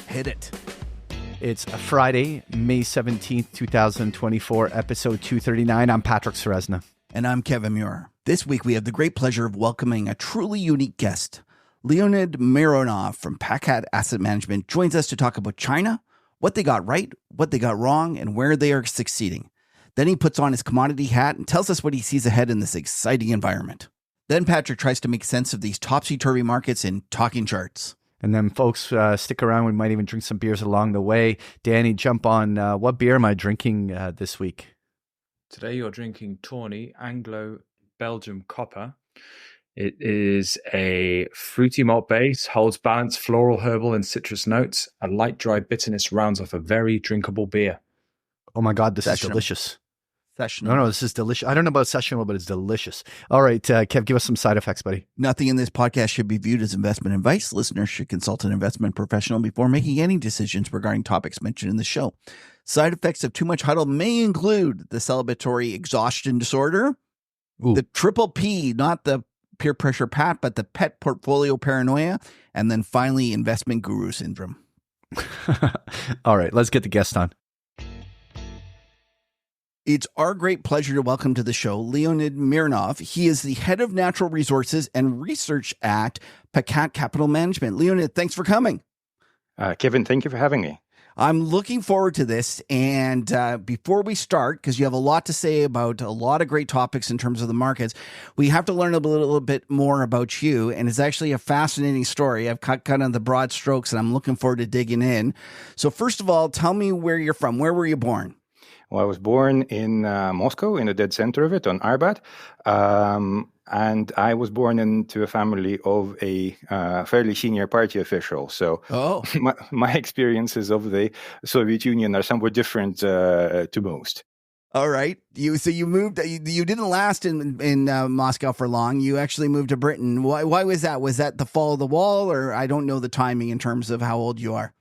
Hit it. It's a Friday, May 17th, 2024, episode 239. I'm Patrick Ceresna. And I'm Kevin Muir. This week we have the great pleasure of welcoming a truly unique guest. Leonid Mironov from PACAT Asset Management joins us to talk about China, what they got right, what they got wrong, and where they are succeeding. Then he puts on his commodity hat and tells us what he sees ahead in this exciting environment. Then Patrick tries to make sense of these topsy-turvy markets in talking charts. And then, folks, stick around. We might even drink some beers along the way. Danny, jump on. What beer am I drinking this week? Today you're drinking Tawny Anglo-Belgium Copper. It is a fruity malt base, holds balanced floral, herbal, and citrus notes. A light, dry bitterness rounds off a very drinkable beer. Oh my God, this is delicious. Sessionable. No, this is delicious. I don't know about sessionable, but it's delicious. All right, Kev, give us some side effects, buddy. Nothing in this podcast should be viewed as investment advice. Listeners should consult an investment professional before making any decisions regarding topics mentioned in the show. Side effects of too much huddle may include the celebratory exhaustion disorder, the triple P, not the peer pressure pat, but the pet portfolio paranoia, and then finally investment guru syndrome. All right, let's get the guest on. It's our great pleasure to welcome to the show Leonid Mironov. He is the head of natural resources and research at PACAT Capital Management. Leonid, thanks for coming. Kevin, thank you for having me. I'm looking forward to this. And before we start, because you have a lot to say about a lot of great topics in terms of the markets, we have to learn a little bit more about you. And it's actually a fascinating story. I've cut kind of the broad strokes, and I'm looking forward to digging in. So first of all, tell me where you're from. Where were you born? Well, I was born in Moscow, in the dead center of it, on Arbat. And I was born into a family of a fairly senior party official. So my experiences of the Soviet Union are somewhat different to most. All right. You moved, you didn't last in Moscow for long. You actually moved to Britain. Why was that? Was that the fall of the wall, or I don't know the timing in terms of how old you are?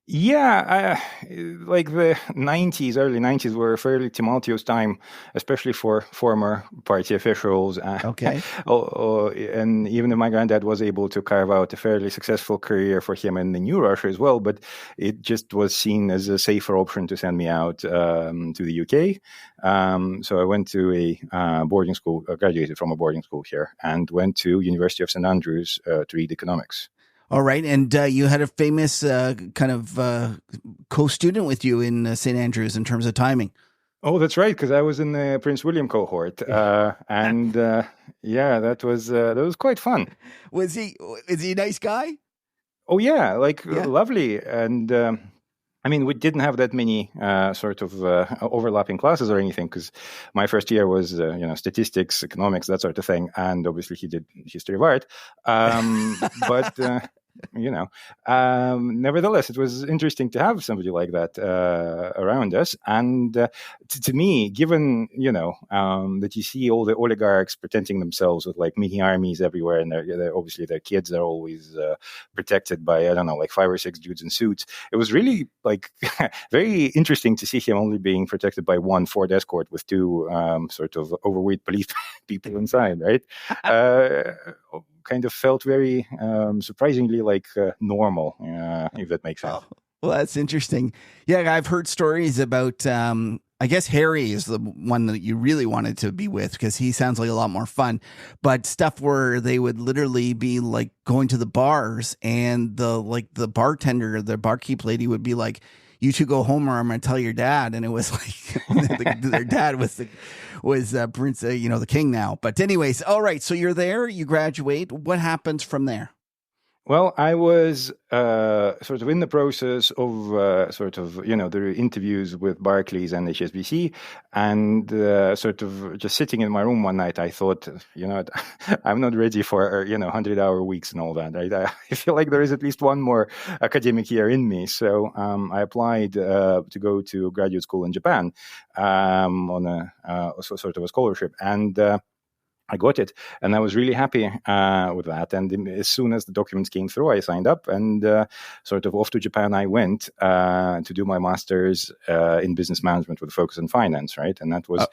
Yeah, like the early 90s were a fairly tumultuous time, especially for former party officials. Okay. And even though my granddad was able to carve out a fairly successful career for him in the new Russia as well, but it just was seen as a safer option to send me out to the UK. So I went to a boarding school, graduated from a boarding school here, and went to University of St. Andrews to read economics. All right. And you had a famous kind of co-student with you in St. Andrews in terms of timing. Oh, that's right, because I was in the Prince William cohort. That was quite fun. Is he a nice guy? Oh, yeah, lovely. And I mean, we didn't have that many overlapping classes or anything, because my first year was, statistics, economics, that sort of thing. And obviously he did history of art. Nevertheless, it was interesting to have somebody like that around us. And to me, given, that you see all the oligarchs pretending themselves with like mini armies everywhere, and they're obviously their kids are always protected by, 5 or 6 dudes in suits. It was really very interesting to see him only being protected by one Ford Escort with 2 sort of overweight police people inside, right? Kind of felt very surprisingly normal, if that makes sense. Oh, well, that's interesting. Yeah, I've heard stories about, I guess Harry is the one that you really wanted to be with, because he sounds like a lot more fun, but stuff where they would literally be like going to the bars, and the bartender, the barkeep lady would be like, "You two go home, or I'm going to tell your dad." And it was like their dad was Prince, the king now. But anyways, all right. So you're there, you graduate. What happens from there? Well, I was sort of in the process of the interviews with Barclays and HSBC, and sort of just sitting in my room one night, I thought, I'm not ready for 100-hour weeks and all that. Right? I feel like there is at least one more academic year in me, so I applied to go to graduate school in Japan on a sort of a scholarship, and I got it, and I was really happy with that. And as soon as the documents came through, I signed up, and sort of off to Japan I went to do my master's in business management with a focus on finance, right? And that was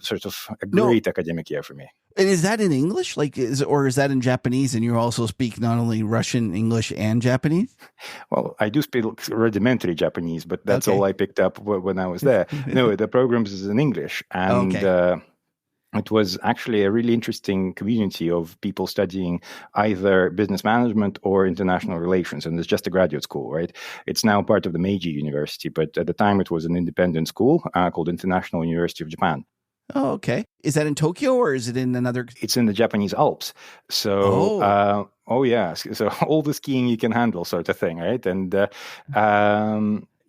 sort of a great academic year for me. And is that in English? Or is that in Japanese? And you also speak not only Russian, English, and Japanese? Well, I do speak rudimentary Japanese, but that's Okay. all I picked up when I was there. No, the programs is in English, and it was actually a really interesting community of people studying either business management or international relations, and it's just a graduate school, right? It's now part of the Meiji University, but at the time it was an independent school called International University of Japan. Oh, okay. Is that in Tokyo or is it in another? It's in the Japanese Alps. So, yeah. So all the skiing you can handle, sort of thing, right? And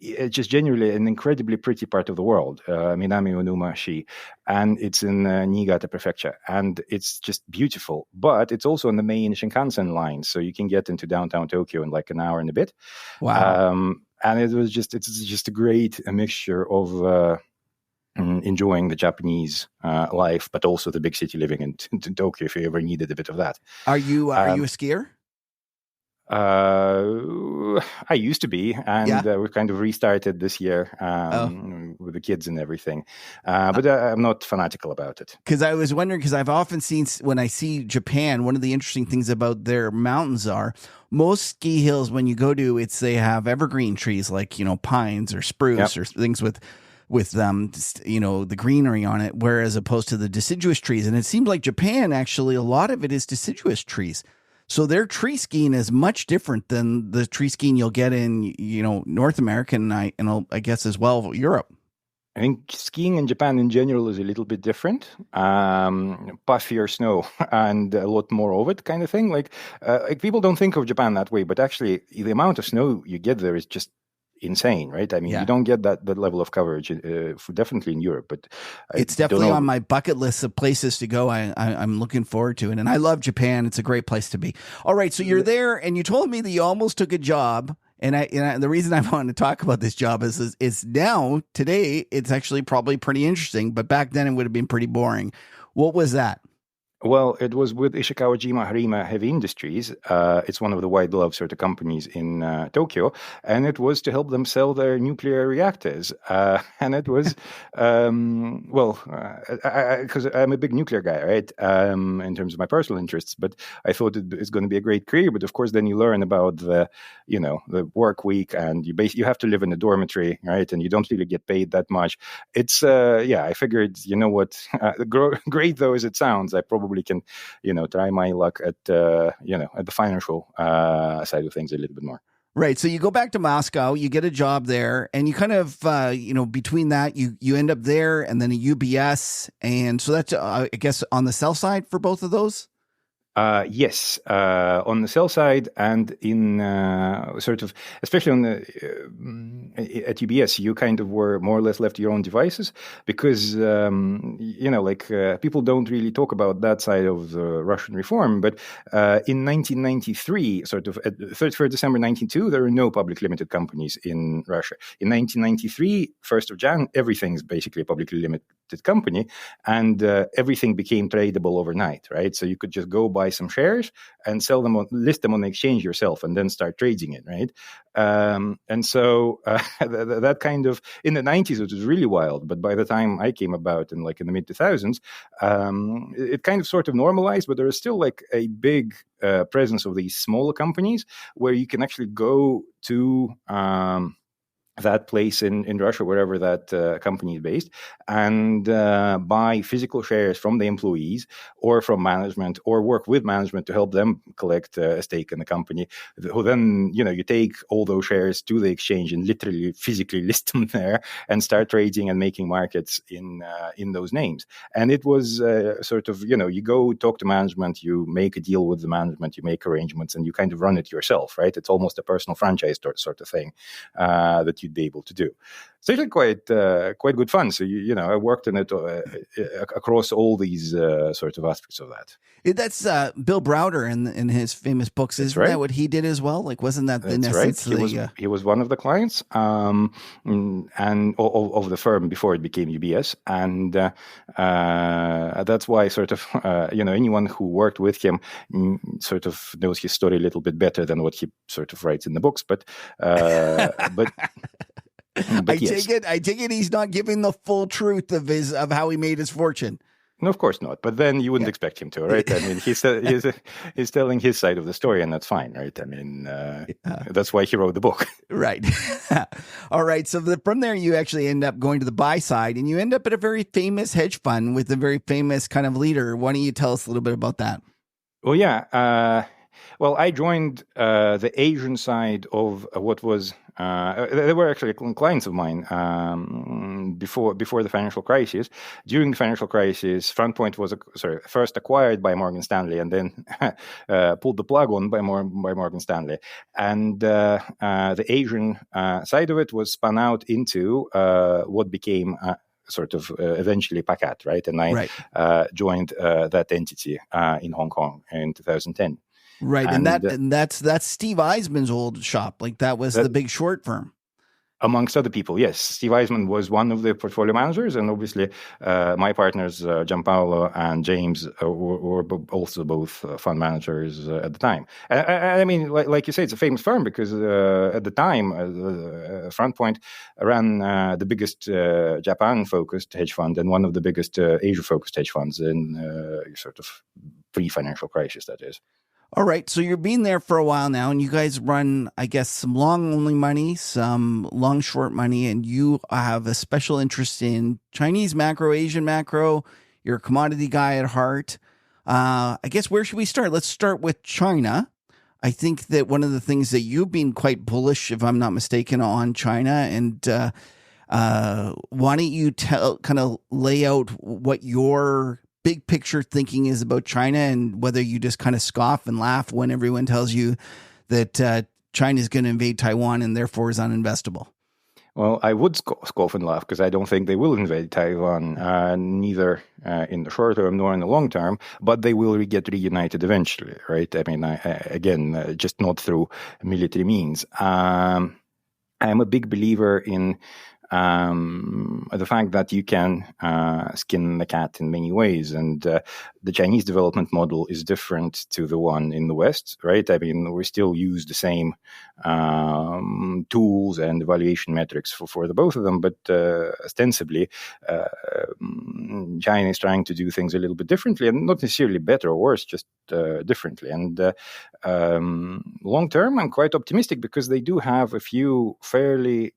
it's just genuinely an incredibly pretty part of the world, Minami Onumashi, and it's in Niigata Prefecture, and it's just beautiful. But it's also on the main Shinkansen line, so you can get into downtown Tokyo in like an hour and a bit. Wow! And it's just a great mixture of enjoying the Japanese life, but also the big city living in Tokyo if you ever needed a bit of that. Are you a skier? I used to be, and we kind of restarted this year with the kids and everything. But I'm not fanatical about it. Because I was wondering, because I've often seen, when I see Japan, one of the interesting things about their mountains are most ski hills, when you go to, they have evergreen trees like, pines or spruce or things with the greenery on it, whereas opposed to the deciduous trees. And it seems like Japan, actually, a lot of it is deciduous trees. So their tree skiing is much different than the tree skiing you'll get in, North America and I guess as well Europe. I think skiing in Japan in general is a little bit different. Puffier snow and a lot more of it, kind of thing. Like people don't think of Japan that way, but actually the amount of snow you get there is just insane, right? I mean, you don't get that level of coverage definitely in Europe, but it's definitely on my bucket list of places to go. I'm looking forward to it, and I love Japan. It's a great place to be. All right, so you're there, and you told me that you almost took a job, and the reason I wanted to talk about this job is now today it's actually probably pretty interesting, but back then it would have been pretty boring. What was that? Well, it was with Ishikawajima Harima Heavy Industries. It's one of the white glove sort of companies in Tokyo, and it was to help them sell their nuclear reactors. And it was, because I'm a big nuclear guy, right? In terms of my personal interests, but I thought it's going to be a great career. But of course, then you learn about the work week, and you have to live in a dormitory, right? And you don't really get paid that much. It's I figured, great though as it sounds, I probably can, try my luck at the financial side of things a little bit more. Right. So you go back to Moscow, you get a job there, and you kind of, between that, you end up there and then a UBS. And so that's, I guess, on the sell side for both of those? Yes, on the sell side and in sort of, especially on at UBS, you kind of were more or less left to your own devices because, people don't really talk about that side of the Russian reform. But in 1993, sort of at 31st December 1992, there were no public limited companies in Russia. In 1993, 1st of Jan, everything's basically a publicly limited company, and everything became tradable overnight, right? So you could just go buy some shares and sell them list them on the exchange yourself, and then start trading it, right? And so that kind of in the 90s it was really wild, but by the time I came about in the mid 2000s, it kind of sort of normalized, but there is still like a big presence of these smaller companies where you can actually go to that place in Russia, wherever that company is based, and buy physical shares from the employees or from management, or work with management to help them collect a stake in the company. Who then, you take all those shares to the exchange and literally physically list them there and start trading and making markets in those names. And it was sort of, you go talk to management, you make a deal with the management, you make arrangements, and you kind of run it yourself, right? It's almost a personal franchise sort of thing that you'd be able to do. So it's quite good fun. So I worked in it across all these sort of aspects of that. That's Bill Browder in his famous books. Isn't that what he did as well? Like, wasn't that in essence? Right. He was one of the clients and of the firm before it became UBS, and that's why sort of anyone who worked with him sort of knows his story a little bit better than what he sort of writes in the books. But I take it he's not giving the full truth of how he made his fortune. No, of course not. But then you wouldn't expect him to, right? I mean, he's telling his side of the story, and that's fine, right? I mean, that's why he wrote the book. Right. All right. So from there, you actually end up going to the buy side, and you end up at a very famous hedge fund with a very famous kind of leader. Why don't you tell us a little bit about that? Well, yeah. Well, I joined the Asian side of what was. They were actually clients of mine before the financial crisis. During the financial crisis, FrontPoint was first acquired by Morgan Stanley, and then pulled the plug on by Morgan Stanley. And the Asian side of it was spun out into what became. Eventually PACAT, right? And I joined that entity in Hong Kong in 2010. Right, and that's Steve Eisman's old shop. Like that was the Big Short firm. Amongst other people, yes. Steve Eisman was one of the portfolio managers, and obviously my partners, Gianpaolo and James, were also both fund managers at the time. I mean, like you say, it's a famous firm because at the time, FrontPoint ran the biggest Japan-focused hedge fund and one of the biggest Asia-focused hedge funds in pre-financial crisis, that is. All right. So you've been there for a while now, and you guys run, I guess, some long only money, some long short money, and you have a special interest in Chinese macro, Asian macro. You're a commodity guy at heart. I guess where should we start? Let's start with China. I think that one of the things that you've been quite bullish, if I'm not mistaken, on China, and why don't you kind of lay out what your big picture thinking is about China, and whether you just kind of scoff and laugh when everyone tells you that China is going to invade Taiwan and therefore is uninvestable. Well, I would scoff and laugh because I don't think they will invade Taiwan, neither in the short term nor in the long term, but they will get reunited eventually, right? I mean, again, just not through military means. I am a big believer in the fact that you can skin the cat in many ways, and the Chinese development model is different to the one in the West, right? I mean, we still use the same tools and evaluation metrics for the both of them, but ostensibly, China is trying to do things a little bit differently, and not necessarily better or worse, just differently. And long term, I'm quite optimistic because they do have a few fairly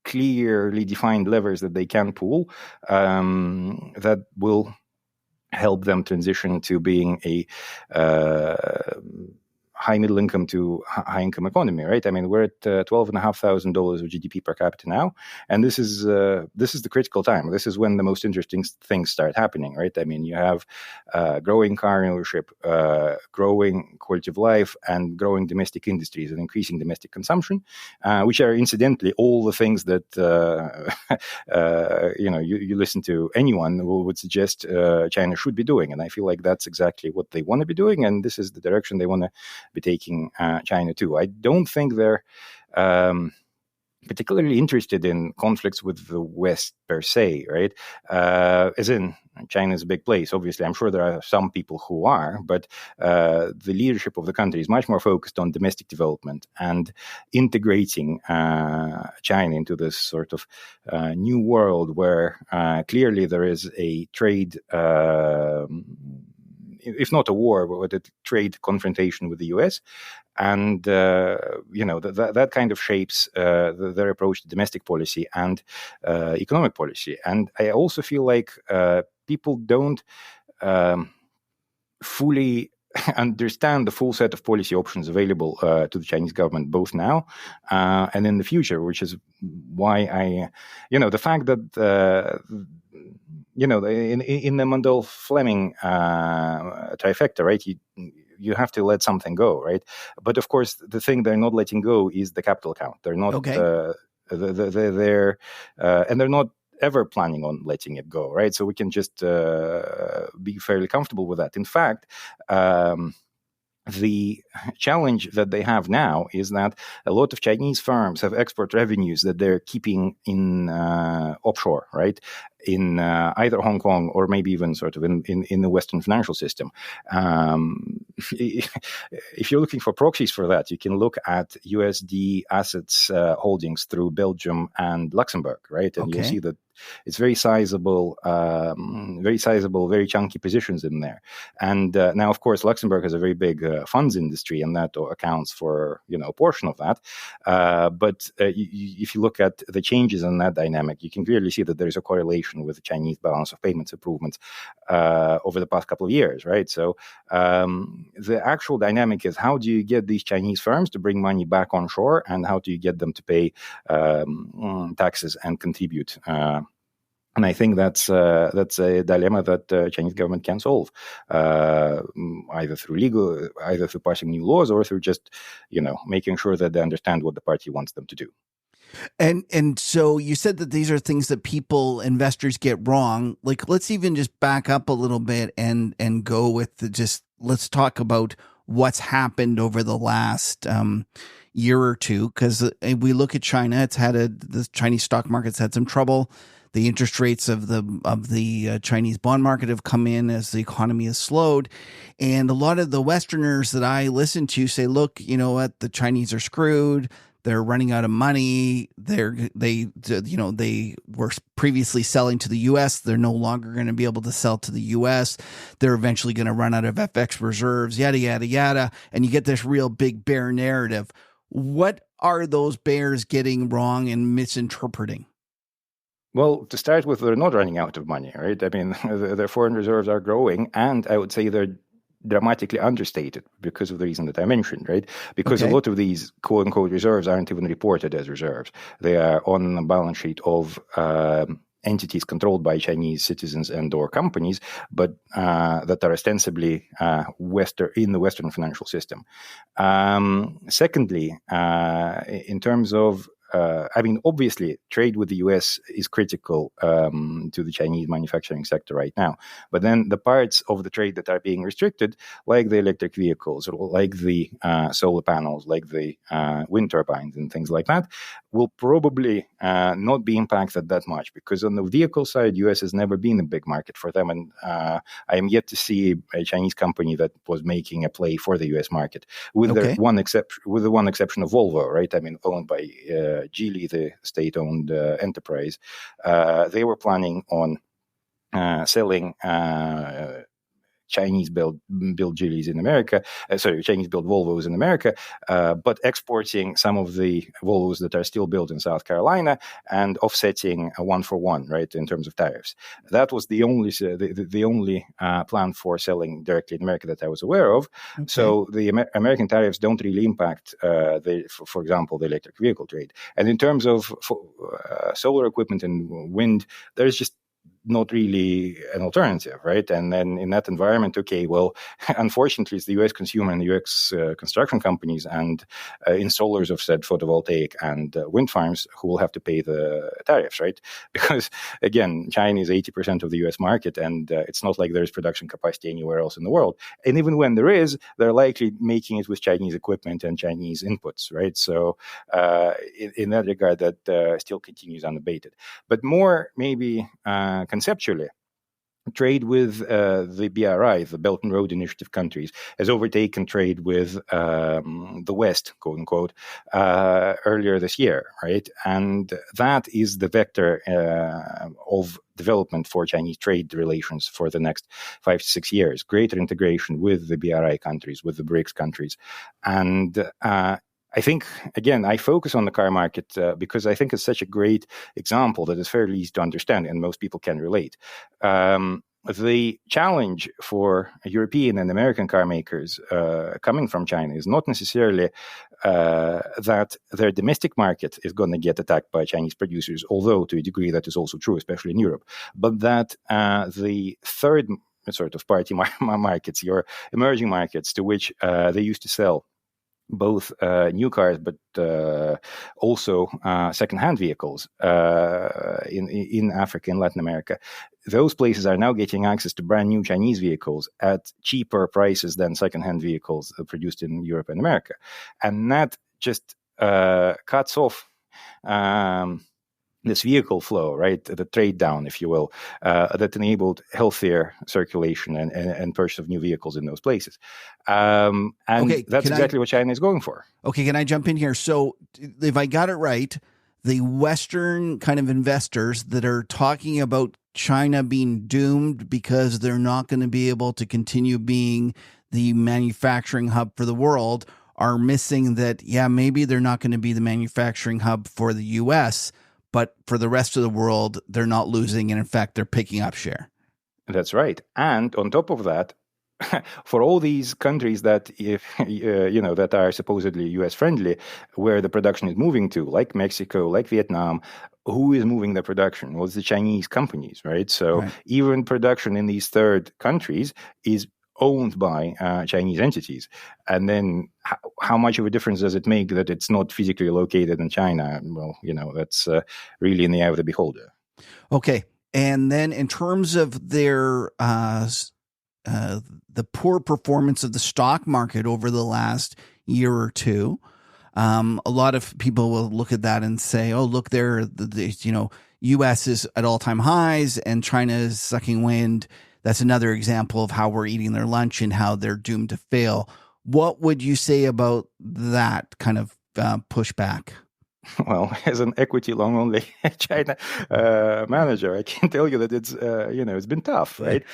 clearly defined levers that they can pull that will help them transition to being a high middle income to high income economy, right? I mean, we're at $12,500 of GDP per capita now, and this is the critical time. This is when the most interesting things start happening, right? I mean, you have growing car ownership, growing quality of life, and growing domestic industries and increasing domestic consumption, which are incidentally all the things that you listen to anyone who would suggest China should be doing, and I feel like that's exactly what they want to be doing, and this is the direction they want to be taking China to. I don't think they're particularly interested in conflicts with the West per se, right? As in, China is a big place. Obviously, I'm sure there are some people who are, but the leadership of the country is much more focused on domestic development and integrating China into this sort of new world where clearly there is a trade if not a war, but a trade confrontation with the U.S. And, that kind of shapes their approach to domestic policy and economic policy. And I also feel like people don't fully understand the full set of policy options available to the Chinese government, both now and in the future, which is why the fact that in the Mundell-Fleming trifecta, right? You have to let something go, right? But of course, the thing they're not letting go is the capital account. They're not. Okay. And they're not ever planning on letting it go, right? So we can just be fairly comfortable with that. In fact, the challenge that they have now is that a lot of Chinese firms have export revenues that they're keeping in offshore, right? In either Hong Kong or maybe even sort of in the Western financial system. If you're looking for proxies for that, you can look at USD assets holdings through Belgium and Luxembourg, right? And you'll see that It's very sizable, very chunky positions in there. And now, of course, Luxembourg has a very big funds industry, and that accounts for a portion of that. But if you look at the changes in that dynamic, you can clearly see that there is a correlation with the Chinese balance of payments improvements over the past couple of years, right? So the actual dynamic is, how do you get these Chinese firms to bring money back onshore, and how do you get them to pay taxes and contribute? And I think that's a dilemma that the Chinese government can solve, either through passing new laws, or through just making sure that they understand what the party wants them to do. And so you said that these are things that investors get wrong. Like, let's even just back up a little bit and go with let's talk about what's happened over the last year or two, because we look at China. The Chinese stock market's had some trouble. The interest rates of the Chinese bond market have come in as the economy has slowed, and a lot of the Westerners that I listen to say, "Look, you know what? The Chinese are screwed. They're running out of money. They were previously selling to the U.S. They're no longer going to be able to sell to the U.S. They're eventually going to run out of FX reserves. Yada yada yada." And you get this real big bear narrative. What are those bears getting wrong and misinterpreting? Well, to start with, they're not running out of money, right? I mean, their foreign reserves are growing, and I would say they're dramatically understated because of the reason that I mentioned, right? Because a lot of these quote-unquote reserves aren't even reported as reserves. They are on the balance sheet of entities controlled by Chinese citizens and or companies, but that are ostensibly in the Western financial system. Secondly, in terms of obviously, trade with the U.S. is critical to the Chinese manufacturing sector right now. But then the parts of the trade that are being restricted, like the electric vehicles, or like the solar panels, like the wind turbines and things like that, will probably not be impacted that much, because on the vehicle side, U.S. has never been a big market for them. And I am yet to see a Chinese company that was making a play for the U.S. market, with the one exception of Volvo, right? I mean, owned by Geely, the state-owned enterprise. They were planning on selling Chinese-built Geelys in America, Chinese-built Volvos in America, but exporting some of the Volvos that are still built in South Carolina and offsetting a 1-for-1, right, in terms of tariffs. That was the only plan for selling directly in America that I was aware of. Okay. So the American tariffs don't really impact, for example, the electric vehicle trade. And in terms of solar equipment and wind, there's just not really an alternative, right? And then in that environment, unfortunately, it's the U.S. consumer and the U.S. construction companies and installers of said photovoltaic and wind farms who will have to pay the tariffs, right? Because, again, China is 80% of the U.S. market, and it's not like there's production capacity anywhere else in the world. And even when there is, they're likely making it with Chinese equipment and Chinese inputs, right? So in that regard, that still continues unabated. But more maybe conceptually, trade with the BRI, the Belt and Road Initiative countries, has overtaken trade with the West, quote unquote, earlier this year, right? And that is the vector of development for Chinese trade relations for the next 5 to 6 years. Greater integration with the BRI countries, with the BRICS countries. And I think, again, I focus on the car market because I think it's such a great example that is fairly easy to understand and most people can relate. The challenge for European and American car makers coming from China is not necessarily that their domestic market is going to get attacked by Chinese producers, although to a degree that is also true, especially in Europe, but that the third sort of party markets, your emerging markets, to which they used to sell both new cars, but also second-hand vehicles in Africa and Latin America. Those places are now getting access to brand new Chinese vehicles at cheaper prices than second-hand vehicles produced in Europe and America. And that just cuts off this vehicle flow, right? The trade down, if you will, that enabled healthier circulation and purchase of new vehicles in those places. And that's exactly what China is going for. Okay, can I jump in here? So if I got it right, the Western kind of investors that are talking about China being doomed because they're not going to be able to continue being the manufacturing hub for the world are missing that, yeah, maybe they're not going to be the manufacturing hub for the U.S., but for the rest of the world, they're not losing. And in fact, they're picking up share. That's right. And on top of that, for all these countries that, if that are supposedly U.S. friendly, where the production is moving to, like Mexico, like Vietnam, who is moving the production? Well, it's the Chinese companies, right? So even production in these third countries is owned by Chinese entities. And then how much of a difference does it make that it's not physically located in China? Well, that's really in the eye of the beholder. Okay. And then in terms of their the poor performance of the stock market over the last year or two, a lot of people will look at that and say, "Oh, look, U.S. is at all-time highs and China is sucking wind." That's another example of how we're eating their lunch and how they're doomed to fail. What would you say about that kind of pushback? Well, as an equity long-only China manager, I can tell you that it's it's been tough, right?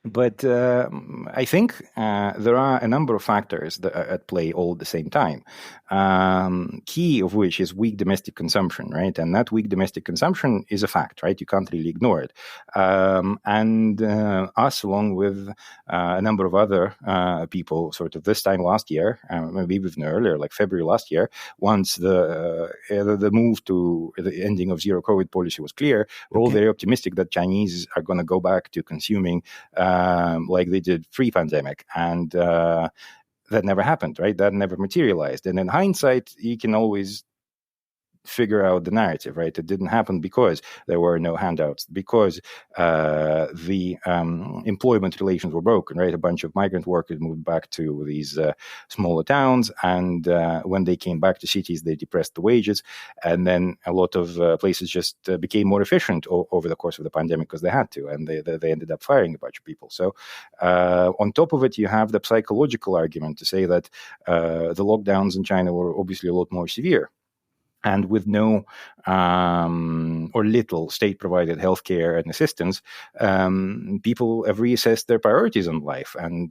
But I think there are a number of factors that are at play all at the same time. Key of which is weak domestic consumption, right? And that weak domestic consumption is a fact, right? You can't really ignore it. And us, along with a number of other people, sort of this time last year, maybe even earlier, like February last year, once the move to the ending of zero COVID policy was clear, we're all very optimistic that Chinese are going to go back to consuming like they did pre-pandemic. And that never happened, right? That never materialized. And in hindsight, you can always figure out the narrative, right? It didn't happen because there were no handouts, because the employment relations were broken, right? A bunch of migrant workers moved back to these smaller towns, and when they came back to cities, they depressed the wages, and then a lot of places just became more efficient over the course of the pandemic because they had to, and they ended up firing a bunch of people. So on top of it, you have the psychological argument to say that the lockdowns in China were obviously a lot more severe. And with no or little state-provided healthcare and assistance, people have reassessed their priorities in life, and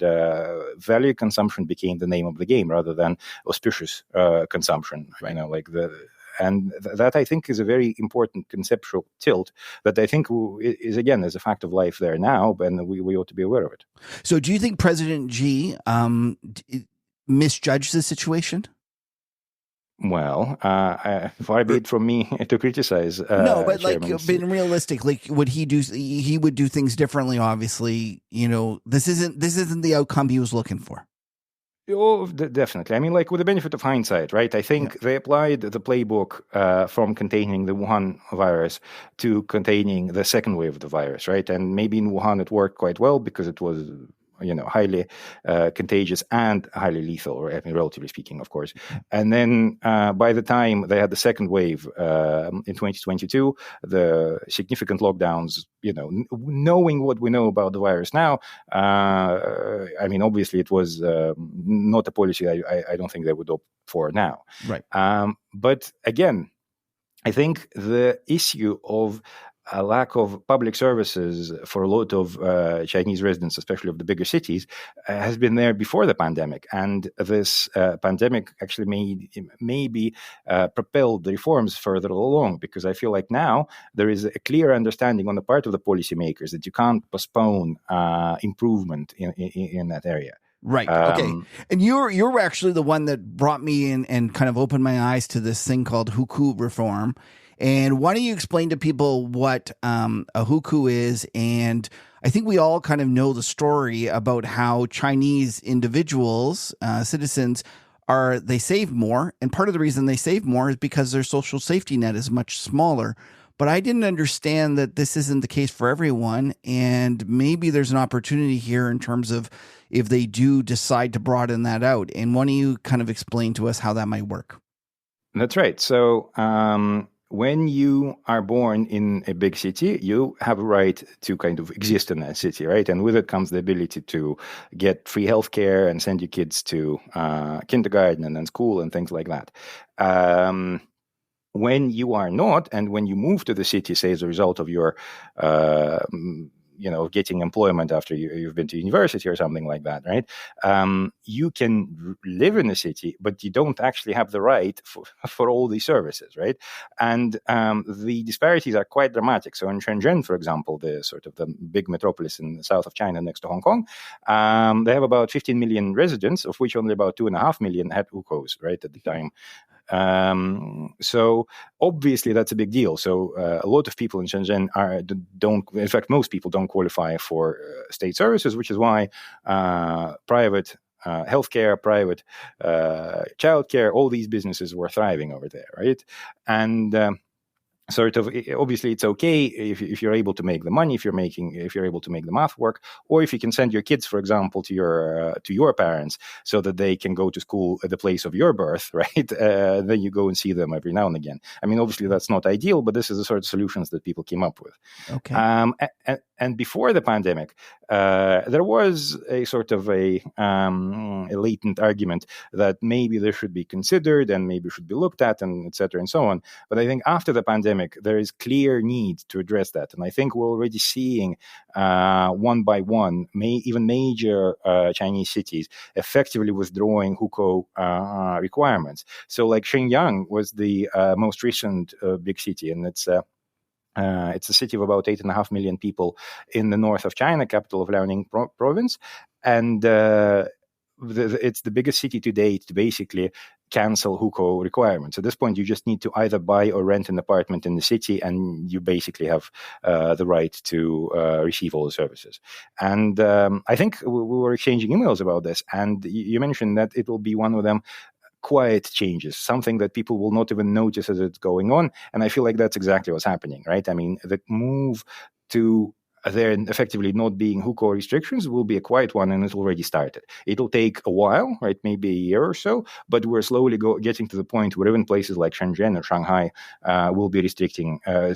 value consumption became the name of the game rather than auspicious consumption. Right. That I think is a very important conceptual tilt that I think is a fact of life there now, and we ought to be aware of it. So, do you think President Xi misjudged the situation? Well, far be it from me to criticize. No, but being realistic, would he do? He would do things differently. Obviously, this isn't the outcome he was looking for. Oh, definitely. I mean, with the benefit of hindsight, right? I think they applied the playbook from containing the Wuhan virus to containing the second wave of the virus, right? And maybe in Wuhan it worked quite well because it was highly contagious and highly lethal, or relatively speaking, of course. And then by the time they had the second wave in 2022, the significant lockdowns, knowing what we know about the virus now, obviously it was not a policy I don't think they would opt for now. Right. But again, I think the issue of a lack of public services for a lot of Chinese residents, especially of the bigger cities, has been there before the pandemic. And this pandemic actually maybe propelled the reforms further along, because I feel like now there is a clear understanding on the part of the policymakers that you can't postpone improvement in that area. Right. Okay. And you're actually the one that brought me in and kind of opened my eyes to this thing called hukou reform. And why don't you explain to people what a hukou is? And I think we all kind of know the story about how Chinese individuals, citizens, they save more. And part of the reason they save more is because their social safety net is much smaller. But I didn't understand that this isn't the case for everyone. And maybe there's an opportunity here in terms of if they do decide to broaden that out. And why don't you kind of explain to us how that might work? That's right. So when you are born in a big city, you have a right to kind of exist in that city, right? And with it comes the ability to get free healthcare and send your kids to kindergarten and then school and things like that. when you are not, and when you move to the city, say as a result of your getting employment after you've been to university or something like that, right? You can live in the city, but you don't actually have the right for all these services, right? And the disparities are quite dramatic. So in Shenzhen, for example, the big metropolis in the south of China next to Hong Kong, they have about 15 million residents, of which only about 2.5 million had UCOs, right, at the time. So obviously that's a big deal. So a lot of people in Shenzhen in fact, most people don't qualify for state services, which is why private healthcare, private childcare, all these businesses were thriving over there, right? And obviously it's okay if you're able to make the money, if you're able to make the math work, or if you can send your kids, for example, to your parents so that they can go to school at the place of your birth, right? Then you go and see them every now and again. I mean, obviously that's not ideal, but this is the sort of solutions that people came up with. Okay. And before the pandemic, there was a sort of a latent argument that maybe this should be considered and maybe should be looked at, and et cetera and so on. But I think after the pandemic, there is clear need to address that. And I think we're already seeing one by one, even major Chinese cities effectively withdrawing hukou requirements. So like Shenyang was the most recent big city, and it's a city of about 8.5 million people in the north of China, capital of Liaoning province. And it's the biggest city to date to basically cancel hukou requirements. At this point, you just need to either buy or rent an apartment in the city, and you basically have the right to receive all the services. And I think we were exchanging emails about this, and you mentioned that it will be one of them quiet changes, something that people will not even notice as it's going on. And I feel like that's exactly what's happening, right? I mean, the move to there effectively not being hukou restrictions will be a quiet one, and it's already started. It'll take a while, right? Maybe a year or so, but we're slowly getting to the point where even places like Shenzhen or Shanghai will be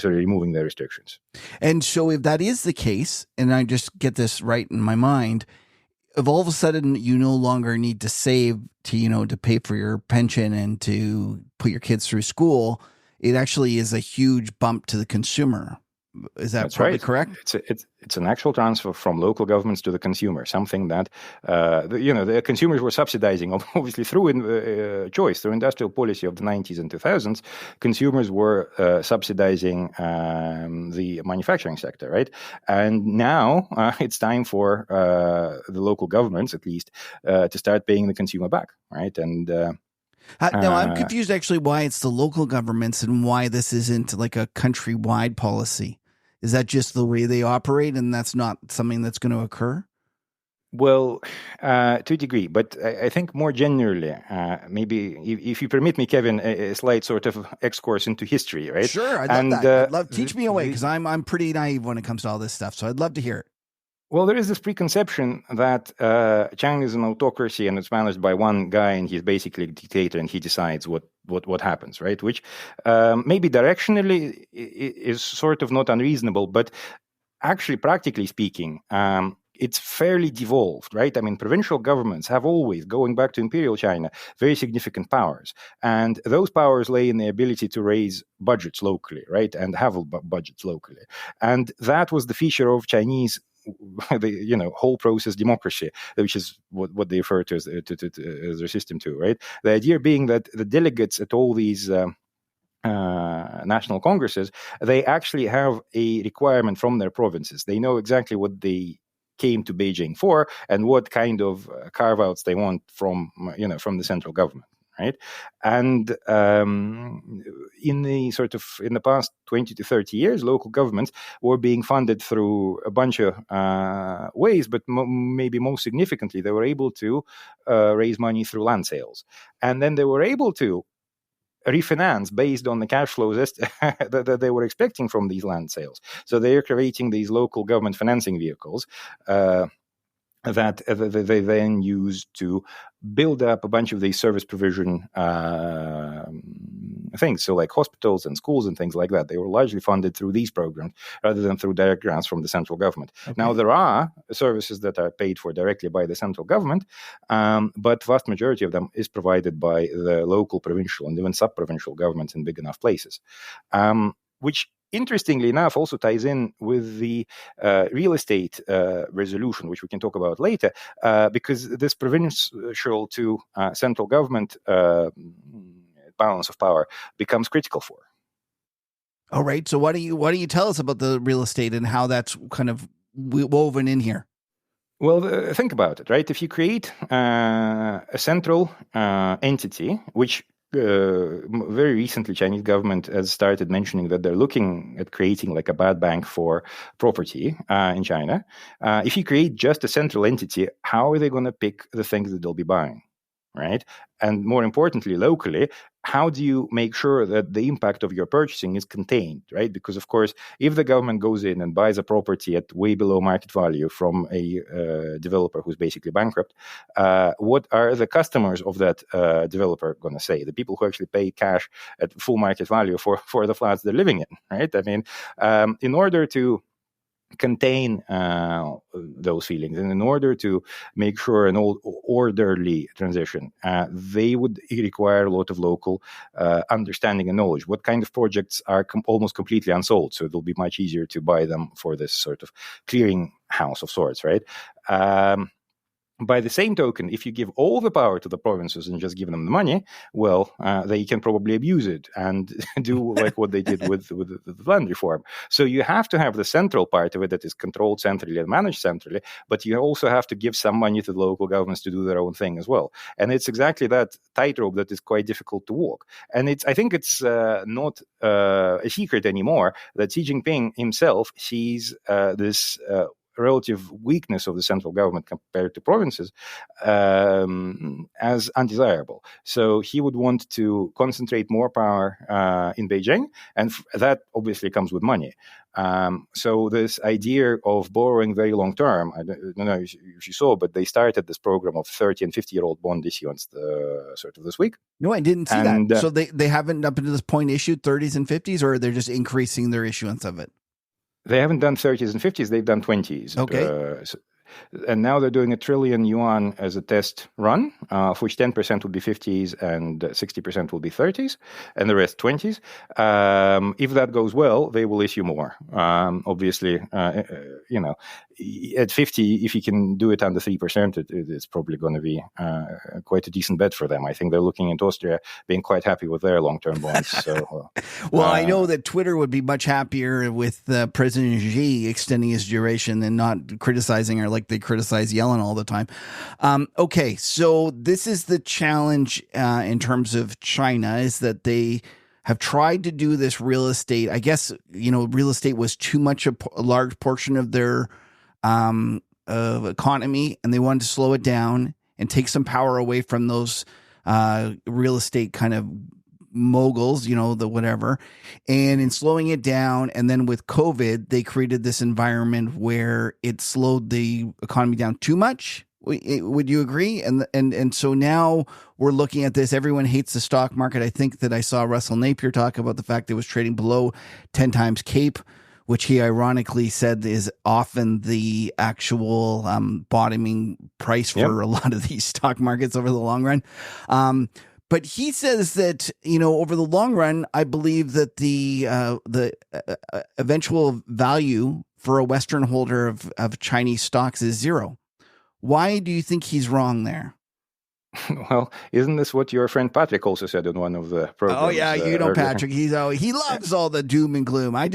removing their restrictions. And so if that is the case, and I just get this right in my mind, if all of a sudden you no longer need to save to pay for your pension and to put your kids through school, it actually is a huge bump to the consumer. Is that That's probably right. correct? It's an actual transfer from local governments to the consumer, something that the consumers were subsidizing, obviously through choice, through industrial policy of the 90s and 2000s. Consumers were subsidizing the manufacturing sector, right? And now it's time for the local governments, at least, to start paying the consumer back, right? And now, I'm confused actually why it's the local governments and why this isn't like a countrywide policy. Is that just the way they operate, and that's not something that's going to occur? Well, to a degree, but I think more generally, maybe if you permit me, Kevin, a slight sort of excursus into history, right? Sure, I'd love that. Teach me away, because I'm pretty naive when it comes to all this stuff, so I'd love to hear it. Well, there is this preconception that China is an autocracy and it's managed by one guy, and he's basically a dictator, and he decides what happens, right? Which maybe directionally is sort of not unreasonable, but actually, practically speaking, it's fairly devolved, right? I mean, provincial governments have always, going back to imperial China, very significant powers. And those powers lay in the ability to raise budgets locally, right? And have budgets locally. And that was the feature of Chinese whole process democracy, which is what they refer to as their system too, right? The idea being that the delegates at all these national congresses, they actually have a requirement from their provinces. They know exactly what they came to Beijing for and what kind of carve-outs they want from the central government. Right, and in the past 20 to 30 years, local governments were being funded through a bunch of ways, but maybe most significantly, they were able to raise money through land sales, and then they were able to refinance based on the cash flows that they were expecting from these land sales. So they are creating these local government financing vehicles that they then use to build up a bunch of these service provision things. So like hospitals and schools and things like that, they were largely funded through these programs rather than through direct grants from the central government. Okay. Now, there are services that are paid for directly by the central government, but vast majority of them is provided by the local, provincial, and even sub-provincial governments in big enough places, which interestingly enough also ties in with the real estate resolution, which we can talk about later, because this provincial to central government balance of power becomes critical for. All right. So what do you tell us about the real estate and how that's kind of woven in here? Well, think about it, right? If you create a central entity, which very recently Chinese government has started mentioning that they're looking at creating like a bad bank for property in China. If you create just a central entity, how are they going to pick the things that they'll be buying, right? And more importantly, locally, how do you make sure that the impact of your purchasing is contained, right? Because, of course, if the government goes in and buys a property at way below market value from a developer who's basically bankrupt, what are the customers of that developer going to say? The people who actually pay cash at full market value for the flats they're living in, right? I mean, in order to contain those feelings, and in order to make sure an orderly transition, they would require a lot of local understanding and knowledge. What kind of projects are almost completely unsold, so it'll be much easier to buy them for this sort of clearing house of sorts, right? By the same token, if you give all the power to the provinces and just give them the money, well, they can probably abuse it and do like what they did with the land reform. So you have to have the central part of it that is controlled centrally and managed centrally, but you also have to give some money to the local governments to do their own thing as well. And it's exactly that tightrope that is quite difficult to walk. And I think it's not a secret anymore that Xi Jinping himself sees this relative weakness of the central government compared to provinces as undesirable. So he would want to concentrate more power in Beijing, and that obviously comes with money. So this idea of borrowing very long term, I don't know if you saw, but they started this program of 30 and 50-year-old bond issuance sort of this week. No, I didn't see that. So they haven't up to this point issued 30s and 50s, or they're just increasing their issuance of it? They haven't done 30s and 50s, they've done 20s. Okay. And now they're doing $1 trillion as a test run, of which 10% will be 50s and 60% will be 30s, and the rest 20s. If that goes well, they will issue more. Obviously, at 50, if you can do it under 3%, it's probably going to be quite a decent bet for them. I think they're looking at Austria being quite happy with their long-term bonds. So, well, I know that Twitter would be much happier with President Xi extending his duration and not criticizing her like they criticize Yellen all the time. Okay, so this is the challenge in terms of China, is that they have tried to do this real estate. I guess, real estate was too much a large portion of their economy, and they wanted to slow it down and take some power away from those real estate kind of moguls, the whatever. And in slowing it down, and then with COVID, they created this environment where it slowed the economy down too much. Would you agree? And so now we're looking at this. Everyone hates the stock market. I think that I saw Russell Napier talk about the fact that it was trading below 10 times CAPE, which he ironically said is often the actual bottoming price for a lot of these stock markets over the long run. But he says that, over the long run, I believe that the eventual value for a Western holder of Chinese stocks is zero. Why do you think he's wrong there? Well, isn't this what your friend Patrick also said in one of the programs? Oh yeah, Patrick. He loves all the doom and gloom. I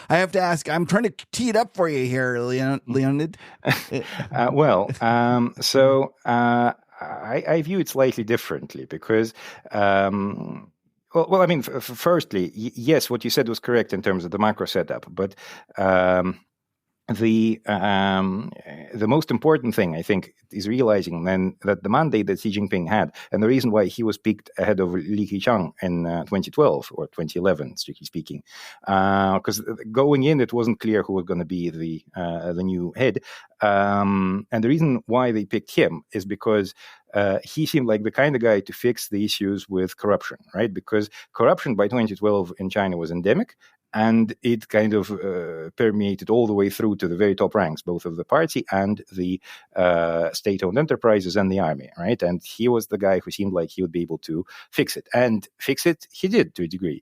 have to ask. I'm trying to tee it up for you here, Leonid. I view it slightly differently because, firstly, yes, what you said was correct in terms of the macro setup, but the most important thing, I think, is realizing then that the mandate that Xi Jinping had, and the reason why he was picked ahead of Li Keqiang in 2012 or 2011, strictly speaking, because going in, it wasn't clear who was going to be the new head. And the reason why they picked him is because he seemed like the kind of guy to fix the issues with corruption, right? Because corruption by 2012 in China was endemic, and it kind of permeated all the way through to the very top ranks, both of the party and the state-owned enterprises and the army, right? And he was the guy who seemed like he would be able to fix it. And fix it, he did to a degree.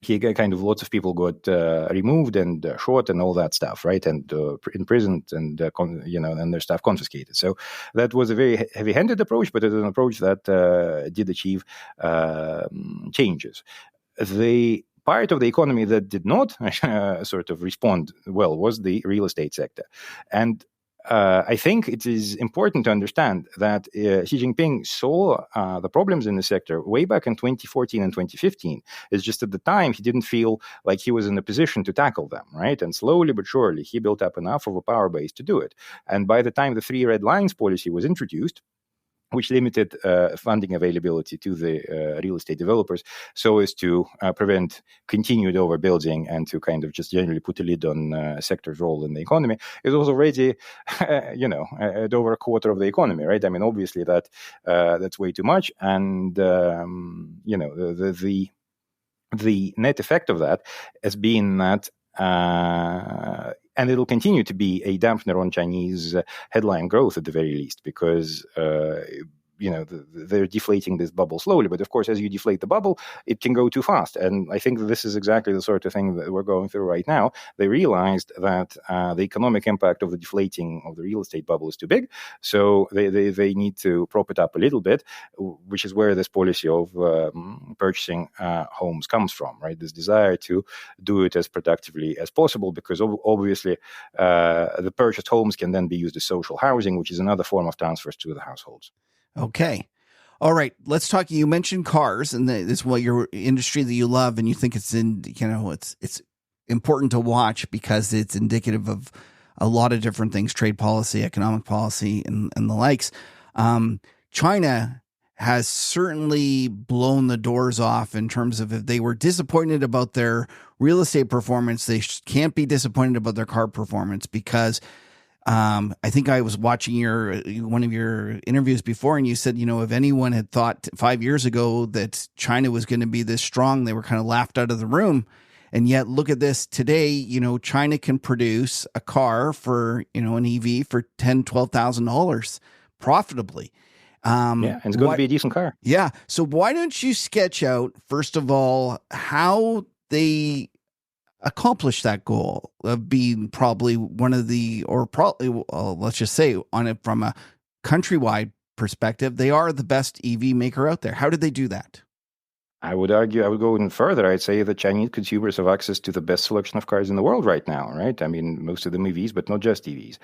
He kind of, lots of people got removed and shot and all that stuff, right? And imprisoned and, and their stuff confiscated. So that was a very heavy-handed approach, but it was an approach that did achieve changes. The part of the economy that did not sort of respond well was the real estate sector. And I think it is important to understand that Xi Jinping saw the problems in the sector way back in 2014 and 2015. It's just at the time he didn't feel like he was in a position to tackle them, right? And slowly but surely he built up enough of a power base to do it. And by the time the 3 red lines policy was introduced, which limited funding availability to the real estate developers so as to prevent continued overbuilding and to kind of just generally put a lid on sector's role in the economy. It was already, at over a quarter of the economy, right? I mean, obviously that's way too much. And, the net effect of that has been that and it'll continue to be a dampener on Chinese headline growth at the very least, because they're deflating this bubble slowly. But of course, as you deflate the bubble, it can go too fast. And I think that this is exactly the sort of thing that we're going through right now. They realized that the economic impact of the deflating of the real estate bubble is too big. So they need to prop it up a little bit, which is where this policy of purchasing homes comes from, right? This desire to do it as productively as possible, because obviously the purchased homes can then be used as social housing, which is another form of transfers to the households. Okay. All right. Let's talk. You mentioned cars, and this is what your industry that you love, and you think it's it's important to watch because it's indicative of a lot of different things: trade policy, economic policy, and the likes. China has certainly blown the doors off in terms of, if they were disappointed about their real estate performance, they can't be disappointed about their car performance, because I think I was watching one of your interviews before, and you said, if anyone had thought 5 years ago that China was going to be this strong, they were kind of laughed out of the room. And yet look at this today, China can produce a car for, an EV for $10,000, $12,000 profitably. And it's going to be a decent car. Yeah. So why don't you sketch out, first of all, how they accomplish that goal of being probably one of the, or probably, let's just say on it from a countrywide perspective, they are the best EV maker out there. How did they do that? I would argue, I would go even further. I'd say that Chinese consumers have access to the best selection of cars in the world right now, right? I mean, most of them EVs, but not just EVs.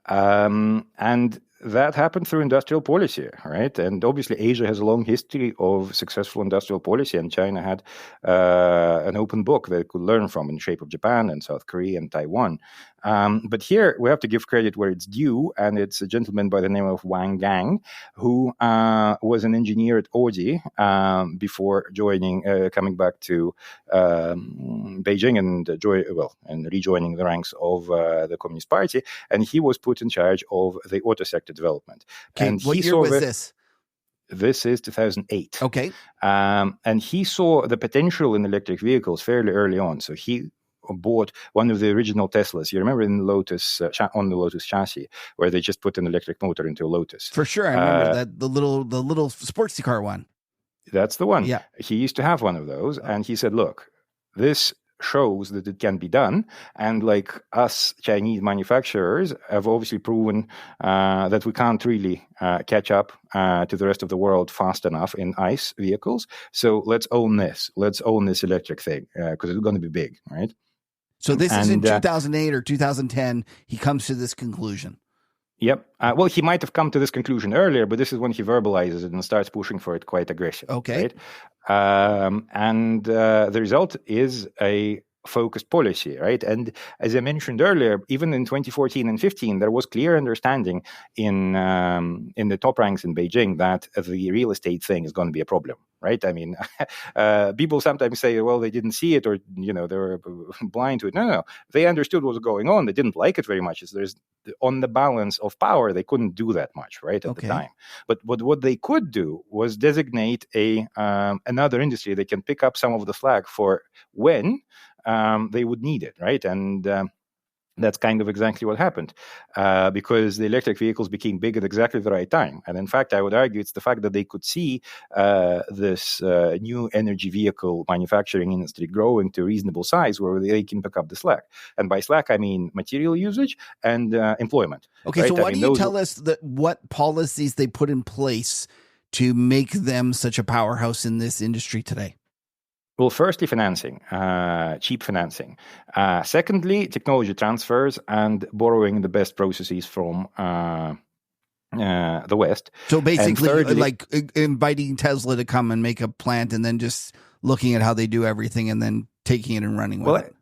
And that happened through industrial policy, right? And obviously, Asia has a long history of successful industrial policy, and China had an open book that it could learn from in the shape of Japan and South Korea and Taiwan. But here, we have to give credit where it's due, and it's a gentleman by the name of Wang Gang, who was an engineer at Audi before coming back to Beijing and rejoining the ranks of the Communist Party, and he was put in charge of the auto sector development. Okay, and what year was this? This is 2008. Okay. And he saw the potential in electric vehicles fairly early on. So he bought one of the original Teslas. You remember in Lotus, on the Lotus chassis, where they just put an electric motor into a Lotus. For sure. I remember that, the little sportsy car one. That's the one. Yeah. He used to have one of those. And he said, look, this shows that it can be done, and like us Chinese manufacturers have obviously proven that we can't really catch up to the rest of the world fast enough in ICE vehicles. So let's own this electric thing, because it's going to be big, right? So this is in 2008 or 2010. He comes to this conclusion. Yep. Well, he might have come to this conclusion earlier, but this is when he verbalizes it and starts pushing for it quite aggressively. Okay. Right? And the result is a focused policy, right? And as I mentioned earlier, even in 2014 and 15, there was clear understanding in the top ranks in Beijing that the real estate thing is going to be a problem. right? I mean, people sometimes say, well, they didn't see it, or they were blind to it. No, they understood what was going on. They didn't like it very much. There's on the balance of power, they couldn't do that much, right, at the time. But what they could do was designate another industry that can pick up some of the slack for when they would need it, right? And that's kind of exactly what happened, because the electric vehicles became big at exactly the right time. And in fact, I would argue it's the fact that they could see this new energy vehicle manufacturing industry growing to a reasonable size where they can pick up the slack. And by slack, I mean material usage and employment. Okay, right? So why do you tell us what policies they put in place to make them such a powerhouse in this industry today? Well, firstly, financing, cheap financing. Secondly, technology transfers and borrowing the best processes from the West. So basically, thirdly, like inviting Tesla to come and make a plant and then just looking at how they do everything and then taking it and running with it.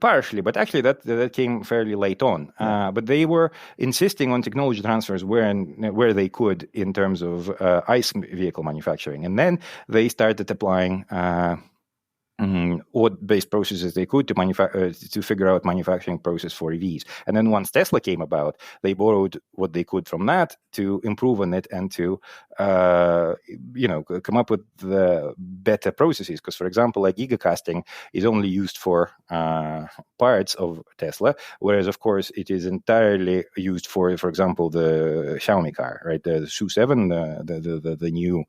Partially, but actually that came fairly late on. But they were insisting on technology transfers where they could in terms of ICE vehicle manufacturing. And then they started applying odd-based processes they could to figure out manufacturing process for EVs. And then once Tesla came about, they borrowed what they could from that to improve on it and to come up with the better processes. Because, for example, like gigacasting is only used for parts of Tesla, whereas, of course, it is entirely used for example, the Xiaomi car, right? The SU7, the new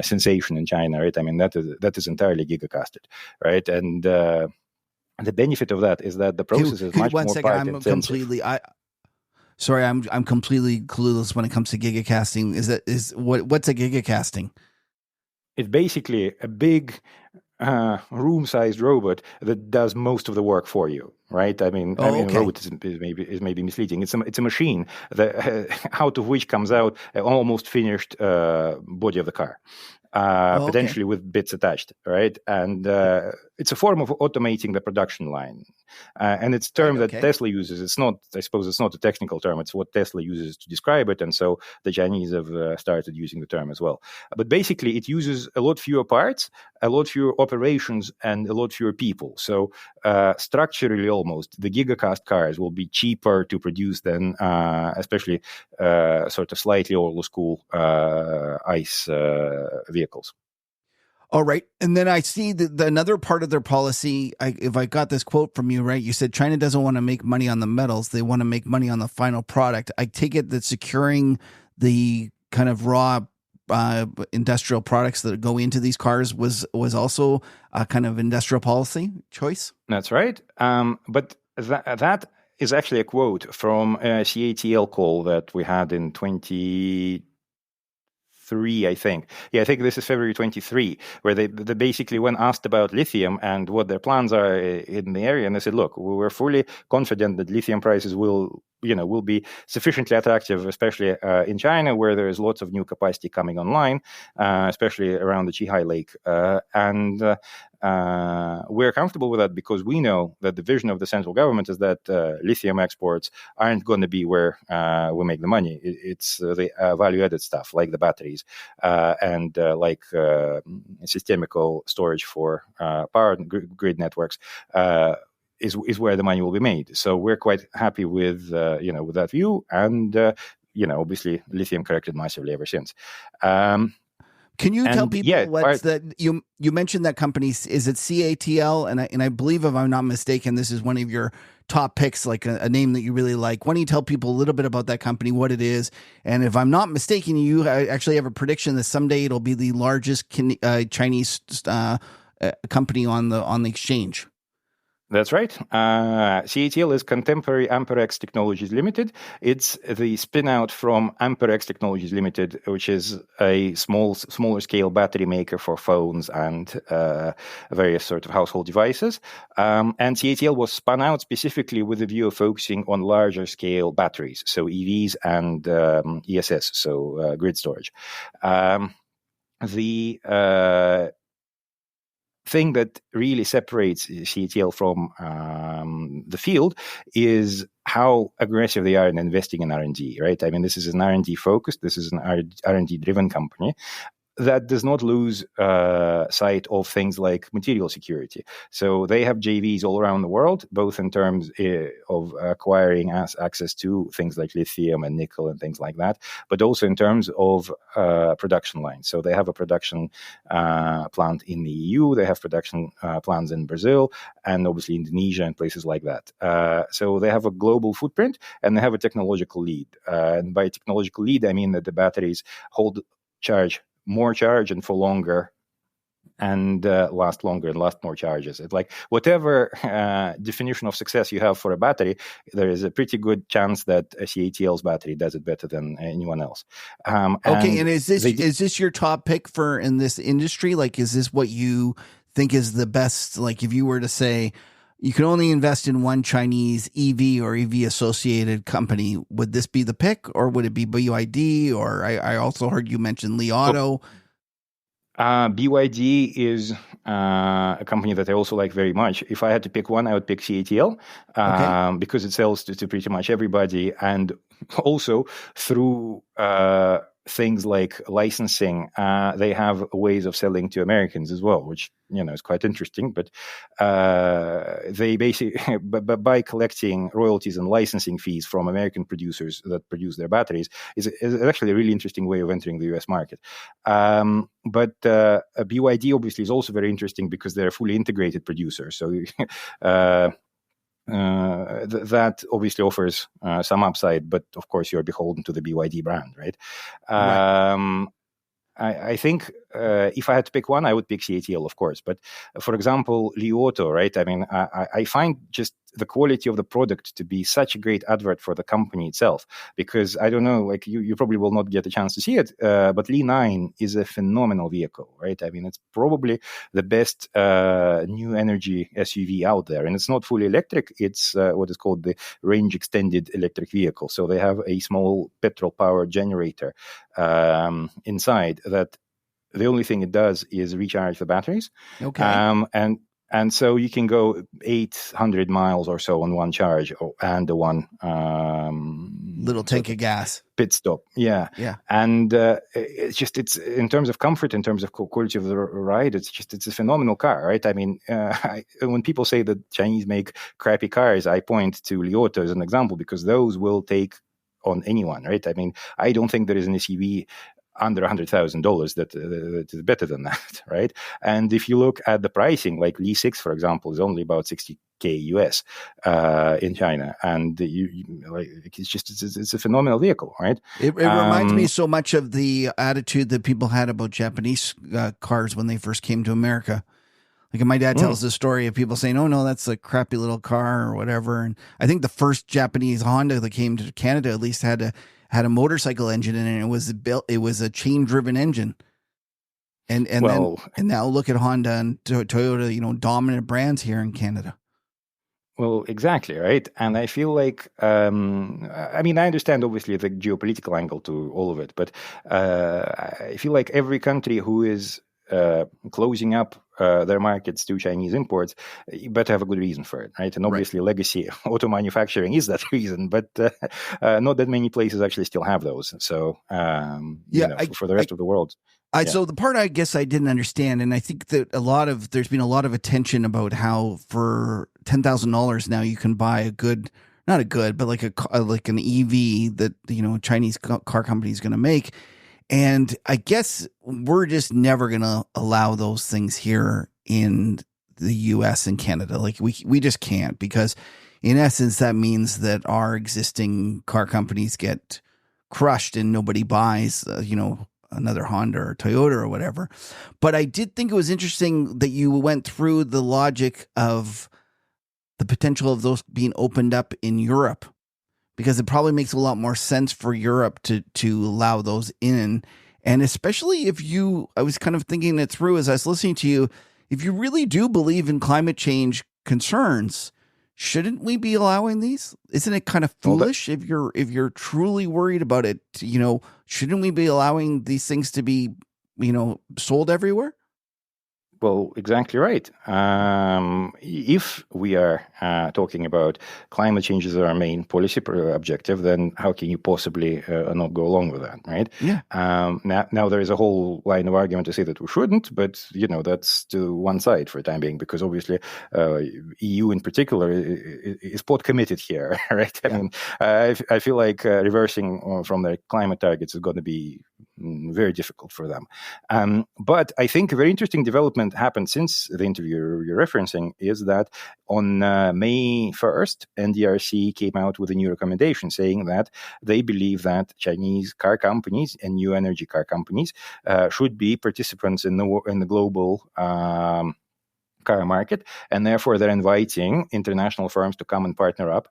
sensation in China, right? I mean, that is entirely gigacasted. Right, and the benefit of that is that the process is much more part intensive. I'm completely clueless when it comes to gigacasting. What's a gigacasting? It's basically a big room-sized robot that does most of the work for you. Right, I mean, robot is maybe misleading. It's a machine that out of which comes out an almost finished body of the car. Potentially with bits attached, right? And it's a form of automating the production line. And it's a term that Tesla uses. It's not a technical term. It's what Tesla uses to describe it. And so the Chinese have started using the term as well. But basically, it uses a lot fewer parts, a lot fewer operations, and a lot fewer people. So structurally, almost, the gigacast cars will be cheaper to produce than especially sort of slightly old school ICE vehicles. All right. And then I see another part of their policy, if I got this quote from you, right, you said China doesn't want to make money on the metals. They want to make money on the final product. I take it that securing the kind of raw industrial products that go into these cars was also a kind of industrial policy choice? That's right. But that is actually a quote from a CATL call that we had in 2023, I think. Yeah, I think this is February 23, where they basically, when asked about lithium and what their plans are in the area, and they said, look, we're fully confident that lithium prices will be sufficiently attractive, especially in China, where there is lots of new capacity coming online, especially around the Qihai Lake. And we're comfortable with that because we know that the vision of the central government is that lithium exports aren't going to be where we make the money. It's the value-added stuff like the batteries and like systemical storage for power grid networks. Is where the money will be made. So we're quite happy with with that view, and obviously lithium corrected massively ever since. Can you tell people what's that? You mentioned that company. Is it CATL? And I believe, if I'm not mistaken, this is one of your top picks, like a name that you really like. Why don't you tell people a little bit about that company, what it is, and if I'm not mistaken, you actually have a prediction that someday it'll be the largest Chinese company on the exchange. That's right. CATL is Contemporary Amperex Technologies Limited. It's the spin-out from Amperex Technologies Limited, which is a smaller scale battery maker for phones and various sort of household devices. And CATL was spun out specifically with the view of focusing on larger scale batteries, so EVs and ESS, so grid storage. The thing that really separates CATL from the field is how aggressive they are in investing in R&D, right? I mean, this is an R&D focused, this is an R&D driven company. that does not lose sight of things like material security. So they have JVs all around the world, both in terms of acquiring access to things like lithium and nickel and things like that, but also in terms of production lines. So they have a production plant in the EU, they have production plants in Brazil, and obviously Indonesia and places like that. So they have a global footprint, and they have a technological lead. And by technological lead, I mean that the batteries hold more charge and for longer, and last longer and last more charges. It's like whatever definition of success you have for a battery, there is a pretty good chance that a CATL's battery does it better than anyone else. Okay, and is this your top pick for in this industry? Like, is this what you think is the best? Like, if you were to say you can only invest in one Chinese EV or EV associated company, would this be the pick, or would it be BYD? Or I also heard you mention Li Auto. BYD is a company that I also like very much. If I had to pick one, I would pick CATL because it sells to pretty much everybody, and also through things like licensing, they have ways of selling to Americans as well, which is quite interesting. But they basically, by collecting royalties and licensing fees from American producers that produce their batteries, is actually a really interesting way of entering the US market. But BYD obviously is also very interesting because they're a fully integrated producer. So that obviously offers some upside, but of course you're beholden to the BYD brand, right? Right. I think if I had to pick one, I would pick CATL, of course. But for example, Li Auto, right? I mean, I find just the quality of the product to be such a great advert for the company itself, because I don't know, like you probably will not get a chance to see it, but Li 9 is a phenomenal vehicle, right? I mean, it's probably the best new energy SUV out there, and it's not fully electric. It's what is called the range extended electric vehicle. So they have a small petrol powered generator inside that. The only thing it does is recharge the batteries. Okay. And so you can go 800 miles or so on one charge and the one little tank of gas pit stop. Yeah. And it's in terms of comfort, in terms of quality of the ride, it's a phenomenal car, right? I mean, when people say that Chinese make crappy cars, I point to Li Auto as an example, because those will take on anyone, right? I mean, I don't think there is an SUV under $100,000 that is better than that, right? And if you look at the pricing, like Li 6, for example, is only about $60K US in China, and it's a phenomenal vehicle, right? It reminds me so much of the attitude that people had about Japanese cars when they first came to America. Like, my dad tells the story of people saying, "Oh no, that's a crappy little car," or whatever. And I think the first Japanese Honda that came to Canada at least had a motorcycle engine in it. It was a chain driven engine. And now look at Honda and Toyota, dominant brands here in Canada. Well, exactly, right. And I feel like, I mean, I understand obviously the geopolitical angle to all of it, but I feel like every country who is closing up their markets to Chinese imports, you better have a good reason for it, right? And obviously legacy auto manufacturing is that reason, but not that many places actually still have those. So, for the rest of the world. So the part I guess I didn't understand, and I think that there's been a lot of attention about how for $10,000 now you can buy not a good, but like an EV that, a Chinese car company is going to make. And I guess we're just never going to allow those things here in the US and Canada. Like we just can't, because in essence, that means that our existing car companies get crushed and nobody buys, another Honda or Toyota or whatever. But I did think it was interesting that you went through the logic of the potential of those being opened up in Europe, because it probably makes a lot more sense for Europe to allow those in. And especially I was kind of thinking it through as I was listening to you, if you really do believe in climate change concerns, shouldn't we be allowing these? Isn't it kind of foolish if you're truly worried about it? Shouldn't we be allowing these things to be, sold everywhere? Well, exactly right. If we are talking about climate change as our main policy objective, then how can you possibly not go along with that, right? Yeah. Now there is a whole line of argument to say that we shouldn't, but that's to one side for the time being, because obviously EU in particular is pot committed here, right? I mean, I feel like reversing from their climate targets is going to be very difficult for them. But I think a very interesting development happened since the interview you're referencing is that on May 1st, NDRC came out with a new recommendation saying that they believe that Chinese car companies and new energy car companies should be participants in the global car market, and therefore they're inviting international firms to come and partner up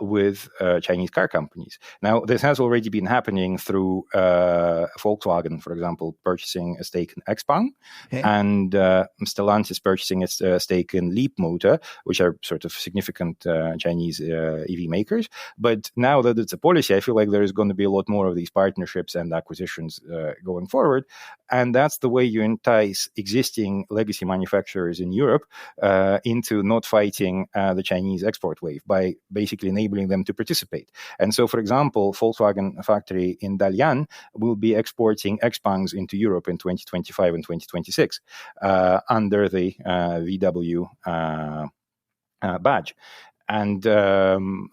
with Chinese car companies. Now, this has already been happening through Volkswagen, for example, purchasing a stake in XPeng, and Stellantis purchasing a stake in Leapmotor, which are sort of significant Chinese EV makers. But now that it's a policy, I feel like there is going to be a lot more of these partnerships and acquisitions going forward. And that's the way you entice existing legacy manufacturers in Europe into not fighting the Chinese export wave by basically enabling them to participate. And so, for example, Volkswagen factory in Dalian will be exporting XPengs into Europe in 2025 and 2026 under the VW badge. And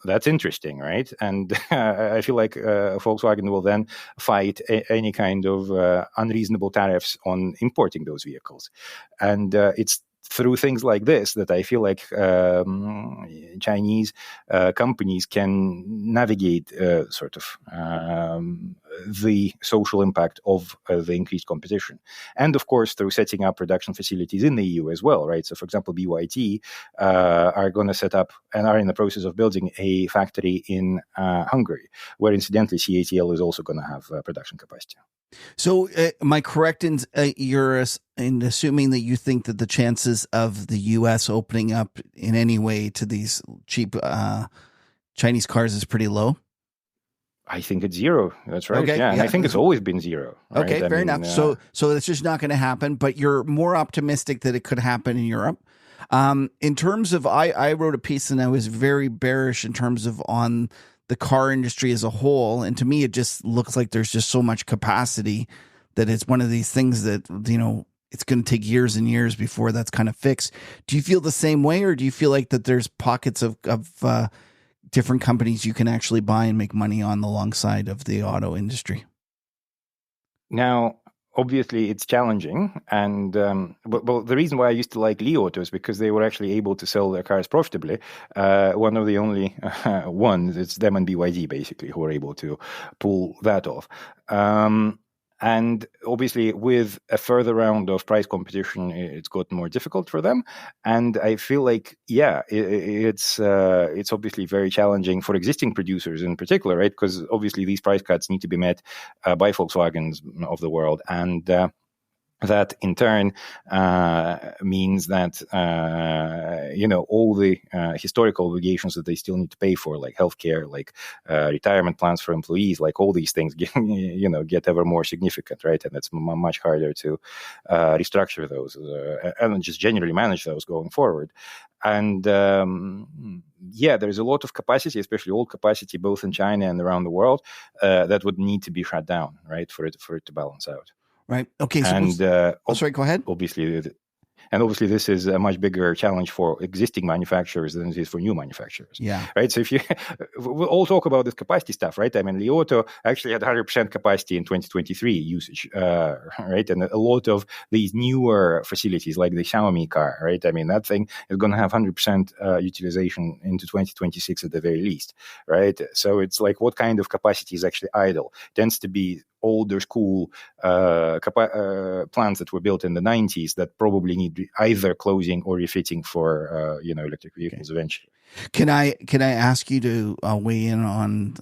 that's interesting, right? And I feel like Volkswagen will then fight any kind of unreasonable tariffs on importing those vehicles. And it's through things like this that I feel like Chinese companies can navigate sort of the social impact of the increased competition. And of course, through setting up production facilities in the EU as well, right? So for example, BYD are going to set up and are in the process of building a factory in Hungary, where incidentally CATL is also going to have production capacity. So am I correct in you're in assuming that you think that the chances of the U.S. opening up in any way to these cheap Chinese cars is pretty low? I think it's zero. That's right. Okay, And I think it's always been zero. Right? Okay, fair enough. So it's just not going to happen, but you're more optimistic that it could happen in Europe. In terms of, I wrote a piece and I was very bearish in terms of on the car industry as a whole. And to me, it just looks like there's just so much capacity that it's one of these things that, it's going to take years and years before that's kind of fixed. Do you feel the same way, or do you feel like that there's pockets of different companies you can actually buy and make money on alongside of the auto industry? Now, obviously, it's challenging, and but the reason why I used to like Li Auto is because they were actually able to sell their cars profitably. One of the only ones, it's them and BYD basically who were able to pull that off. And obviously, with a further round of price competition, it's gotten more difficult for them. And I feel like, it's obviously very challenging for existing producers in particular, right? Because obviously these price cuts need to be met by Volkswagens of the world, and that in turn means that all the historical obligations that they still need to pay for, like healthcare, like retirement plans for employees, like all these things get ever more significant, right? And it's much harder to restructure those and just generally manage those going forward. And there's a lot of capacity, especially old capacity, both in China and around the world, that would need to be shut down, right, for it to balance out. Right. Okay. So and sorry, go ahead. Obviously, this is a much bigger challenge for existing manufacturers than it is for new manufacturers. Yeah. Right. So we'll all talk about this capacity stuff, right? I mean, Li Auto actually had 100% capacity in 2023 usage, right? And a lot of these newer facilities, like the Xiaomi car, right? I mean, that thing is going to have 100% utilization into 2026 at the very least, right? So it's like, what kind of capacity is actually idle? Tends to be older school plants that were built in the 90s that probably need either closing or refitting for electric vehicles eventually. Can I ask you to weigh in on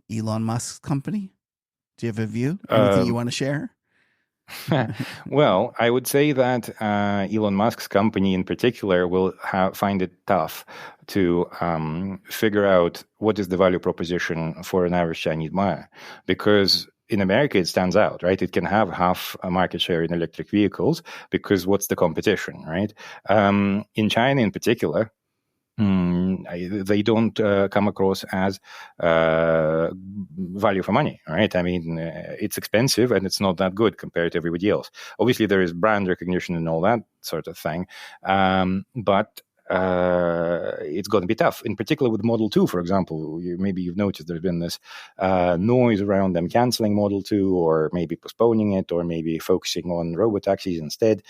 Elon Musk's company? Do you have a view? Anything you want to share? Well, I would say that Elon Musk's company in particular will find it tough to figure out what is the value proposition for an average Chinese buyer, because in America, it stands out, right? It can have half a market share in electric vehicles because what's the competition, right? In China, in particular, they don't come across as value for money, right? I mean, it's expensive and it's not that good compared to everybody else. Obviously, there is brand recognition and all that sort of thing, but it's going to be tough, in particular with Model 2, for example. Maybe you've noticed there's been this noise around them canceling Model 2 or maybe postponing it or maybe focusing on robotaxis instead.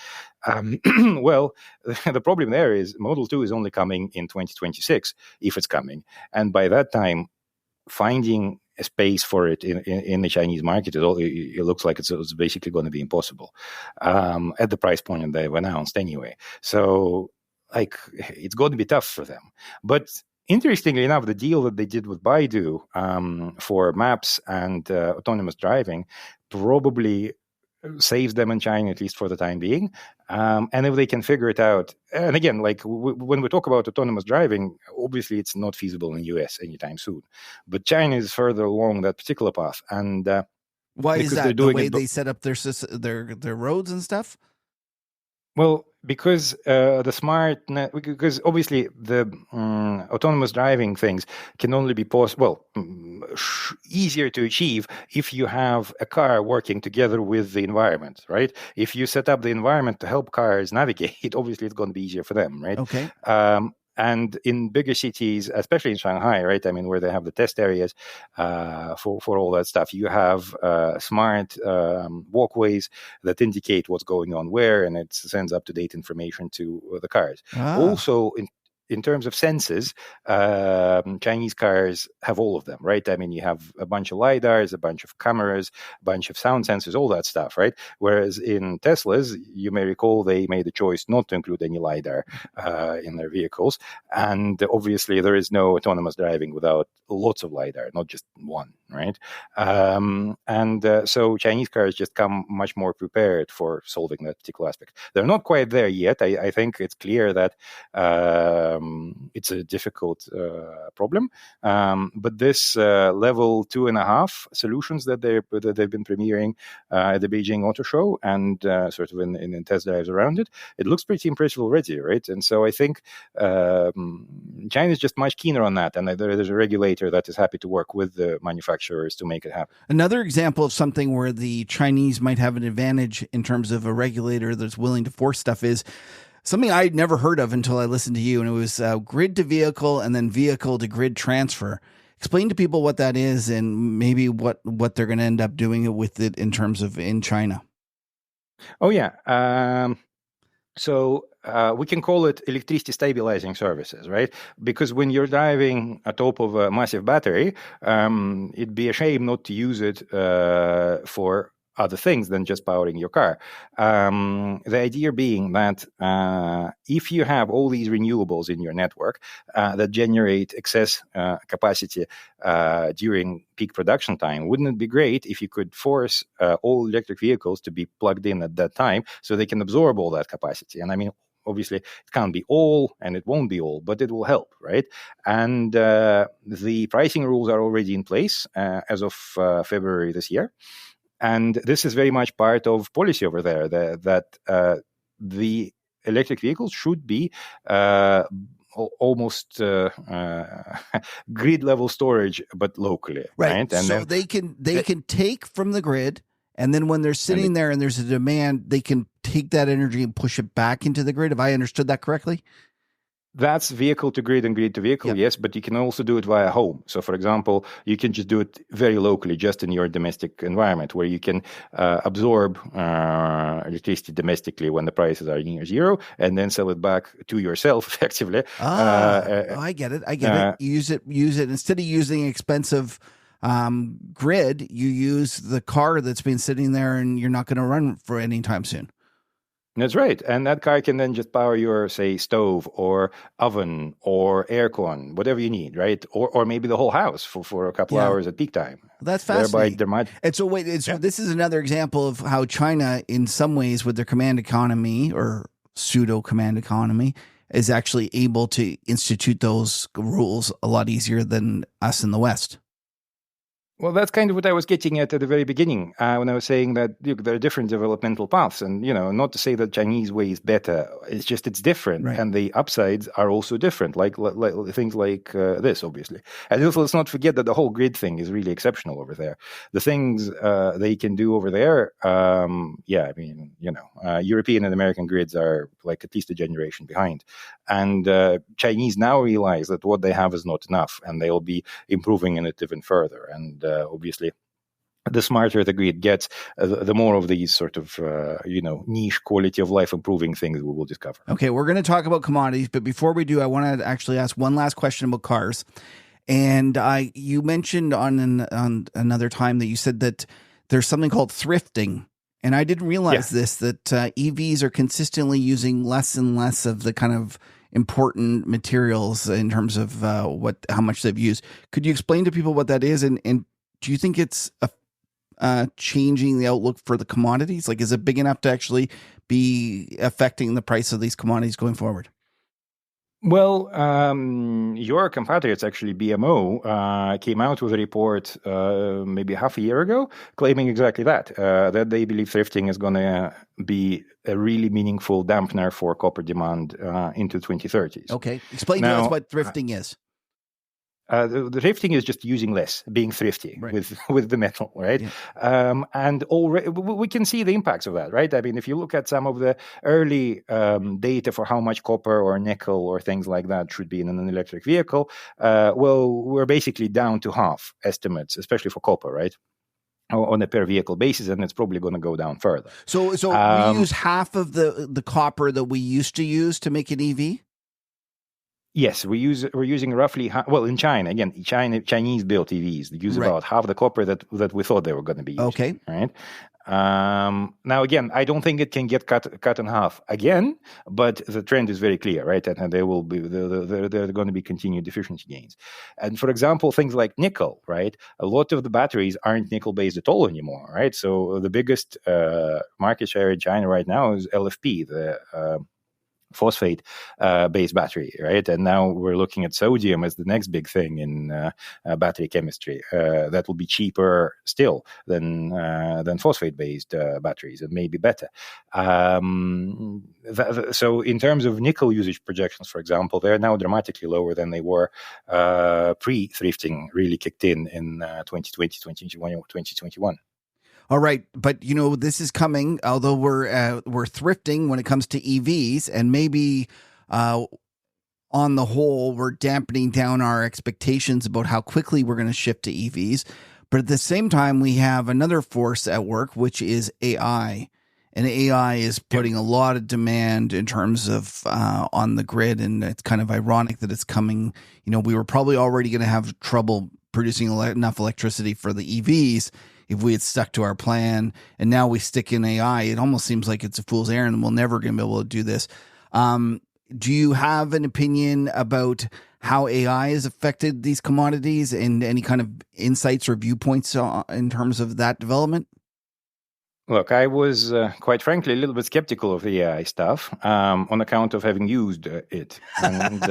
Well, the problem there is Model 2 is only coming in 2026, if it's coming. And by that time, finding a space for it in the Chinese market, it looks like it's basically going to be impossible at the price point that they've announced anyway. So, like, it's going to be tough for them. But interestingly enough, the deal that they did with Baidu for maps and autonomous driving probably saves them in China, at least for the time being. And if they can figure it out, and again, like when we talk about autonomous driving, obviously it's not feasible in the US anytime soon. But China is further along that particular path. And why is that? The way they set up their roads and stuff? Well, because because obviously the autonomous driving things can only be easier to achieve if you have a car working together with the environment, right? If you set up the environment to help cars navigate, obviously it's going to be easier for them, right? Okay. And in bigger cities, especially in Shanghai, right? I mean, where they have the test areas for all that stuff, you have smart walkways that indicate what's going on where, and it sends up-to-date information to the cars. Also, in terms of sensors, Chinese cars have all of them, right? I mean, you have a bunch of LiDARs, a bunch of cameras, a bunch of sound sensors, all that stuff, right? Whereas in Teslas, you may recall they made the choice not to include any LiDAR in their vehicles. And obviously, there is no autonomous driving without lots of LiDAR, not just one, right? So Chinese cars just come much more prepared for solving that particular aspect. They're not quite there yet. I think it's clear that it's a difficult problem. But this level 2.5 solutions that they've been premiering at the Beijing Auto Show and sort of in test drives around it, it looks pretty impressive already, right? And so I think China is just much keener on that, and there's a regulator that is happy to work with the manufacturers to make it happen. Another example of something where the Chinese might have an advantage in terms of a regulator that's willing to force stuff is something I'd never heard of until I listened to you, and it was grid to vehicle and then vehicle to grid transfer. Explain to people what that is and maybe what they're going to end up doing with it in terms of in China. Oh, yeah. So we can call it electricity stabilizing services, right? Because when you're driving atop of a massive battery, it'd be a shame not to use it for other things than just powering your car. The idea being that if you have all these renewables in your network that generate excess capacity during peak production time, wouldn't it be great if you could force all electric vehicles to be plugged in at that time so they can absorb all that capacity? And I mean, obviously, it can't be all and it won't be all, but it will help, right? And the pricing rules are already in place as of February this year. And this is very much part of policy over there, that the electric vehicles should be almost grid level storage, but locally, right? And so they can take from the grid, and then when they're sitting there and there's a demand, they can take that energy and push it back into the grid. Have I understood that correctly? That's vehicle to grid and grid to vehicle, yes, but you can also do it via home. So, for example, you can just do it very locally, just in your domestic environment, where you can absorb electricity domestically when the prices are near zero, and then sell it back to yourself effectively. I get it. Use it instead of using expensive grid. You use the car that's been sitting there, and you're not going to run for any time soon. That's right. And that car can then just power your, say, stove or oven or aircon, whatever you need, right? Or maybe the whole house for a couple hours at peak time. That's fascinating. And so this is another example of how China, in some ways, with their command economy or pseudo command economy, is actually able to institute those rules a lot easier than us in the West. Well, that's kind of what I was getting at the very beginning when I was saying that there are different developmental paths. And, not to say that Chinese way is better. It's just it's different. Right. And the upsides are also different, like things like this, obviously. And also, let's not forget that the whole grid thing is really exceptional over there. The things they can do over there, European and American grids are like at least a generation behind. And Chinese now realize that what they have is not enough, and they'll be improving in it even further. And obviously, the smarter the grid gets, the more of these sort of, niche quality of life improving things we will discover. Okay, we're going to talk about commodities, but before we do, I want to actually ask one last question about cars. And you mentioned on another time that you said that there's something called thrifting. And I didn't realize that EVs are consistently using less and less of the kind of important materials in terms of how much they've used. Could you explain to people what that is? And do you think it's changing the outlook for the commodities? Like, is it big enough to actually be affecting the price of these commodities going forward? Well, your compatriots, actually, BMO, came out with a report maybe half a year ago claiming exactly that they believe thrifting is going to be a really meaningful dampener for copper demand into 2030s. Okay. Explain to us what thrifting is. The thrifting is just using less, being thrifty with the metal, right? Yeah. And already we can see the impacts of that, right? I mean, if you look at some of the early data for how much copper or nickel or things like that should be in an electric vehicle, we're basically down to half estimates, especially for copper, right? On a per vehicle basis, and it's probably going to go down further. So we use half of the copper that we used to use to make an EV? Yes, we're using roughly in China, again, Chinese built EVs, they use about half the copper that we thought they were going to be using. Okay. Right. Now, again, I don't think it can get cut in half again, but the trend is very clear, right? And there will be there are going to be continued efficiency gains. And for example, things like nickel, right? A lot of the batteries aren't nickel based at all anymore, right? So the biggest market share in China right now is LFP, the phosphate based battery, right? And now we're looking at sodium as the next big thing in battery chemistry. That will be cheaper still than phosphate based batteries, and maybe better. So in terms of nickel usage projections, for example, they're now dramatically lower than they were pre-thrifting really kicked in 2020, 2021. All right, but this is coming. Although we're thrifting when it comes to EVs, and maybe on the whole we're dampening down our expectations about how quickly we're going to shift to EVs. But at the same time, we have another force at work, which is AI, and AI is putting a lot of demand in terms of on the grid, and it's kind of ironic that it's coming. We were probably already going to have trouble producing enough electricity for the EVs if we had stuck to our plan, and now we stick in AI. It almost seems like it's a fool's errand, and we're never going to be able to do this. Do you have an opinion about how AI has affected these commodities, and any kind of insights or viewpoints in terms of that development? Look, I was, quite frankly, a little bit skeptical of the AI stuff on account of having used it. And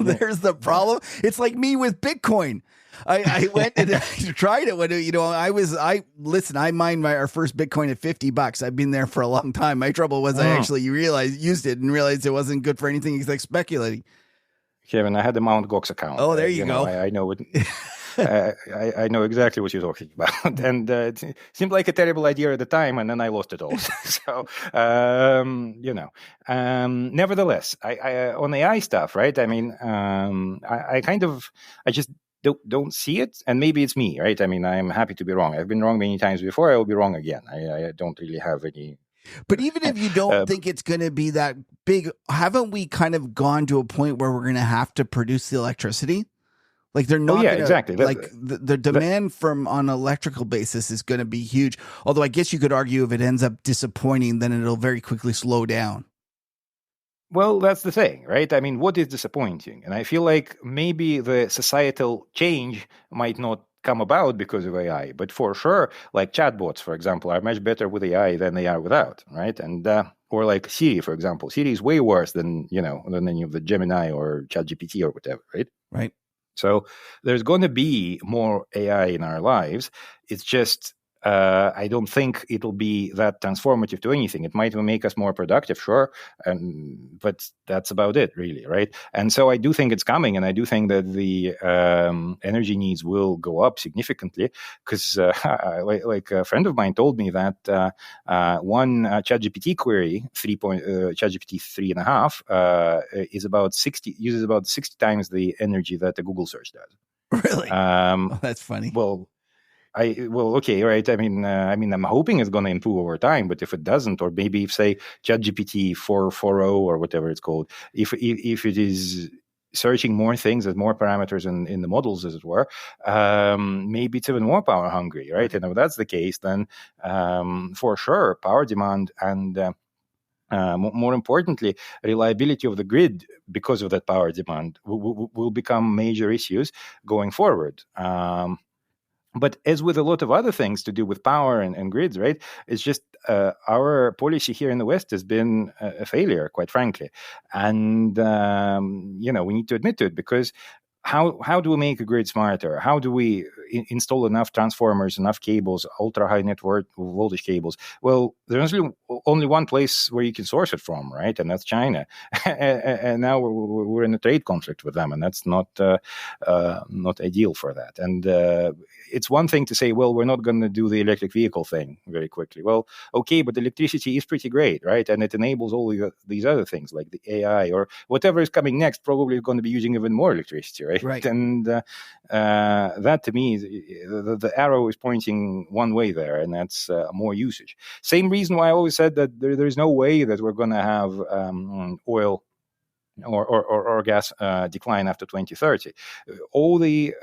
there's the problem. It's like me with Bitcoin. I went and I tried it when I mined our first Bitcoin at $50. I've been there for a long time. My trouble was I actually used it and realized it wasn't good for anything except speculating. Kevin, I had the Mt. Gox account. Oh, there you go. I know it. I know exactly what you're talking about, and it seemed like a terrible idea at the time, and then I lost it all. So, nevertheless, I on AI stuff, right? I mean, I just don't see it, and maybe it's me, right? I mean, I'm happy to be wrong. I've been wrong many times before. I will be wrong again. I don't really have any. But even if you don't think it's going to be that big, haven't we kind of gone to a point where we're going to have to produce the electricity? Like they're not exactly. Like the demand from on an electrical basis is going to be huge. Although I guess you could argue if it ends up disappointing, then it'll very quickly slow down. Well, that's the thing, right? I mean, what is disappointing? And I feel like maybe the societal change might not come about because of AI, but for sure, like chatbots, for example, are much better with AI than they are without, right? And or like Siri, for example, Siri is way worse than any of the Gemini or ChatGPT or whatever, right? Right. So there's going to be more AI in our lives. It's just I don't think it'll be that transformative to anything. It might make us more productive, sure, but that's about it, really, right? And so I do think it's coming, and I do think that the energy needs will go up significantly, because like a friend of mine told me that one ChatGPT query, ChatGPT 3.5, uses about 60 times the energy that a Google search does. Really? That's funny. Okay, right. I mean, I'm hoping it's going to improve over time. But if it doesn't, or maybe if, say, ChatGPT 4.40 or whatever it's called, if it is searching more things, as more parameters in the models, as it were, maybe it's even more power hungry, right? And if that's the case, then for sure, power demand and more importantly, reliability of the grid because of that power demand will become major issues going forward. But as with a lot of other things to do with power and grids, right? It's just our policy here in the West has been a failure, quite frankly. And, we need to admit to it, because how do we make a grid smarter? How do we install enough transformers, enough cables, ultra high network voltage cables? Well, there's only one place where you can source it from, right? And that's China. And now we're in a trade conflict with them, and that's not ideal for that. And it's one thing to say, well, we're not going to do the electric vehicle thing very quickly. Well, okay, but electricity is pretty great, right? And it enables all these other things like the AI or whatever is coming next. Probably is going to be using even more electricity, right? Right. And that to me, the arrow is pointing one way there, and that's more usage. Same reason why I always said that there's no way that we're going to have oil or gas decline after 2030. All the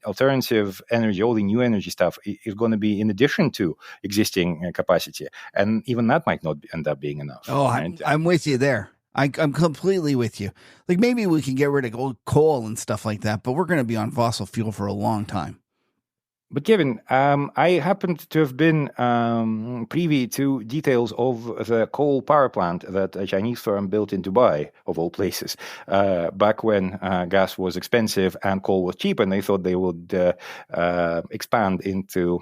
alternative energy, all the new energy stuff is going to be in addition to existing capacity, and even that might not end up being enough. Oh, right? I'm with you there. I'm completely with you. Like, maybe we can get rid of old coal and stuff like that, but we're going to be on fossil fuel for a long time. But Kevin, I happened to have been privy to details of the coal power plant that a Chinese firm built in Dubai, of all places, back when gas was expensive and coal was cheap, and they thought they would expand into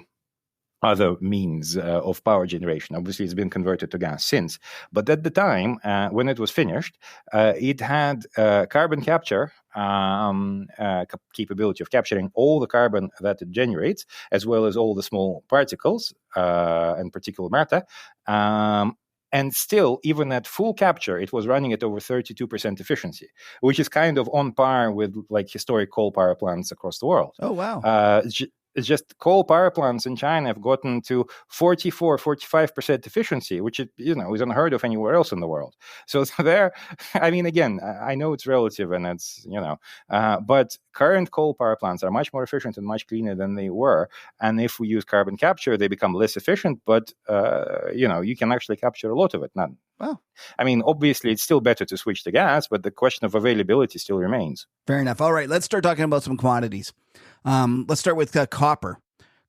other means of power generation. Obviously, it's been converted to gas since. But at the time, when it was finished, it had carbon capture capability of capturing all the carbon that it generates, as well as all the small particles and particulate matter. And still, even at full capture, it was running at over 32% efficiency, which is kind of on par with like historic coal power plants across the world. Oh, wow. It's just coal power plants in China have gotten to 45% efficiency, which is unheard of anywhere else in the world. So there, I mean, again, I know it's relative, and it's but current coal power plants are much more efficient and much cleaner than they were. And if we use carbon capture, they become less efficient, but you can actually capture a lot of it. Wow. I mean, obviously, it's still better to switch to gas, but the question of availability still remains. Fair enough. All right, let's start talking about some commodities. Let's start with copper.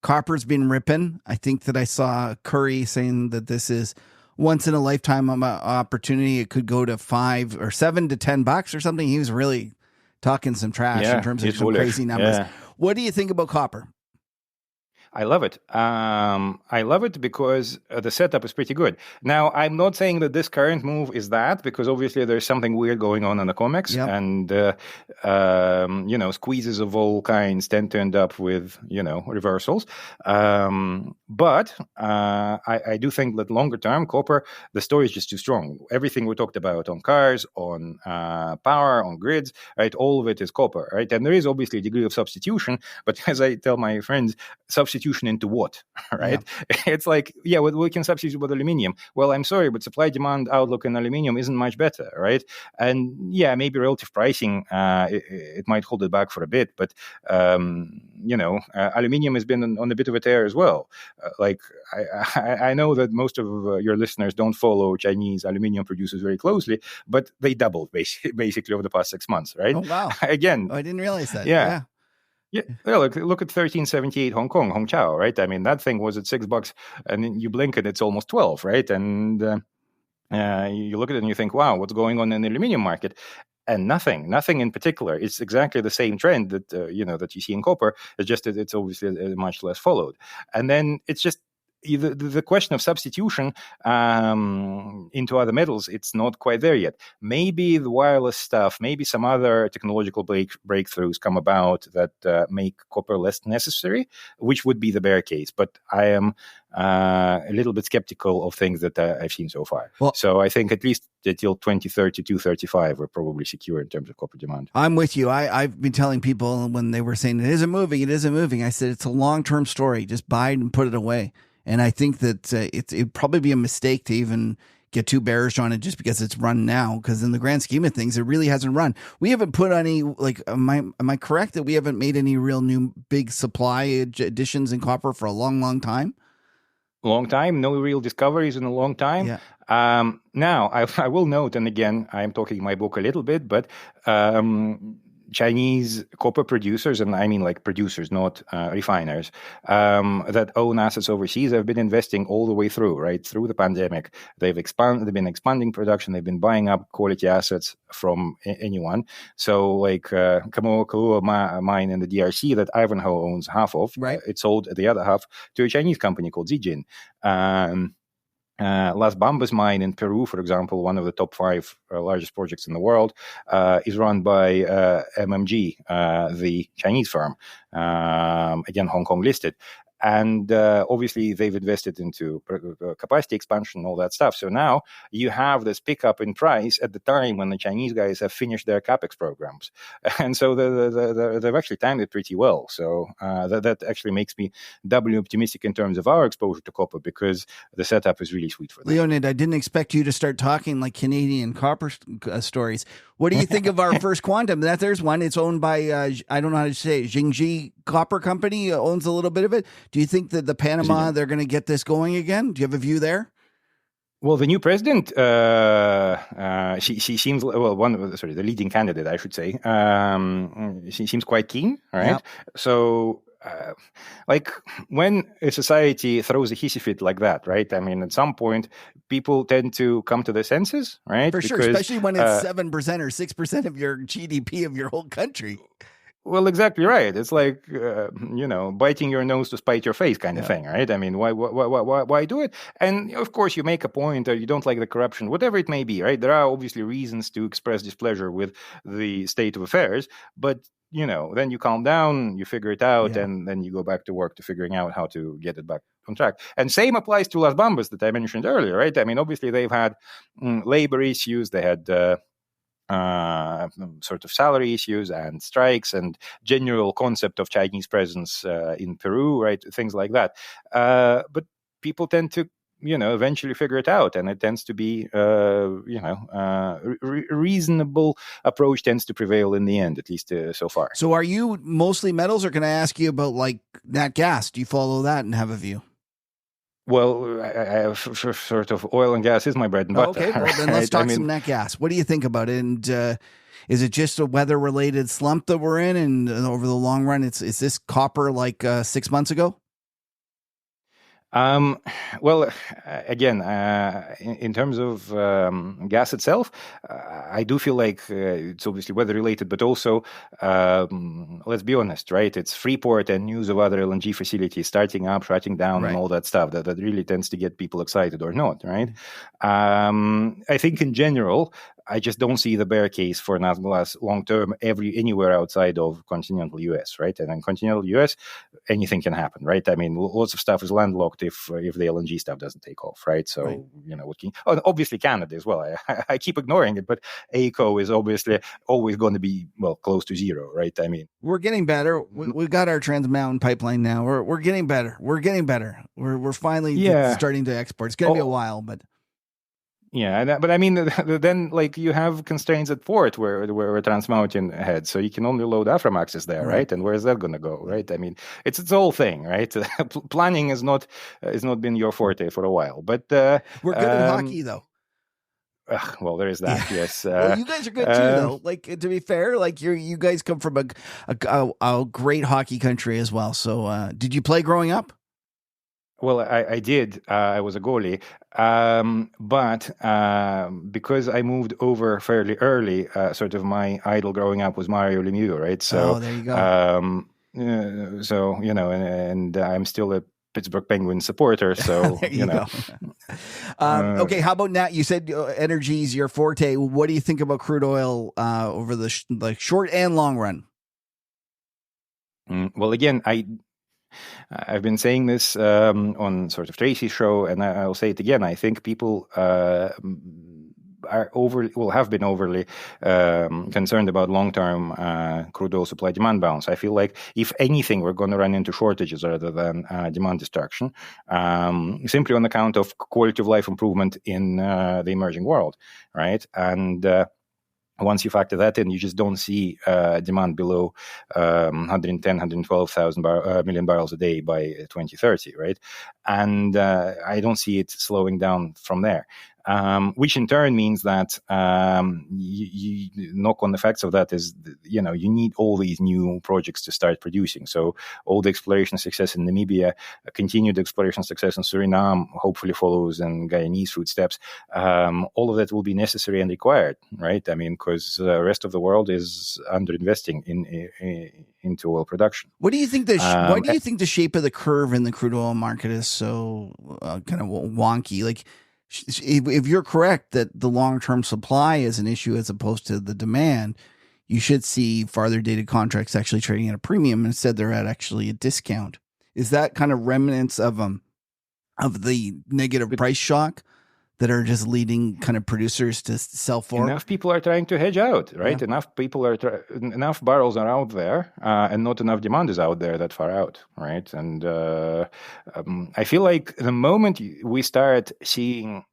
Copper's been ripping. I think that I saw Curry saying that this is once in a lifetime opportunity. It could go to $5 or $7 to $10 or something. He was really talking some trash in terms of some crazy numbers. Yeah. What do you think about copper? I love it. I love it because the setup is pretty good. Now, I'm not saying that this current move is that, because obviously there's something weird going on in the COMEX, and squeezes of all kinds tend to end up with reversals. But I do think that longer term, copper, the story is just too strong. Everything we talked about on cars, on power, on grids, right? All of it is copper, right? And there is obviously a degree of substitution, but as I tell my friends, substitution into what, right? Yeah. It's like, we can substitute with aluminium. Well, I'm sorry, but supply-demand outlook in aluminium isn't much better, right? And maybe relative pricing, it might hold it back for a bit, but, aluminium has been on a bit of a tear as well. I know that most of your listeners don't follow Chinese aluminium producers very closely, but they doubled basically over the past 6 months, right? Oh, wow. Again. I didn't realize that. Yeah. Yeah, look at 1378 Hong Kong, Hongqiao, right? I mean, that thing was at $6, and then you blink and it's almost 12, right? And you look at it and you think, wow, what's going on in the aluminium market? and nothing in particular. It's exactly the same trend that that you see in copper. It's just that it's obviously much less followed. And then it's just the question of substitution into other metals, it's not quite there yet. Maybe the wireless stuff, maybe some other technological breakthroughs come about that make copper less necessary, which would be the bear case. But I am a little bit skeptical of things that I've seen so far. Well, so I think at least until 2032, 35, we're probably secure in terms of copper demand. I'm with you. I've been telling people when they were saying it isn't moving, I said it's a long-term story. Just buy it and put it away. And I think that it'd probably be a mistake to even get too bearish on it just because it's run now. Because in the grand scheme of things, it really hasn't run. We haven't put any, am I correct that we haven't made any real new big supply additions in copper for a long, long time? Long time, no real discoveries in a long time. Yeah. Now, I will note, and again, I'm talking in my book a little bit, but Chinese copper producers, and I mean like producers, not refiners, that own assets overseas have been investing all the way through, right? Through the pandemic. They've been expanding production. They've been buying up quality assets from anyone. So like Kamoa mine in the DRC that Ivanhoe owns half of, right? It sold the other half to a Chinese company called Zijin. Las Bambas mine in Peru, for example, one of the top 5 largest projects in the world, is run by MMG, the Chinese firm, again, Hong Kong listed. And obviously, they've invested into capacity expansion and all that stuff. So now you have this pickup in price at the time when the Chinese guys have finished their capex programs, and so they've actually timed it pretty well. So that actually makes me doubly optimistic in terms of our exposure to copper because the setup is really sweet for them. Leonid, I didn't expect you to start talking like Canadian copper stories. What do you think of our first quantum? There's one. It's owned by I don't know how to say it, Jingji Copper Company owns a little bit of it. Do you think that the Panama, they're going to get this going again? Do you have a view there? Well, the new president, she seems, well, the leading candidate, I should say, she seems quite keen, right? Yeah. So, like when a society throws a hissy fit like that, right? I mean, at some point, people tend to come to their senses, right? For sure, especially when it's 7% or 6% of your GDP of your whole country. Well, exactly right. It's like, biting your nose to spite your face kind of thing, right? I mean, why do it? And of course, you make a point or you don't like the corruption, whatever it may be, right? There are obviously reasons to express displeasure with the state of affairs, but then you calm down, you figure it out, and then you go back to work to figuring out how to get it back on track. And same applies to Las Bambas that I mentioned earlier, right? I mean, obviously they've had labor issues, they had sort of salary issues and strikes and general concept of Chinese presence in Peru, right? Things like that. But people tend to eventually figure it out, and it tends to be, reasonable approach tends to prevail in the end, at least so far. So are you mostly metals, or can I ask you about like nat gas? Do you follow that and have a view? Well, I have sort of oil and gas is my bread and butter. Okay, well then let's talk some nat gas. What do you think about it? And is it just a weather-related slump that we're in, and over the long run, is this copper like 6 months ago? Well, again, in terms of gas itself, I do feel like it's obviously weather related, but also, let's be honest, right? It's Freeport and news of other LNG facilities starting up, shutting down, and all that stuff that really tends to get people excited or not, right? I think in general, I just don't see the bear case for natural gas long term anywhere outside of continental US, right? And in continental US, anything can happen, right? I mean, lots of stuff is landlocked if the LNG stuff doesn't take off, right? So obviously Canada as well. I keep ignoring it, but AECO is obviously always going to be close to zero, right? I mean, we're getting better. We've got our Trans Mountain pipeline now. We're getting better. We're finally starting to export. It's going to be a while, but. Yeah, but I mean, then like you have constraints at port where Trans Mountain heads, so you can only load Aframaxes there, right? And where is that going to go, right? I mean, it's the whole thing, right? Planning has not been your forte for a while, but we're good at hockey, though. Well, there is that. Yes. Well, you guys are good too, though. Like, to be fair, like you guys come from a great hockey country as well. So, did you play growing up? Well, I did. I was a goalie, but because I moved over fairly early, sort of my idol growing up was Mario Lemieux, right? So, there you go. so and I'm still a Pittsburgh Penguins supporter. So There you go. Okay, how about Nat? You said energy is your forte. What do you think about crude oil over the short and long run? Well, again, I've been saying this on sort of Tracy's show, and I'll say it again. I think people have been overly concerned about long-term crude oil supply-demand balance. I feel like, if anything, we're going to run into shortages rather than demand destruction, simply on account of quality of life improvement in the emerging world, right? And once you factor that in, you just don't see demand below 110, 112,000 million barrels a day by 2030, right? And I don't see it slowing down from there. Which in turn means that you knock-on effects of that is, you need all these new projects to start producing. So all the exploration success in Namibia, continued exploration success in Suriname, hopefully follows in Guyanese footsteps. All of that will be necessary and required, right? I mean, because the rest of the world is underinvesting into oil production. What do you think why do you think the shape of the curve in the crude oil market is so kind of wonky? Like, if you're correct that the long-term supply is an issue as opposed to the demand, you should see farther dated contracts actually trading at a premium. Instead, they're at actually a discount. Is that kind of remnants of the negative price shock that are just leading kind of producers to sell forward? Enough people are trying to hedge out, right? Yeah. Enough barrels are out there, and not enough demand is out there that far out, right? And I feel like the moment we start seeing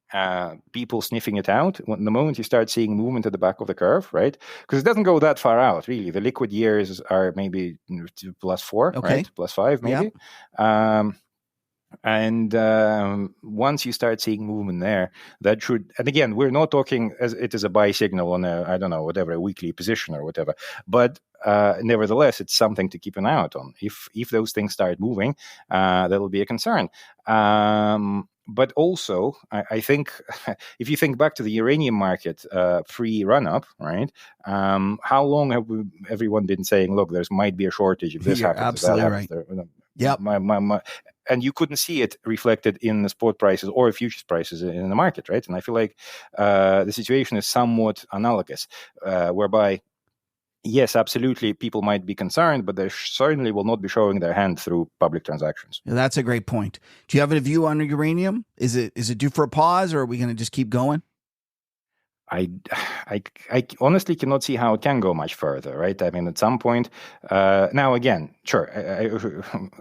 people sniffing it out, the moment you start seeing movement at the back of the curve, right? Because it doesn't go that far out, really. The liquid years are maybe +4, Okay. right? +5, maybe. Yeah. And once you start seeing movement there, that should, and again, we're not talking as it is a buy signal on a weekly position or whatever, but nevertheless, it's something to keep an eye out on. If those things start moving, that'll be a concern. But also, I think if you think back to the uranium market pre-run-up, right? How long have everyone been saying, look, there might be a shortage if this You're happens, absolutely if that happens. right. Yep. And you couldn't see it reflected in the spot prices or futures prices in the market, right? And I feel like the situation is somewhat analogous, whereby, yes, absolutely, people might be concerned, but they certainly will not be showing their hand through public transactions. That's a great point. Do you have a view on uranium? Is it due for a pause, or are we going to just keep going? I honestly cannot see how it can go much further, right? I mean, at some point, now again, sure,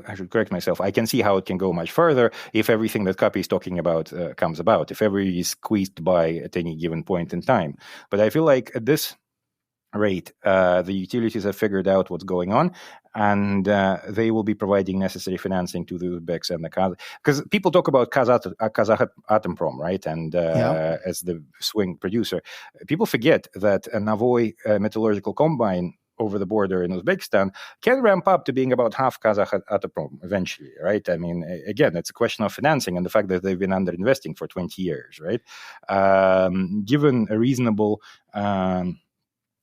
I should correct myself. I can see how it can go much further if everything that Kapi is talking about comes about, if everybody is squeezed by at any given point in time. But I feel like at this rate, the utilities have figured out what's going on, and they will be providing necessary financing to the Uzbeks and the Kazakh. Because people talk about Kazakh Atomprom, right? And as the swing producer, people forget that a Navoy metallurgical combine over the border in Uzbekistan can ramp up to being about half Kazakh Atomprom eventually, right? I mean, again, it's a question of financing and the fact that they've been underinvesting for 20 years, right? Given a reasonable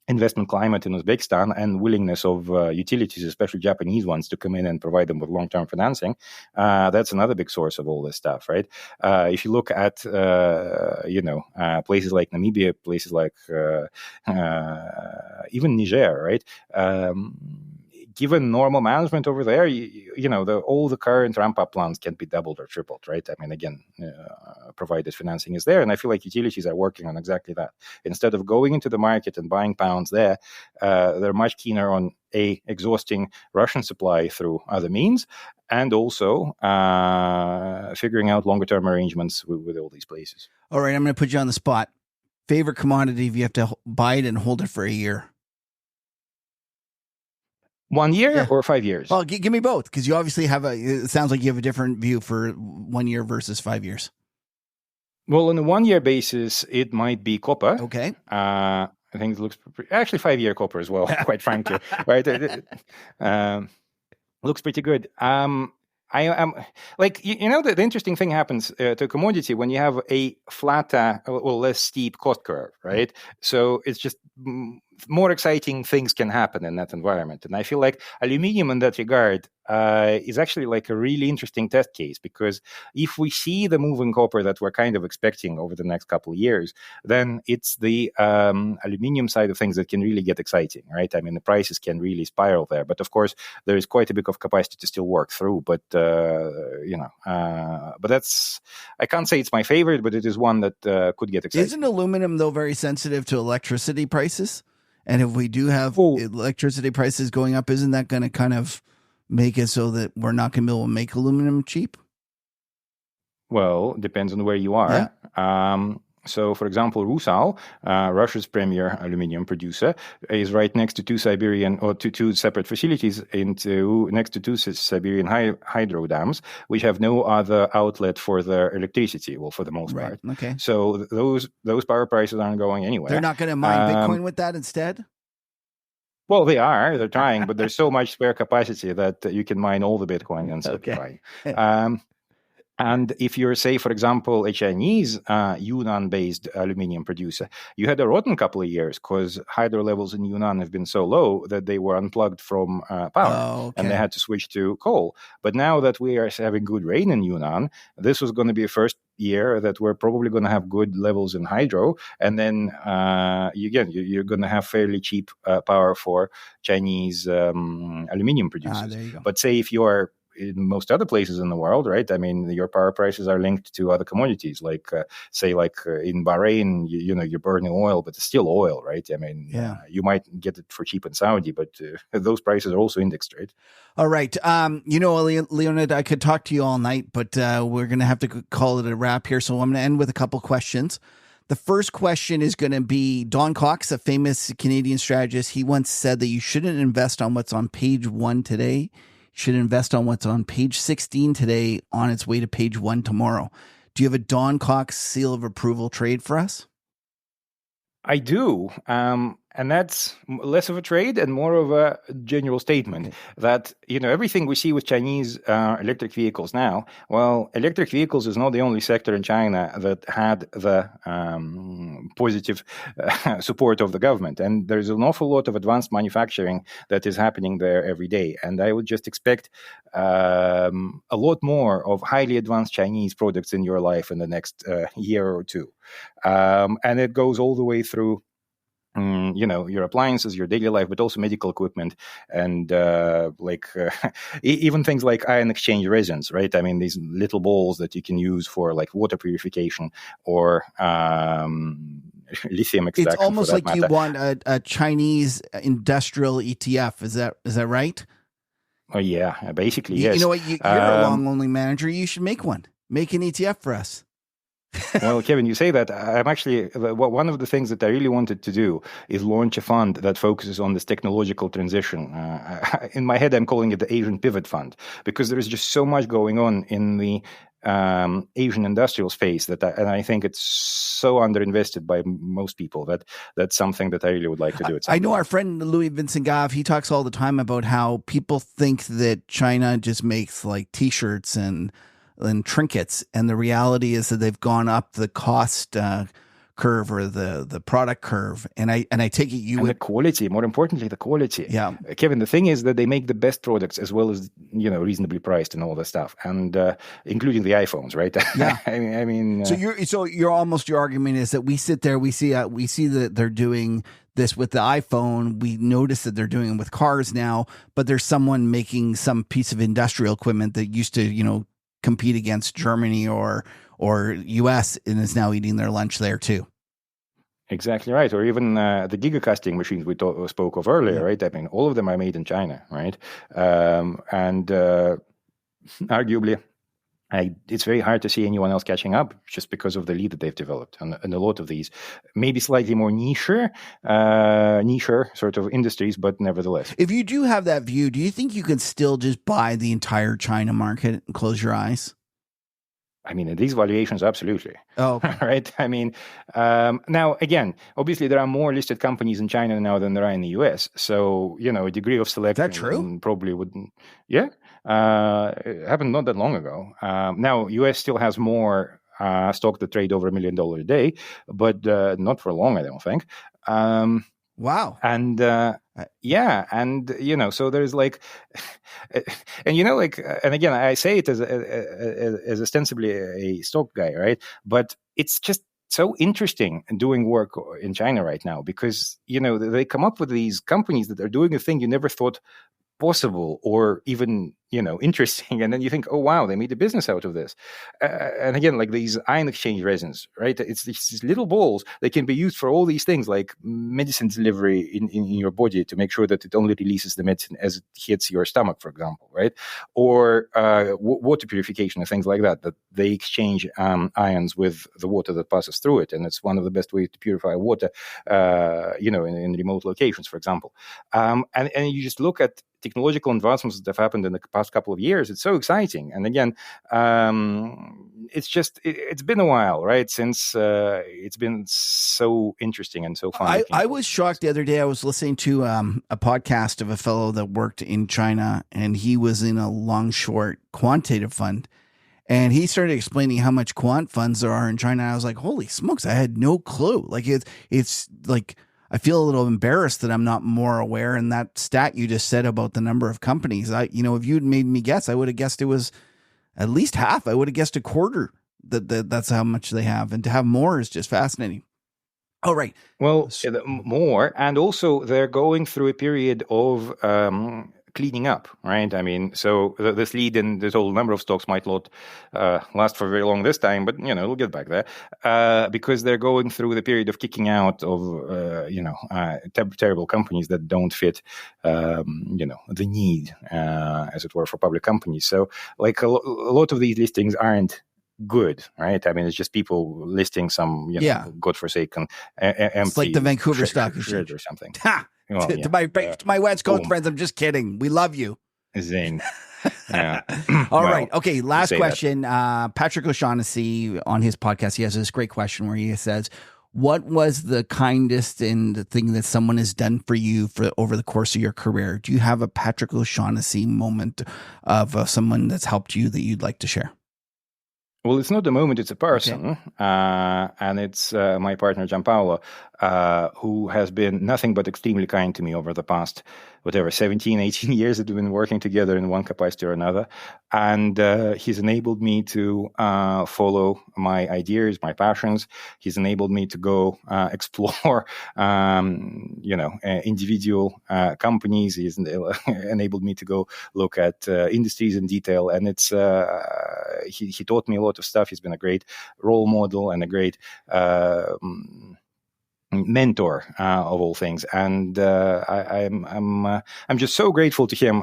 investment climate in Uzbekistan and willingness of utilities, especially Japanese ones, to come in and provide them with long-term financing, that's another big source of all this stuff, right? If you look at, places like Namibia, places like even Niger, right? Given normal management over there, all the current ramp-up plans can be doubled or tripled, right? I mean, again, provided financing is there. And I feel like utilities are working on exactly that. Instead of going into the market and buying pounds there, they're much keener on, exhausting Russian supply through other means, and also figuring out longer-term arrangements with all these places. All right, I'm going to put you on the spot. Favorite commodity if you have to buy it and hold it for a year? 1 year or 5 years? Well, give me both, because you obviously it sounds like you have a different view for 1 year versus 5 years. Well, on a 1 year basis, it might be copper. Okay. I think it looks actually 5 year copper as well, quite frankly, right? Looks pretty good. I am like, the interesting thing happens to commodity when you have a flatter or less steep cost curve, right? So it's just more exciting things can happen in that environment. And I feel like aluminium in that regard is actually like a really interesting test case, because if we see the move in copper that we're kind of expecting over the next couple of years, then it's the aluminium side of things that can really get exciting, right? I mean, the prices can really spiral there. But of course, there is quite a bit of capacity to still work through. But, but that's, I can't say it's my favorite, but it is one that could get exciting. Isn't aluminum, though, very sensitive to electricity prices? And if we do have electricity prices going up, isn't that going to kind of make it so that we're not going to be able to make aluminum cheap? Well, depends on where you are. Yeah. So, for example, Rusal, Russia's premier aluminium producer, is right next to two separate facilities next to two Siberian hydro dams, which have no other outlet for their electricity. Well, for the most part. Okay. So those power prices aren't going anywhere. They're not going to mine Bitcoin with that instead? Well, they're trying, but there's so much spare capacity that you can mine all the Bitcoin and still be fine. And if you're, say, for example, a Chinese Yunnan-based aluminium producer, you had a rotten couple of years because hydro levels in Yunnan have been so low that they were unplugged from power, and they had to switch to coal. But now that we are having good rain in Yunnan, this was going to be a first year that we're probably going to have good levels in hydro, and then you're going to have fairly cheap power for Chinese aluminium producers. There you go. But say if you are in most other places in the world, right? I mean, your power prices are linked to other commodities, like in Bahrain, you're burning oil, but it's still oil, right? I mean, you might get it for cheap in Saudi, but those prices are also indexed, right? All right. Leonid, I could talk to you all night, but we're going to have to call it a wrap here. So I'm going to end with a couple questions. The first question is going to be Don Cox, a famous Canadian strategist. He once said that you shouldn't invest on what's on page 1 today. Should invest on what's on page 16 today on its way to page 1 tomorrow. Do you have a Don Cox seal of approval trade for us? I do. And that's less of a trade and more of a general statement that, everything we see with Chinese electric vehicles now, well, electric vehicles is not the only sector in China that had the positive support of the government. And there's an awful lot of advanced manufacturing that is happening there every day. And I would just expect a lot more of highly advanced Chinese products in your life in the next year or two. And it goes all the way through your appliances, your daily life, but also medical equipment, and even things like ion exchange resins, right? I mean, these little balls that you can use for like water purification or lithium extraction. It's almost like you want a Chinese industrial ETF. Is that right? Oh yeah, basically yes. You know what? You're a long-only manager. You should make one. Make an ETF for us. Well, Kevin, you say that. I'm actually, one of the things that I really wanted to do is launch a fund that focuses on this technological transition. In my head, I'm calling it the Asian Pivot Fund, because there is just so much going on in the Asian industrial space and I think it's so underinvested by most people that that's something that I really would like to do. I know our friend Louis Vincent Gave, he talks all the time about how people think that China just makes like T-shirts and trinkets, and the reality is that they've gone up the cost curve or the product curve, and I take it the quality, more importantly, the quality. Yeah, Kevin, the thing is that they make the best products as well as reasonably priced and all that stuff, and including the iPhones, right? Yeah, I mean, so your argument is that we sit there, we see that they're doing this with the iPhone. We notice that they're doing it with cars now, but there's someone making some piece of industrial equipment that used to compete against Germany or US and is now eating their lunch there too. Exactly right. Or even the gigacasting machines we spoke of earlier, right? I mean, all of them are made in China, right? And arguably, it's very hard to see anyone else catching up just because of the lead that they've developed. And a lot of these, maybe slightly more niche sort of industries, but nevertheless. If you do have that view, do you think you can still just buy the entire China market and close your eyes? I mean, at these valuations, absolutely. Oh, right. I mean, now again, obviously there are more listed companies in China now than there are in the US. So a degree of selection true? probably wouldn't. Yeah, it happened not that long ago. Now US still has more stock that trade over $1 million a day, but not for long, I don't think. Wow. And yeah, and so there's like, and and again, I say it as ostensibly a stock guy, right? But it's just so interesting doing work in China right now because they come up with these companies that are doing a thing you never thought possible or even interesting, and then you think, oh wow, they made a business out of this. And again, like these ion exchange resins, right? It's these little balls that can be used for all these things, like medicine delivery in your body to make sure that it only releases the medicine as it hits your stomach, for example, right? Or water purification and things like that they exchange ions with the water that passes through it, and it's one of the best ways to purify water in remote locations, for example. And you just look at technological advancements that have happened in the past couple of years. It's so exciting. And again, it's been a while, right? Since it's been so interesting and so fun. I was shocked the other day. I was listening to a podcast of a fellow that worked in China, and he was in a long short quantitative fund. And he started explaining how much quant funds there are in China. I was like, holy smokes, I had no clue. Like it's like, I feel a little embarrassed that I'm not more aware. And that stat you just said about the number of companies, if you'd made me guess, I would have guessed it was at least half. I would have guessed a quarter that's how much they have. And to have more is just fascinating. Oh, right. Well, more. And also they're going through a period of cleaning up, right? I mean, so this lead in the total number of stocks might not last for very long this time, but we'll get back there because they're going through the period of kicking out of terrible companies that don't fit the need, as it were, for public companies. So like a lot of these listings aren't good, right? I mean, it's just people listing some godforsaken empty. It's like the Vancouver Stock Exchange or something. Ha! Well, to my West Coast friends, I'm just kidding. We love you. Zane. Yeah. All right. Okay. Last question. Patrick O'Shaughnessy on his podcast, he has this great question where he says, what was the kindest and the thing that someone has done for you over the course of your career? Do you have a Patrick O'Shaughnessy moment of someone that's helped you that you'd like to share? Well, it's not the moment, it's a person. Okay. And it's my partner, Gianpaolo, who has been nothing but extremely kind to me over the past, 17, 18 years that we've been working together in one capacity or another. And he's enabled me to follow my ideas, my passions. He's enabled me to go explore, individual companies. He's enabled me to go look at industries in detail. And it's he taught me a lot of stuff. He's been a great role model and a great mentor of all things, and I'm just so grateful to him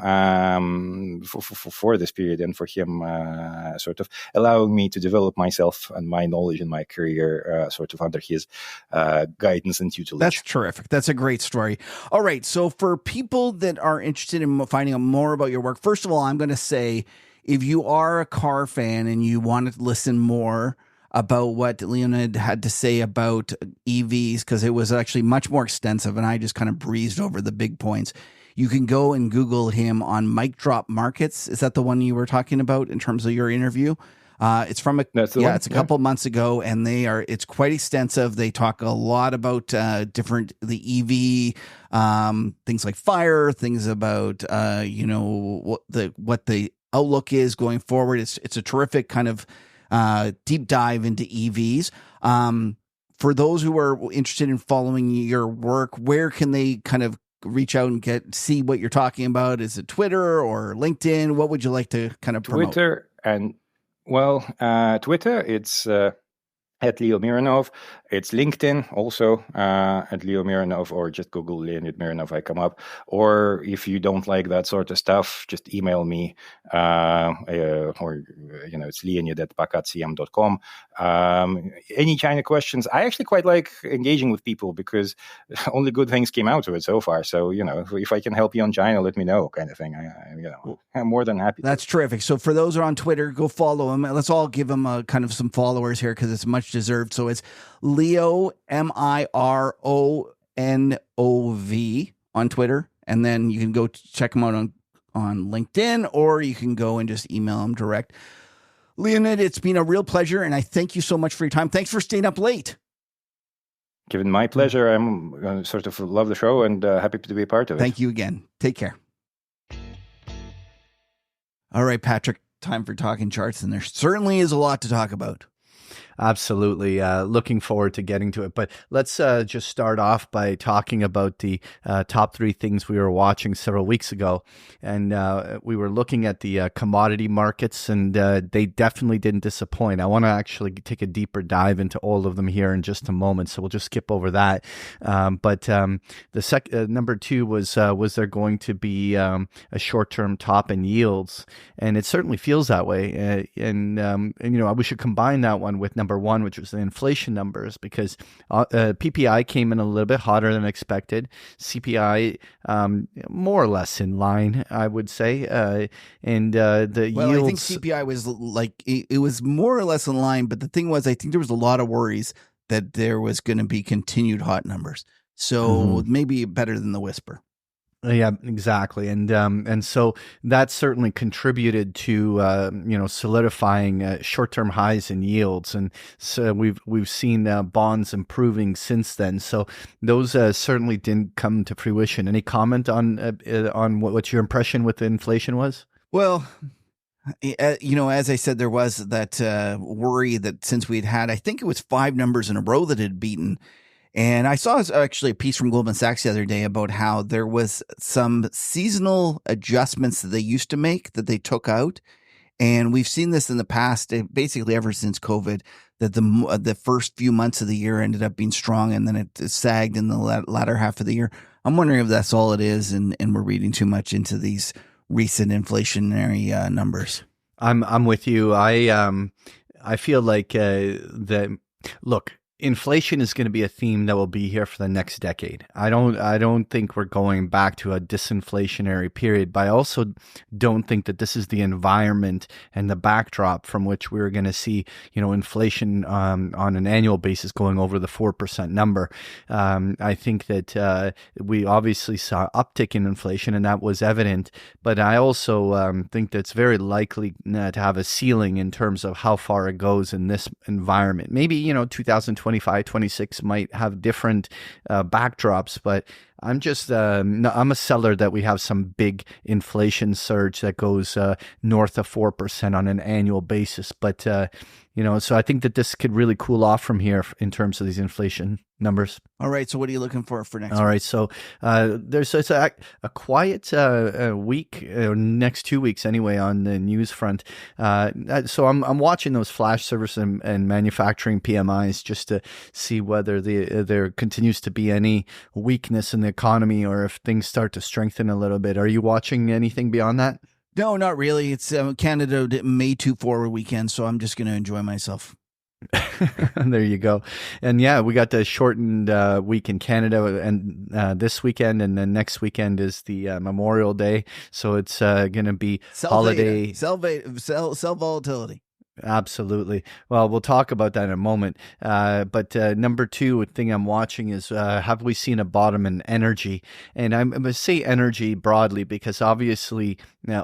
for this period and for him sort of allowing me to develop myself and my knowledge and my career sort of under his guidance and tutelage. That's terrific. That's a great story. All right, so for people that are interested in finding out more about your work, first of all, I'm going to say, if you are a car fan and you want to listen more about what Leonid had to say about EVs, because it was actually much more extensive and I just kind of breezed over the big points, you can go and Google him on Mic Drop Markets. Is that the one you were talking about in terms of your interview? It's from it's a couple months ago, and it's quite extensive. They talk a lot about the EV, things like fire, things about what the outlook is going forward. It's a terrific kind of deep dive into EVs. For those who are interested in following your work, where can they kind of reach out and see what you're talking about? Is it Twitter or LinkedIn? What would you like to kind of promote? Twitter, it's at Leo Mironov. It's LinkedIn also at Leo Mironov, or just Google Leonid Mironov, I come up. Or if you don't like that sort of stuff, just email me, or it's leonid@pacatcm.com. Any China questions? I actually quite like engaging with people because only good things came out of it so far. So if I can help you on China, let me know, kind of thing. I'm more than happy. That's terrific. So for those who are on Twitter, go follow him. Let's all give him a kind of some followers here because it's much deserved. So it's Leo Mironov on Twitter, and then you can go check him out on LinkedIn, or you can go and just email him direct. Leonid, it's been a real pleasure, and I thank you so much for your time. Thanks for staying up late. Given my pleasure, I'm sort of love the show and happy to be a part of it. Thank you again. Take care. All right, Patrick, time for talking charts, and there certainly is a lot to talk about. Absolutely. Looking forward to getting to it. But let's just start off by talking about the top 3 things we were watching several weeks ago. And we were looking at the commodity markets, and they definitely didn't disappoint. I want to actually take a deeper dive into all of them here in just a moment, so we'll just skip over that. But the number 2 was there going to be a short-term top in yields? And it certainly feels that way. And we should combine that one with number 1, which was the inflation numbers, because PPI came in a little bit hotter than expected. CPI more or less in line, I would say. And the yields. I think CPI was it was more or less in line, but the thing was, I think there was a lot of worries that there was going to be continued hot numbers. So maybe better than the whisper. Yeah, exactly, and so that certainly contributed to solidifying short-term highs in yields, and so we've seen bonds improving since then. So those certainly didn't come to fruition. Any comment on what your impression with the inflation was? Well, as I said, there was that worry that since we'd had, I think it was 5 numbers in a row that had beaten. And I saw actually a piece from Goldman Sachs the other day about how there was some seasonal adjustments that they used to make that they took out. And we've seen this in the past, basically ever since COVID, that the first few months of the year ended up being strong, and then it sagged in the latter half of the year. I'm wondering if that's all it is, and we're reading too much into these recent inflationary numbers. I'm with you. I feel like look. Inflation is going to be a theme that will be here for the next decade. I don't think we're going back to a disinflationary period, but I also don't think that this is the environment and the backdrop from which we're going to see, inflation on an annual basis going over the 4% number. I think that we obviously saw uptick in inflation, and that was evident, but I also think that it's very likely to have a ceiling in terms of how far it goes in this environment. Maybe, 2025, 26 might have different backdrops, but I'm just I'm a seller that we have some big inflation surge that goes north of 4% on an annual basis. But so I think that this could really cool off from here in terms of these inflation numbers. All right. So what are you looking for next week? All right. So there's a quiet week, next 2 weeks anyway, on the news front. So I'm watching those flash service and manufacturing PMIs just to see whether there continues to be any weakness in the economy or if things start to strengthen a little bit. Are you watching anything beyond that? No, not really. It's Canada May 2 weekend, so I'm just going to enjoy myself. There you go. And yeah, we got the shortened week in Canada and this weekend, and then next weekend is the Memorial Day. So it's going to be holiday. Sell volatility. Absolutely. Well, we'll talk about that in a moment. But number 2 thing I'm watching is have we seen a bottom in energy? And I'm going to say energy broadly because obviously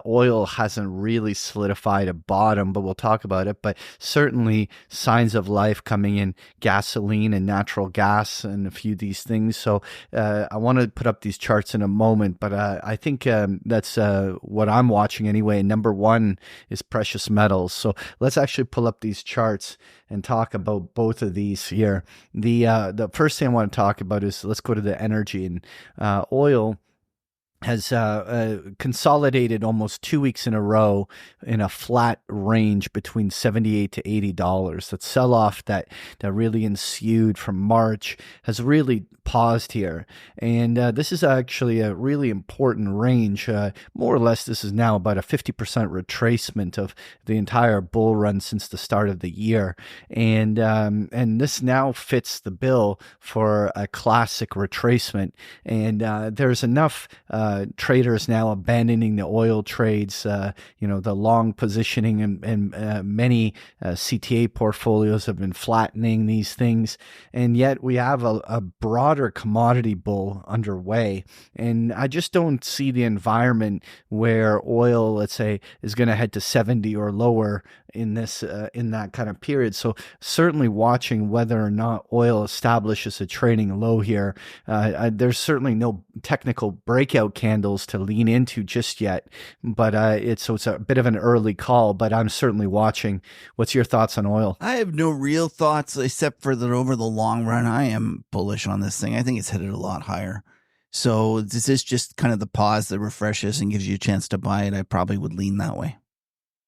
oil hasn't really solidified a bottom, but we'll talk about it. But certainly signs of life coming in gasoline and natural gas and a few of these things. So I want to put up these charts in a moment, but I think that's what I'm watching anyway. Number 1 is precious metals. So let's actually pull up these charts and talk about both of these here. The first thing I want to talk about is let's go to the energy and oil. has consolidated almost 2 weeks in a row in a flat range between $78 to $80. That sell-off that really ensued from March has really paused here. And this is actually a really important range. More or less, this is now about a 50% retracement of the entire bull run since the start of the year. And this now fits the bill for a classic retracement. And there's enough traders now abandoning the oil trades, the long positioning, and many CTA portfolios have been flattening these things. And yet we have a broader commodity bull underway. And I just don't see the environment where oil, let's say, is going to head to 70 or lower in that kind of period. So certainly watching whether or not oil establishes a trading low here. There's certainly no technical breakout candles to lean into just yet, but it's a bit of an early call, but I'm certainly watching. What's your thoughts on oil? I have no real thoughts except for that over the long run, I am bullish on this thing. I think it's headed a lot higher. So this is just kind of the pause that refreshes and gives you a chance to buy it. I probably would lean that way.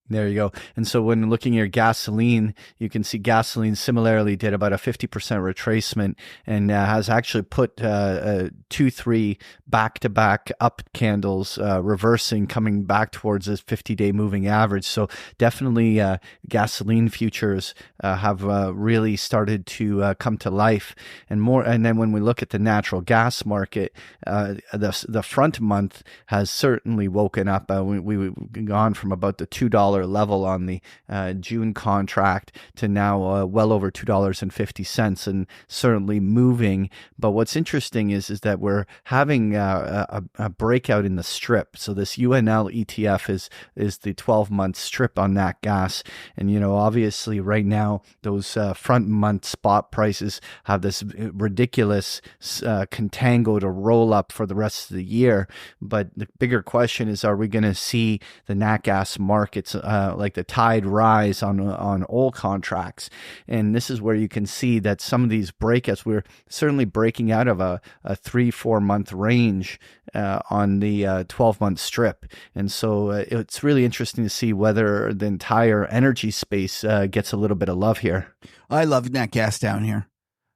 There you go. And so when looking at gasoline, you can see gasoline similarly did about a 50% retracement and has actually put 2-3 back-to-back up candles reversing, coming back towards this 50-day moving average. So definitely gasoline futures have really started to come to life and more. And then when we look at the natural gas market, the front month has certainly woken up. We've gone from about the $2 level on the June contract to now well over $2.50 and certainly moving. But what's interesting is that we're having a breakout in the strip. So this UNL ETF is the 12-month strip on that gas. And, obviously right now those front month spot prices have this ridiculous contango to roll up for the rest of the year. But the bigger question is, are we going to see the nat gas markets like the tide rise on oil contracts? And this is where you can see that some of these breakouts, we're certainly breaking out of a 3-4 month range on the 12-month strip. And so it's really interesting to see whether the entire energy space gets a little bit of love here. I love nat gas down here.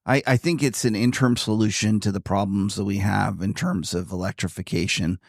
I think it's an interim solution to the problems that we have in terms of electrification.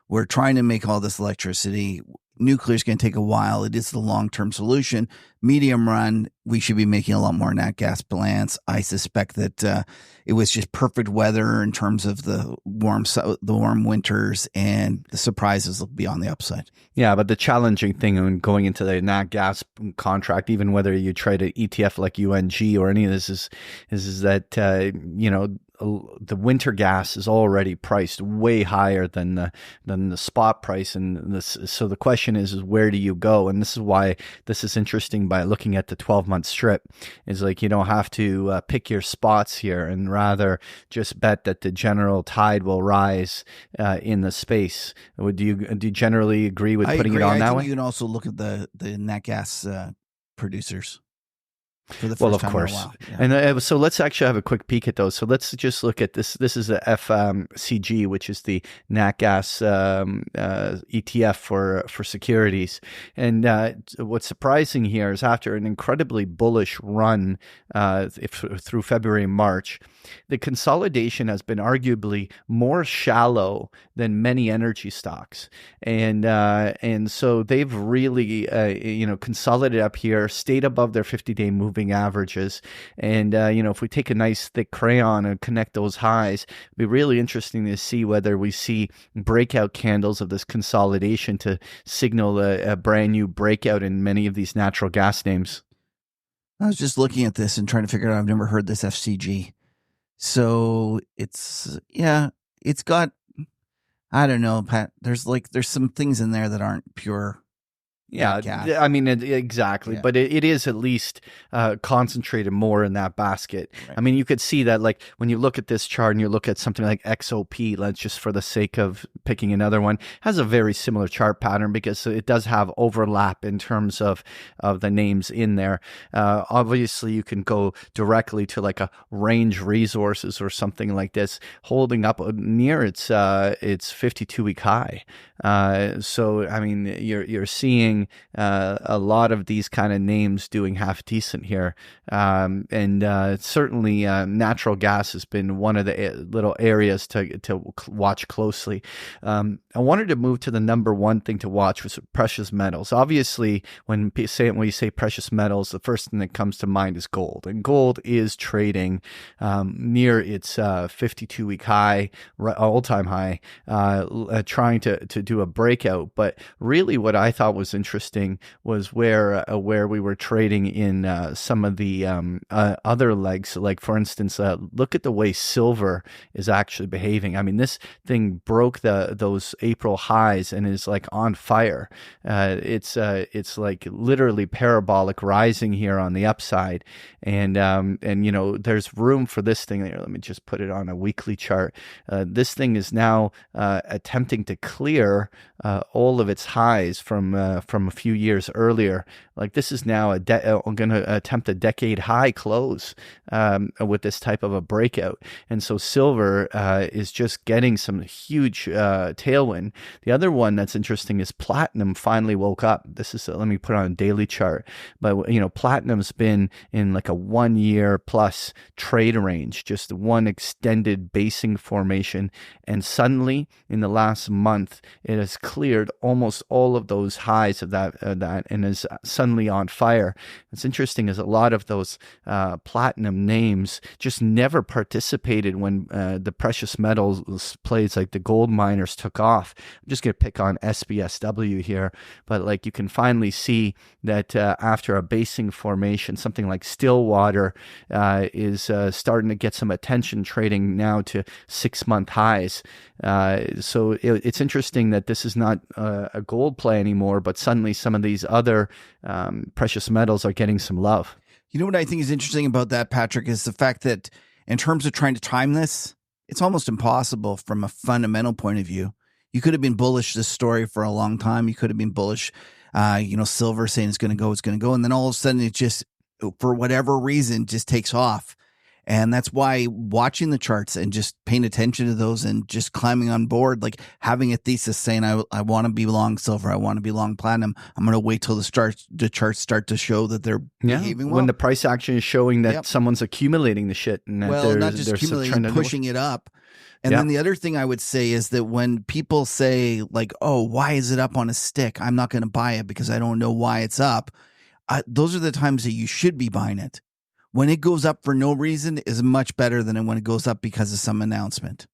We're trying to make all this electricity. Nuclear is going to take a while. It is the long-term solution. Medium run, we should be making a lot more nat gas plants. I suspect that it was just perfect weather in terms of the warm winters, and the surprises will be on the upside. Yeah, but the challenging thing when going into the nat gas contract, even whether you trade an ETF like UNG or any of this, is that the winter gas is already priced way higher than the spot price, and so the question is where do you go? And this is why this is interesting. By looking at the 12-month strip, is like you don't have to pick your spots here, and rather just bet that the general tide will rise in the space. Do you generally agree with putting it on that way? You can also look at the nat gas producers. Well, of course. Yeah. And so let's actually have a quick peek at those. So let's just look at this. This is the FCG, which is the nat gas ETF for securities. And what's surprising here is after an incredibly bullish run through February and March, the consolidation has been arguably more shallow than many energy stocks. And so they've really consolidated up here, stayed above their 50-day moving averages. And, if we take a nice thick crayon and connect those highs, it'd be really interesting to see whether we see breakout candles of this consolidation to signal a brand new breakout in many of these natural gas names. I was just looking at this and trying to figure out, I've never heard this FCG. So it's got, I don't know, Pat, there's some things in there that aren't pure Yeah, PACAT. I mean, exactly. Yeah. But it is at least concentrated more in that basket. Right. I mean, you could see that, like, when you look at this chart and you look at something like XOP, let's just for the sake of picking another one, has a very similar chart pattern because it does have overlap in terms of the names in there. Obviously, you can go directly to like a Range Resources or something like this, holding up near its 52-week high. So, I mean, you're seeing a lot of these kind of names doing half decent here. And certainly natural gas has been one of the little areas to watch closely. I wanted to move to the number one thing to watch, was precious metals. Obviously, when you say precious metals, the first thing that comes to mind is gold. And gold is trading near its 52-week high, all-time high, trying to do a breakout. But really what I thought was interesting was where we were trading in some of the other legs. Like, for instance, look at the way silver is actually behaving. I mean, this thing broke those April highs and is like on fire. It's like literally parabolic rising here on the upside, and you know, there's room for this thing here. Let me just put it on a weekly chart. This thing is now attempting to clear all of its highs from a few years earlier. Like, this is now going to attempt a decade high close with this type of a breakout. And so silver is just getting some huge tailwind. The other one that's interesting is platinum finally woke up. This is, let me put on a daily chart. But, you know, platinum's been in like a 1 year plus trade range, just one extended basing formation. And suddenly in the last month, it has cleared almost all of those highs of that and is suddenly on fire. It's interesting is a lot of those platinum names just never participated when the precious metals plays like the gold miners took off. I'm just going to pick on SBSW here, but like you can finally see that after a basing formation, something like Stillwater is starting to get some attention, trading now to 6-month highs. So it's interesting that this is not a gold play anymore, but suddenly some of these other precious metals are getting some love. You know what I think is interesting about that, Patrick, is the fact that in terms of trying to time this, it's almost impossible from a fundamental point of view. You could have been bullish this story for a long time. You could have been bullish, silver saying it's going to go. And then all of a sudden it just, for whatever reason, just takes off. And that's why watching the charts and just paying attention to those and just climbing on board, like having a thesis saying, I want to be long silver, I want to be long platinum. I'm going to wait till the charts start to show that they're behaving well. When the price action is showing that someone's accumulating the shit. And that not just accumulating, pushing it up. And then the other thing I would say is that when people say like, oh, why is it up on a stick? I'm not going to buy it because I don't know why it's up. Those are the times that you should be buying it. When it goes up for no reason is much better than when it goes up because of some announcement.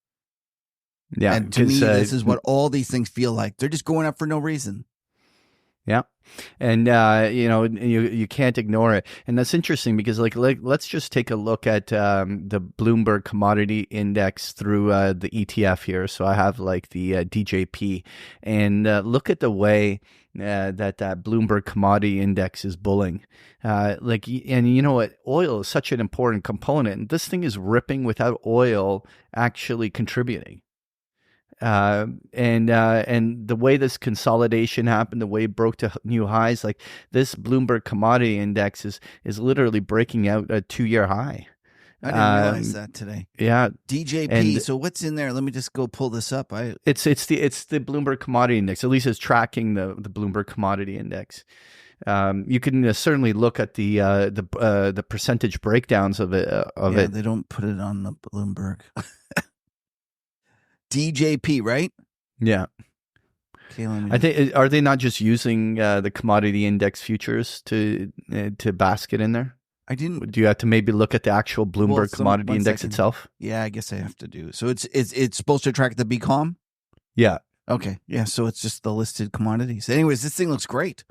Yeah. And to me, this is what all these things feel like. They're just going up for no reason. Yeah. And, you can't ignore it. And that's interesting because like let's just take a look at the Bloomberg Commodity Index through the ETF here. So I have like the DJP, and look at the way that Bloomberg Commodity Index is bulling. And you know what? Oil is such an important component. And this thing is ripping without oil actually contributing. And the way this consolidation happened, the way it broke to new highs, like this Bloomberg Commodity Index is literally breaking out a 2-year high. I didn't realize that today. Yeah, DJP. So what's in there? Let me just go pull this up. It's the Bloomberg Commodity Index. At least it's tracking the Bloomberg Commodity Index. You can certainly look at the percentage breakdowns of it. It. They don't put it on the Bloomberg. DJP, right? Yeah. Okay, I think, are they not just using the commodity index futures to basket in there? I didn't. Do you have to maybe look at the actual Bloomberg Commodity Index itself? Yeah, I guess I have to do. So it's supposed to track the BCom? Yeah. Okay. Yeah. So it's just the listed commodities. Anyways, this thing looks great.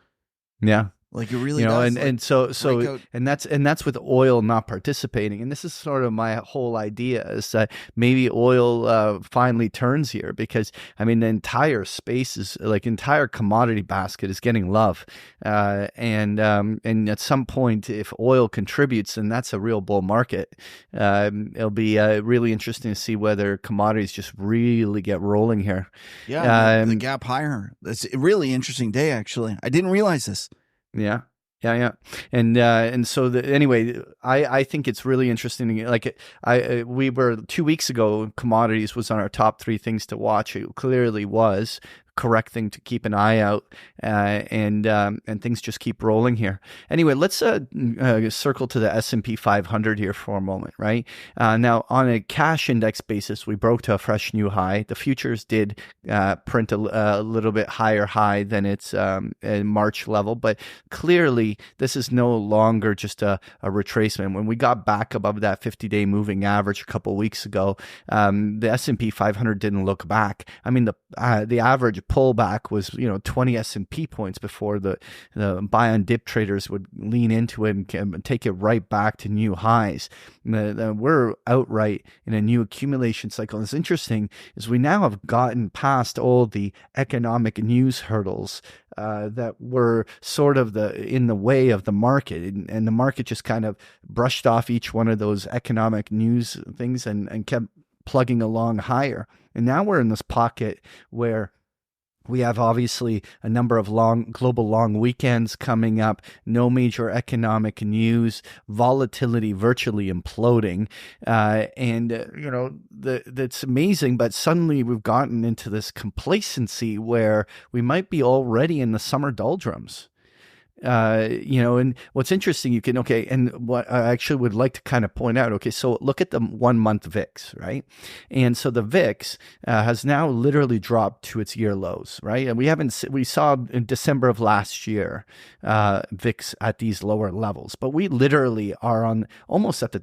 Yeah. Like it really You know, does. and break out. and that's with oil not participating. And this is sort of my whole idea, is that maybe oil finally turns here, because I mean the entire space is like entire commodity basket is getting love, and at some point, if oil contributes, then that's a real bull market. It'll be really interesting to see whether commodities just really get rolling here. Yeah, the gap higher. It's a really interesting day, actually. I didn't realize this. Yeah. And so anyway, I think it's really interesting. Like we were 2 weeks ago, commodities was on our top 3 things to watch. It clearly was correct thing to keep an eye out, and things just keep rolling here. Anyway, let's circle to the S&P 500 here for a moment, right? Now, on a cash index basis, we broke to a fresh new high. The futures did print a little bit higher high than its March level, but clearly this is no longer just a retracement. When we got back above that 50-day moving average a couple of weeks ago, the S&P 500 didn't look back. I mean, the average pullback was 20 S&P points before the buy on dip traders would lean into it and take it right back to new highs. We're outright in a new accumulation cycle. And it's interesting is we now have gotten past all the economic news hurdles that were sort of in the way of the market, and the market just kind of brushed off each one of those economic news things and kept plugging along higher. And now we're in this pocket where we have obviously a number of global long weekends coming up, no major economic news, volatility virtually imploding. That's amazing, but suddenly we've gotten into this complacency where we might be already in the summer doldrums. And what's interesting, and what I actually would like to kind of point out, so look at the 1 month VIX, right? And so the VIX has now literally dropped to its year lows, right? And we saw in December of last year, VIX at these lower levels, but we literally are on almost at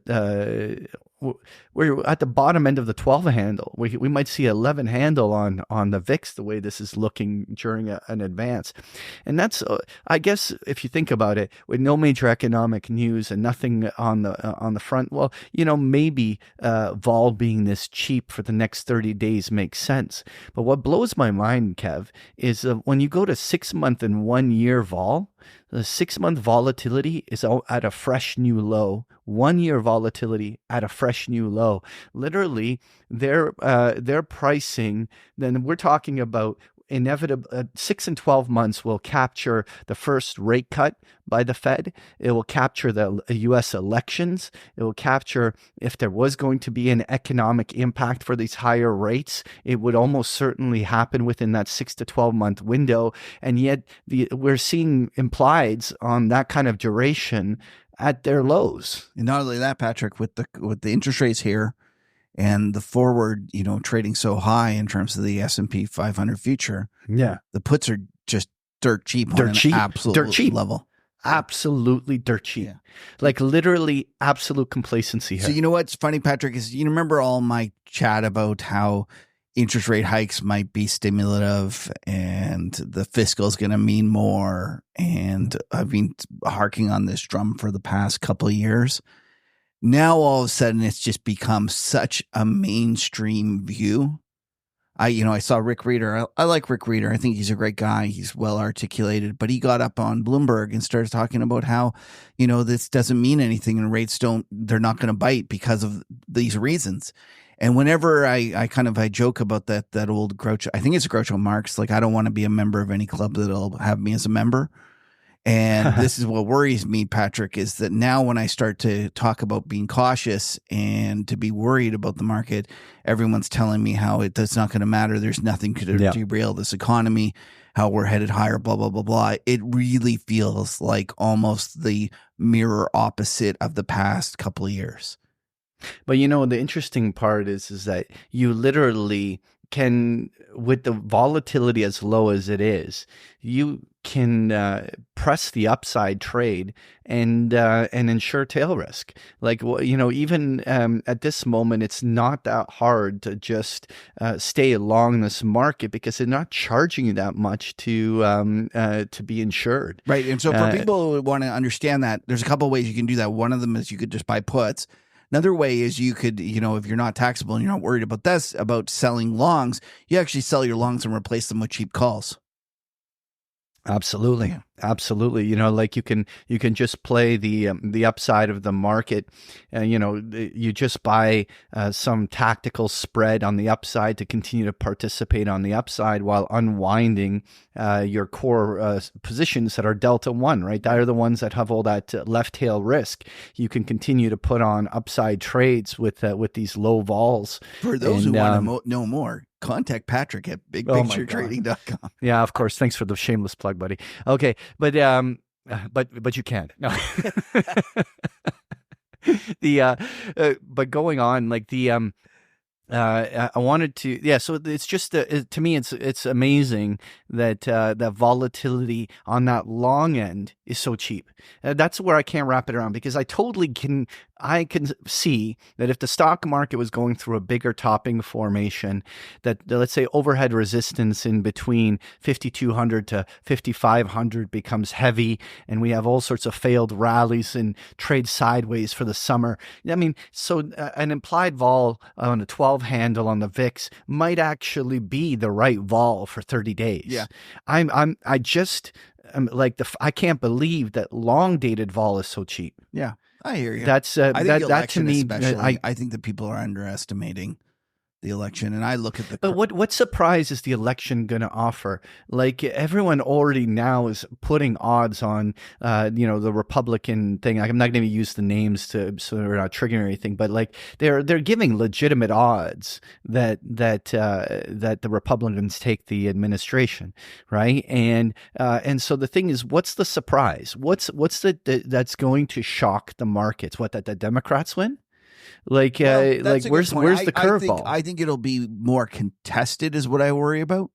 we're at the bottom end of the 12 handle. We might see 11 handle on the VIX the way this is looking during an advance. And that's, I guess, if you think about it, with no major economic news and nothing on the front, well, maybe vol being this cheap for the next 30 days makes sense. But what blows my mind, Kev, is when you go to 6 month and 1 year vol, the 6 month volatility is at a fresh new low. 1 year volatility at a fresh new low. Literally, their pricing. Then we're talking about inevitable 6 and 12 months will capture the first rate cut by the Fed. It will capture the U.S. elections. It will capture if there was going to be an economic impact for these higher rates. It would almost certainly happen within that 6 to 12 month window. And yet we're seeing implieds on that kind of duration at their lows. And not only that, Patrick, with the interest rates here and the forward, trading so high in terms of the S&P 500 future, the puts are just dirt cheap on an absolute level. Absolutely dirt cheap. Yeah. Like literally absolute complacency here. So you know what's funny, Patrick, is you remember all my chat about how interest rate hikes might be stimulative and the fiscal is going to mean more. And I've been harking on this drum for the past couple of years. Now, all of a sudden, it's just become such a mainstream view. I saw Rick Reeder. I like Rick Reeder. I think he's a great guy. He's well articulated, but he got up on Bloomberg and started talking about how, this doesn't mean anything and rates they're not going to bite because of these reasons. And whenever I joke about that old Groucho, I think it's Groucho Marx, like I don't want to be a member of any club that'll have me as a member. And this is what worries me, Patrick, is that now when I start to talk about being cautious and to be worried about the market, everyone's telling me how it's not going to matter. There's nothing to derail this economy, how we're headed higher, blah, blah, blah, blah. It really feels like almost the mirror opposite of the past couple of years. But the interesting part is that you literally can, with the volatility as low as it is, you can press the upside trade and ensure tail risk. Like, even at this moment, it's not that hard to just stay along this market because they're not charging you that much to be insured. Right. And so for people who want to understand that, there's a couple of ways you can do that. One of them is you could just buy puts. Another way is you could, if you're not taxable and you're not worried about this, about selling longs, you actually sell your longs and replace them with cheap calls. Absolutely. Absolutely. Like you can just play the upside of the market. You just buy some tactical spread on the upside to continue to participate on the upside while unwinding your core positions that are Delta 1, right? That are the ones that have all that left tail risk. You can continue to put on upside trades with these low vols. For those who want to know more, contact Patrick at bigpicturetrading.com. Yeah, of course. Thanks for the shameless plug, buddy. Okay, but you can't. No. But going on, like I wanted to, yeah. So it's just to me, it's amazing that that volatility on that long end is so cheap. That's where I can't wrap it around, because I can see that if the stock market was going through a bigger topping formation, that let's say overhead resistance in between 5,200 to 5,500 becomes heavy, and we have all sorts of failed rallies and trade sideways for the summer. I mean, so an implied vol on a 12 handle on the VIX might actually be the right vol for 30 days. Yeah. I'm like I can't believe that long dated vol is so cheap. Yeah. I hear you. That's I think that to me. I think that people are underestimating the election, and I look at the. But what surprise is the election going to offer? Like, everyone already now is putting odds on, the Republican thing. I'm not going to use the names so we're not triggering anything, but like they're giving legitimate odds that the Republicans take the administration, right? And so the thing is, what's the surprise? What's that's going to shock the markets? What, that the Democrats win? Like, where's the curveball? I think it'll be more contested is what I worry about.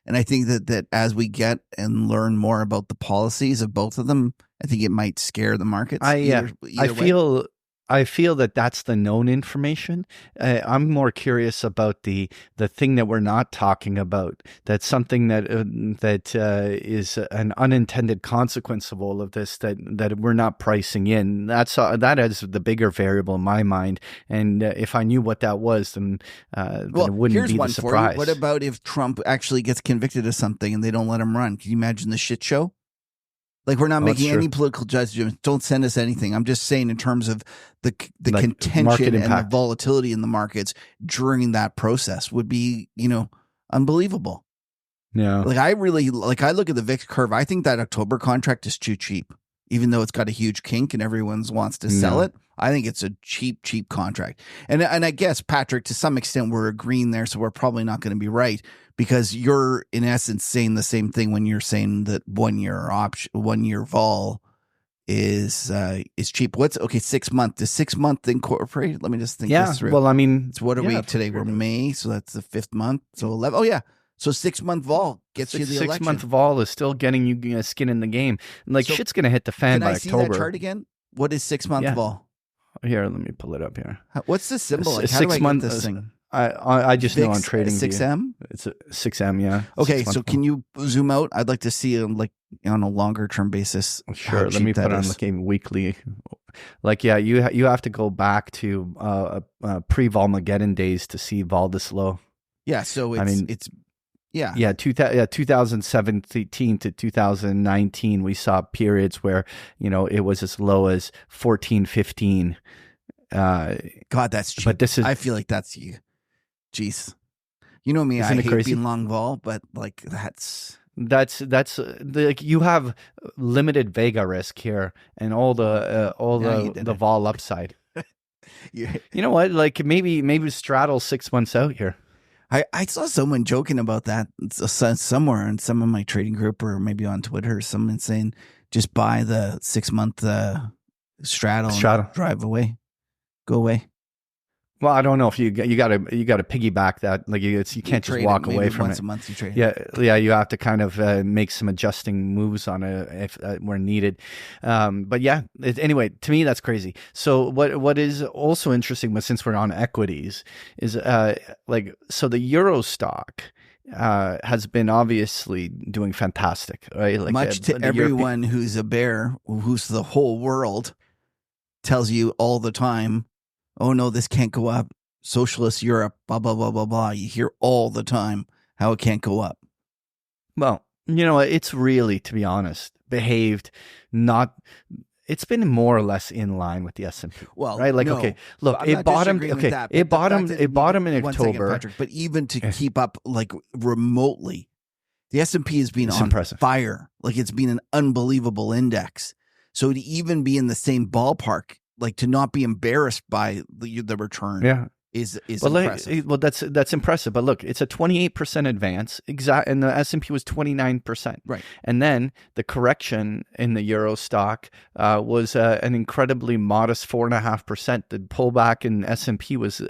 And I think that as we get and learn more about the policies of both of them, I think it might scare the markets. I feel that that's the known information. I'm more curious about the thing that we're not talking about. That's something that is an unintended consequence of all of this that we're not pricing in. That is the bigger variable in my mind. And if I knew what that was, then it wouldn't be the surprise. What about if Trump actually gets convicted of something and they don't let him run? Can you imagine the shit show? Like, we're not making any political judgments. Don't send us anything. I'm just saying in terms of the contention and the volatility in the markets during that process would be, unbelievable. Yeah. Like, I look at the VIX curve. I think that October contract is too cheap, even though it's got a huge kink and everyone wants to sell it. I think it's a cheap contract. And I guess, Patrick, to some extent, we're agreeing there, so we're probably not going to be right, because you're in essence saying the same thing when you're saying that 1 year vol is cheap. 6 month? Does 6 month incorporate? Let me just think this through. Well, I mean, what are we today? We're May, so that's the 5th month. So 11. Oh yeah. So 6 month vol gets you the election. 6 month vol is still getting you skin in the game. Like, so shit's gonna hit the fan by October. Can I see that chart again? What is 6 month vol? Here, let me pull it up here. What's the symbol? Like, how do I get this thing? I just know on trading. 6M? It's a 6M, yeah. Okay, so can you zoom out? I'd like to see on a longer term basis. Sure, let me put on looking weekly. Like, yeah, you have to go back to pre-Volmageddon days to see vol this low. Yeah, so it's 2017 to 2019, we saw periods where it was as low as 14, 15. God, that's cheap. But this is. I feel like that's you. Jeez, you know me. I hate being long vol, but like that's like, you have limited Vega risk here and all the vol upside. You know what? Like, maybe straddle 6 months out here. I saw someone joking about that somewhere in some of my trading group, or maybe on Twitter, someone saying just buy the 6 month straddle. And drive away, go away. Well, I don't know if you got to piggyback that. Like you can't just walk away from once it. a month you trade. Yeah. You have to kind of make some adjusting moves on it if where needed. But yeah, anyway, to me that's crazy. So what is also interesting, but since we're on equities, is so the Euro stock has been obviously doing fantastic, right? Like much to everyone who's a bear, who's the whole world, tells you all the time, oh no, this can't go up. Socialist Europe, blah, blah, blah, blah, blah. You hear all the time how it can't go up. Well, it's really, to be honest, behaved it's been more or less in line with the S&P. Well, right? Like, no, okay, look, it bottomed. Okay, it bottomed in October. Second, Patrick, but even to keep up like remotely, the S&P has been on impressive. Fire. Like it's been an unbelievable index. So to even be in the same ballpark, like to not be embarrassed by the return, is impressive. Well, that's impressive. But look, it's a 28% advance, and the S&P was 29%. Right. And then the correction in the Euro stock was an incredibly modest 4.5%. The pullback in S&P was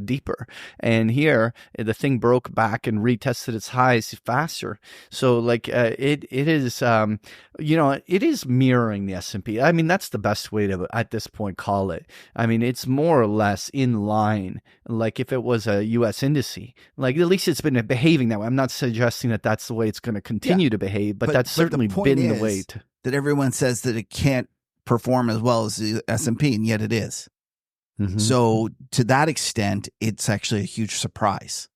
deeper. And here, the thing broke back and retested its highs faster. So like it is, it is mirroring the S&P. I mean, that's the best way to, at this point, call it. I mean, it's more or less in line. Like if it was a U.S. indice, like at least it's been behaving that way. I'm not suggesting that that's the way it's going to continue to behave, but that's certainly been the way. That everyone says that it can't perform as well as the S&P, and yet it is. Mm-hmm. So to that extent, it's actually a huge surprise.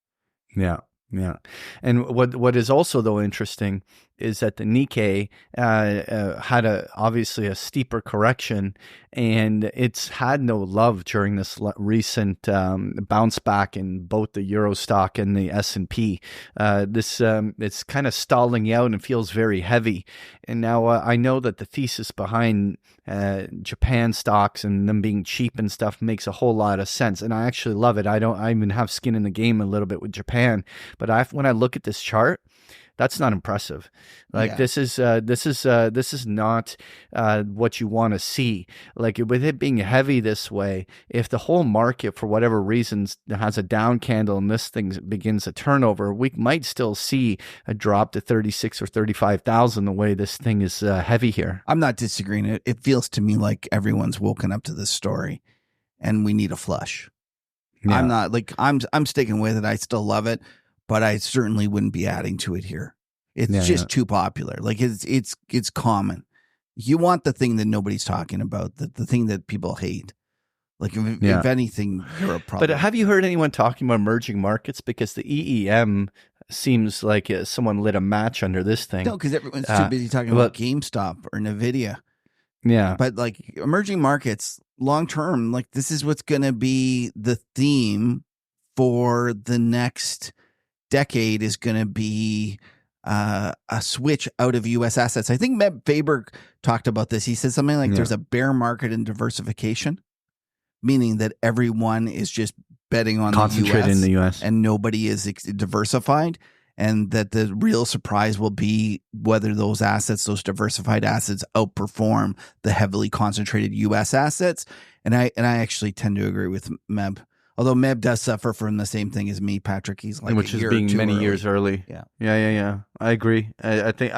Yeah. Yeah. And what is also, though, interesting is that the Nikkei had obviously a steeper correction, and it's had no love during this recent bounce back in both the Euro stock and the S&P. It's kind of stalling out and feels very heavy. And now I know that the thesis behind Japan stocks and them being cheap and stuff makes a whole lot of sense, and I actually love it. I even have skin in the game a little bit with Japan, but when I look at this chart, that's not impressive. Like this is not what you want to see. Like with it being heavy this way, if the whole market for whatever reasons has a down candle and this thing begins a turnover, we might still see a drop to 36 or 35,000. The way this thing is heavy here. I'm not disagreeing. It feels to me like everyone's woken up to this story, and we need a flush. Yeah. I'm not like I'm sticking with it. I still love it. But I certainly wouldn't be adding to it here. It's just too popular. Like it's common. You want the thing that nobody's talking about, the thing that people hate. Like if anything, you're a problem. But have you heard anyone talking about emerging markets? Because the EEM seems like someone lit a match under this thing. No, because everyone's too busy talking about GameStop or Nvidia. Yeah. But like emerging markets, long term, like this is what's going to be the theme for the next decade, is going to be a switch out of U.S. assets. I think Meb Faber talked about this. He said something like there's a bear market in diversification, meaning that everyone is just betting on concentrated in the U.S. and nobody is diversified, and that the real surprise will be whether those diversified assets outperform the heavily concentrated U.S. assets. And I actually tend to agree with Meb. Although Meb does suffer from the same thing as me, Patrick. He's like which is being many years early. Yeah. I agree. I think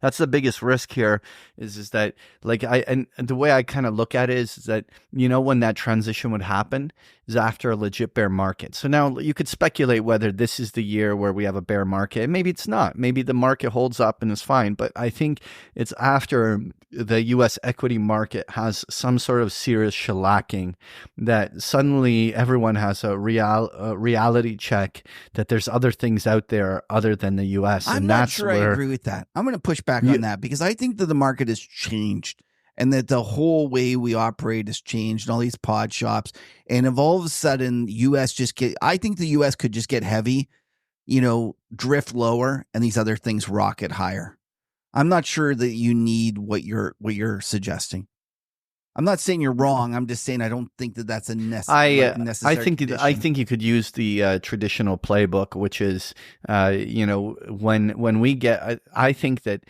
that's the biggest risk here is that like and the way I kind of look at it is that when that transition would happen is after a legit bear market. So now you could speculate whether this is the year where we have a bear market. Maybe it's not. Maybe the market holds up and is fine. But I think it's after the U.S. equity market has some sort of serious shellacking that suddenly everyone has a reality check that there's other things out there other than the U.S. I'm not sure I agree with that. I'm going to push back on that because I think that the market has changed and that the whole way we operate has changed and all these pod shops. And if all of a sudden I think the U.S. could just get heavy, drift lower and these other things rocket higher. I'm not sure that you need what you're suggesting. I'm not saying you're wrong. I'm just saying I don't think that that's a necessary. I think you could use the traditional playbook, which is, when we get. I think that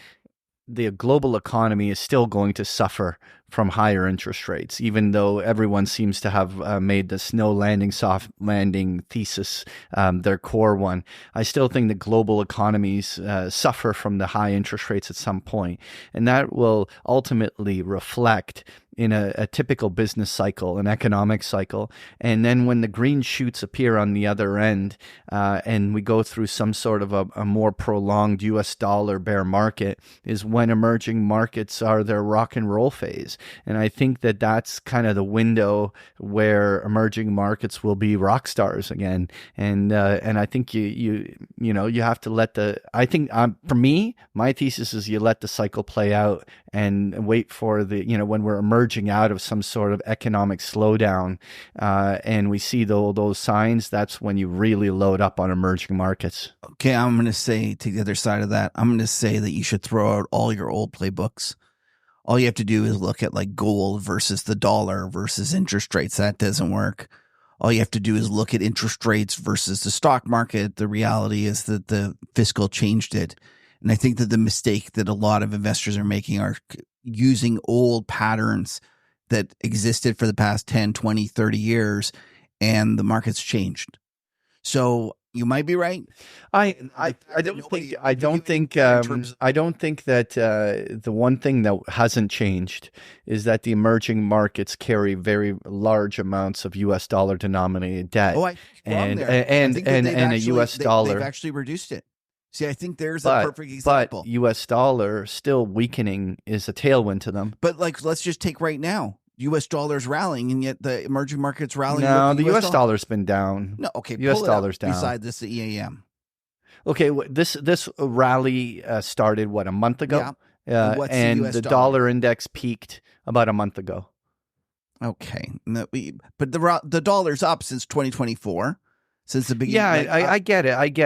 the global economy is still going to suffer from higher interest rates, even though everyone seems to have made this no landing, soft landing thesis their core one. I still think the global economies suffer from the high interest rates at some point, and that will ultimately reflect in a typical business cycle, an economic cycle. And then when the green shoots appear on the other end, and we go through some sort of a more prolonged US dollar bear market, is when emerging markets are their rock and roll phase. And I think that that's kind of the window where emerging markets will be rock stars again. And I think you have to let for me, my thesis is you let the cycle play out and wait for when we're emerging out of some sort of economic slowdown, and we see those signs, that's when you really load up on emerging markets. Okay, I'm going to say, to the other side of that, I'm going to say that you should throw out all your old playbooks. All you have to do is look at like gold versus the dollar versus interest rates. That doesn't work. All you have to do is look at interest rates versus the stock market. The reality is that the fiscal changed it. And I think that the mistake that a lot of investors are making are using old patterns that existed for the past 10, 20, 30 years, and the market's changed. So you might be right. I don't think that the one thing that hasn't changed is that the emerging markets carry very large amounts of US dollar denominated debt. And a US dollar. They've actually reduced it. See, I think there's a perfect example. But U.S. dollar still weakening is a tailwind to them. But let's just take right now. U.S. dollar's rallying, and yet the emerging markets rallying. No, the U.S. dollar's been down. No, okay. U.S. dollar's down. Beside this, the EAM. Okay, this rally started, a month ago? Yeah. And the dollar index peaked about a month ago. Okay. But the dollar's up since 2024. Since the beginning. Yeah, I get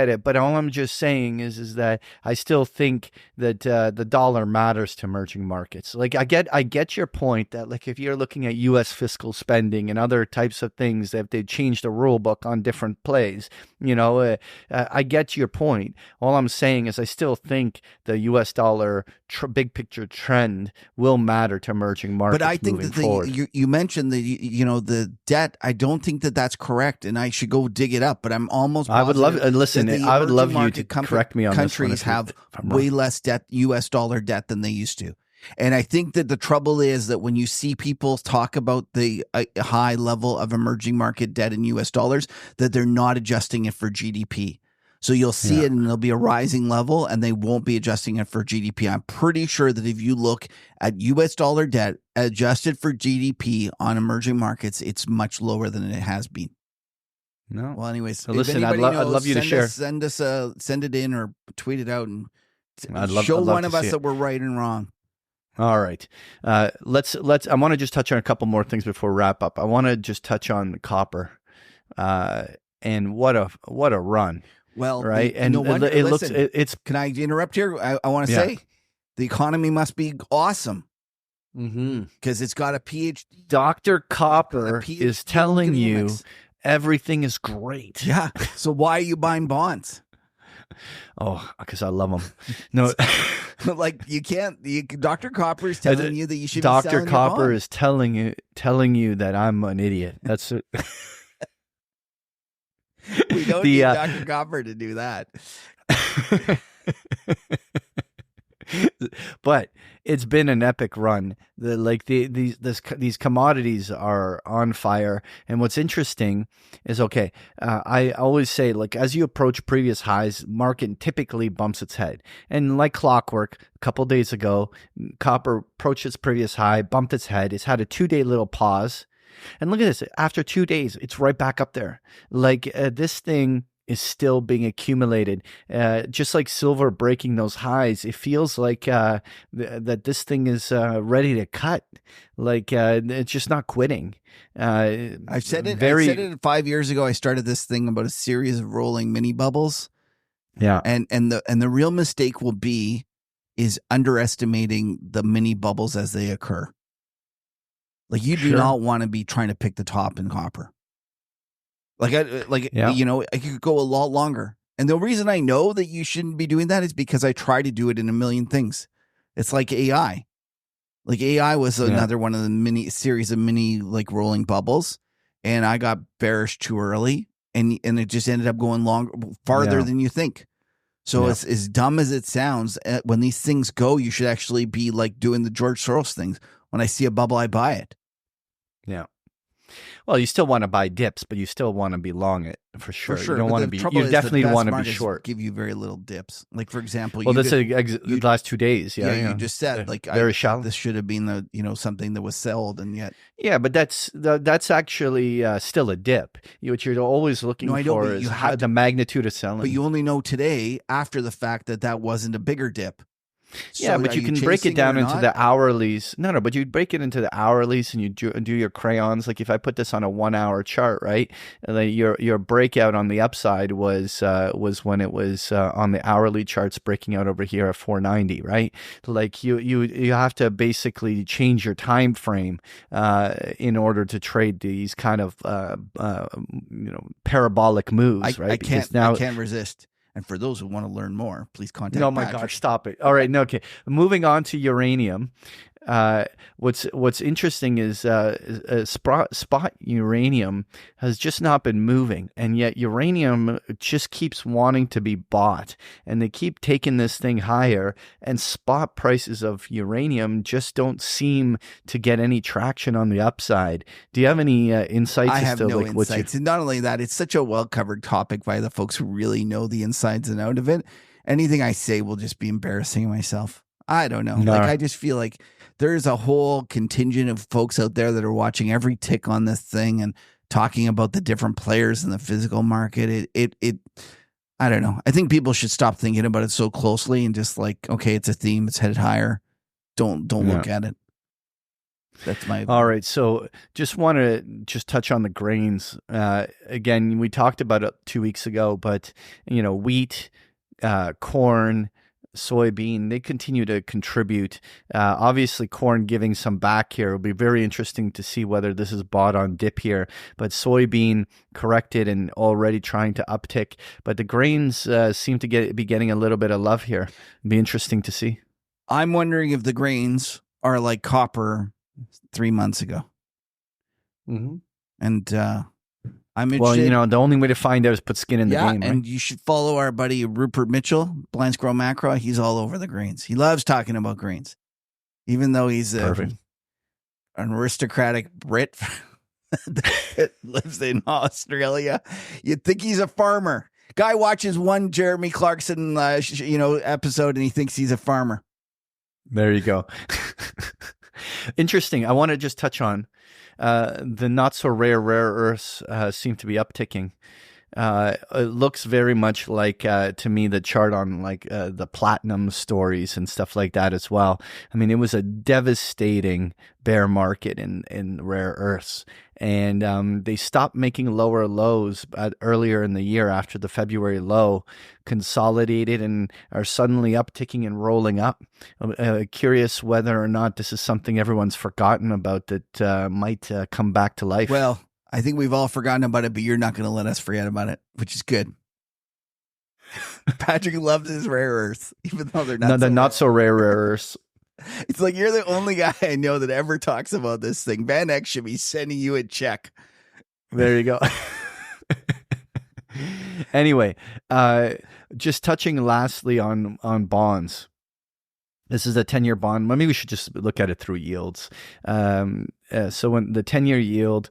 it. But all I'm just saying is that I still think that the dollar matters to emerging markets. Like I get your point that like if you're looking at U.S. fiscal spending and other types of things, that they changed the rule book on different plays. I get your point. All I'm saying is I still think the U.S. dollar big picture trend will matter to emerging markets. But I think that you mentioned the debt. I don't think that that's correct, and I should go dig it up. But I'm almost positive. I would love you to correct me on this one. Countries have way less debt, U.S. dollar debt, than they used to. And I think that the trouble is that when you see people talk about the high level of emerging market debt in U.S. dollars, that they're not adjusting it for GDP. So you'll see it and there'll be a rising level and they won't be adjusting it for GDP. I'm pretty sure that if you look at U.S. dollar debt adjusted for GDP on emerging markets, it's much lower than it has been. No. Well, anyways, so listen, I'd love you to share. Send it in or tweet it out and show one of us that we're right and wrong. All right. Let's. I want to just touch on a couple more things before we wrap up. I want to just touch on copper, and what a run. Well, right. And it's. Can I interrupt here? I want to say, the economy must be awesome. Because it's got a PhD. Dr. Copper is telling you everything is great. Yeah. So why are you buying bonds? Oh, because I love them. No, like you can't. Dr. Copper is telling you that you should. Dr. Copper is telling you that I'm an idiot. That's it. We don't need Dr. Copper to do that. But it's been an epic run. These commodities are on fire. And what's interesting is, I always say, like, as you approach previous highs, market typically bumps its head. And like clockwork, a couple days ago, copper approached its previous high, bumped its head. It's had a 2-day little pause. And look at this. After 2 days, it's right back up there. Like this thing is still being accumulated. Just like silver breaking those highs, it feels like that this thing is ready to cut. Like it's just not quitting. I said it 5 years ago. I started this thing about a series of rolling mini bubbles. Yeah. And the real mistake is underestimating the mini bubbles as they occur. Like you do not want to be trying to pick the top in copper. I could go a lot longer. And the reason I know that you shouldn't be doing that is because I try to do it in a million things. It's like AI. Like AI was another one of the series of mini like rolling bubbles, and I got bearish too early, and it just ended up going farther than you think. So as dumb as it sounds, when these things go, you should actually be like doing the George Soros things. When I see a bubble, I buy it. Yeah. Well, you still want to buy dips, but you still want to be long it for sure. You don't want to be. You definitely want to be short. Give you very little dips. Like for example, the last 2 days. You just said like very shallow. This should have been the something that was sold, and yet but that's actually still a dip. What you're always looking for is the magnitude of selling. But you only know today after the fact that wasn't a bigger dip. So but you can break it down into the hourlies. No, but you break it into the hourlies and you do your crayons. Like if I put this on a 1 hour chart, right? Your breakout on the upside was when it was on the hourly charts breaking out over here at 490, right? Like you have to basically change your time frame in order to trade these kind of parabolic moves, right? I can't resist. And for those who want to learn more, please contact No, my gosh, stop it. All right, no, okay. Moving on to uranium. What's interesting is spot uranium has just not been moving, and yet uranium just keeps wanting to be bought, and they keep taking this thing higher, and spot prices of uranium just don't seem to get any traction on the upside. Do you have any insights? I have no insights. And not only that, it's such a well-covered topic by the folks who really know the insides and out of it. Anything I say will just be embarrassing myself. I don't know. Like I just feel like there's a whole contingent of folks out there that are watching every tick on this thing and talking about the different players in the physical market. It I don't know. I think people should stop thinking about it so closely and just like, okay, it's a theme, it's headed higher. Don't look at it. That's my All right. So just want to touch on the grains. Again, we talked about it 2 weeks ago, but wheat, corn, soybean, they continue to contribute. Obviously, corn giving some back here. It'll be very interesting to see whether this is bought on dip here. But soybean corrected and already trying to uptick. But the grains seem to be getting a little bit of love here. It'll be interesting to see. I'm wondering if the grains are like copper 3 months ago. Mm-hmm. And I'm interested. Well, the only way to find out is put skin in the game. Right? And you should follow our buddy Rupert Mitchell, Blanche Grow Macro. He's all over the grains. He loves talking about grains, even though he's an aristocratic Brit that lives in Australia. You'd think he's a farmer. Guy watches one Jeremy Clarkson, episode, and he thinks he's a farmer. There you go. Interesting. I want to just touch on the not so rare earths seem to be upticking. It looks very much like to me the chart on like the platinum stories and stuff like that as well. I mean, it was a devastating bear market in rare earths, and they stopped making lower lows earlier in the year after the February low, consolidated and are suddenly upticking and rolling up. Curious whether or not this is something everyone's forgotten about that might come back to life. Well, I think we've all forgotten about it, but you're not going to let us forget about it, which is good. Patrick loves his rare earths, even though they're not so rare earths. It's like you're the only guy I know that ever talks about this thing. Van Eck should be sending you a check. There you go. Anyway, just touching lastly on bonds. This is a 10-year bond. Maybe we should just look at it through yields. So when the 10-year yield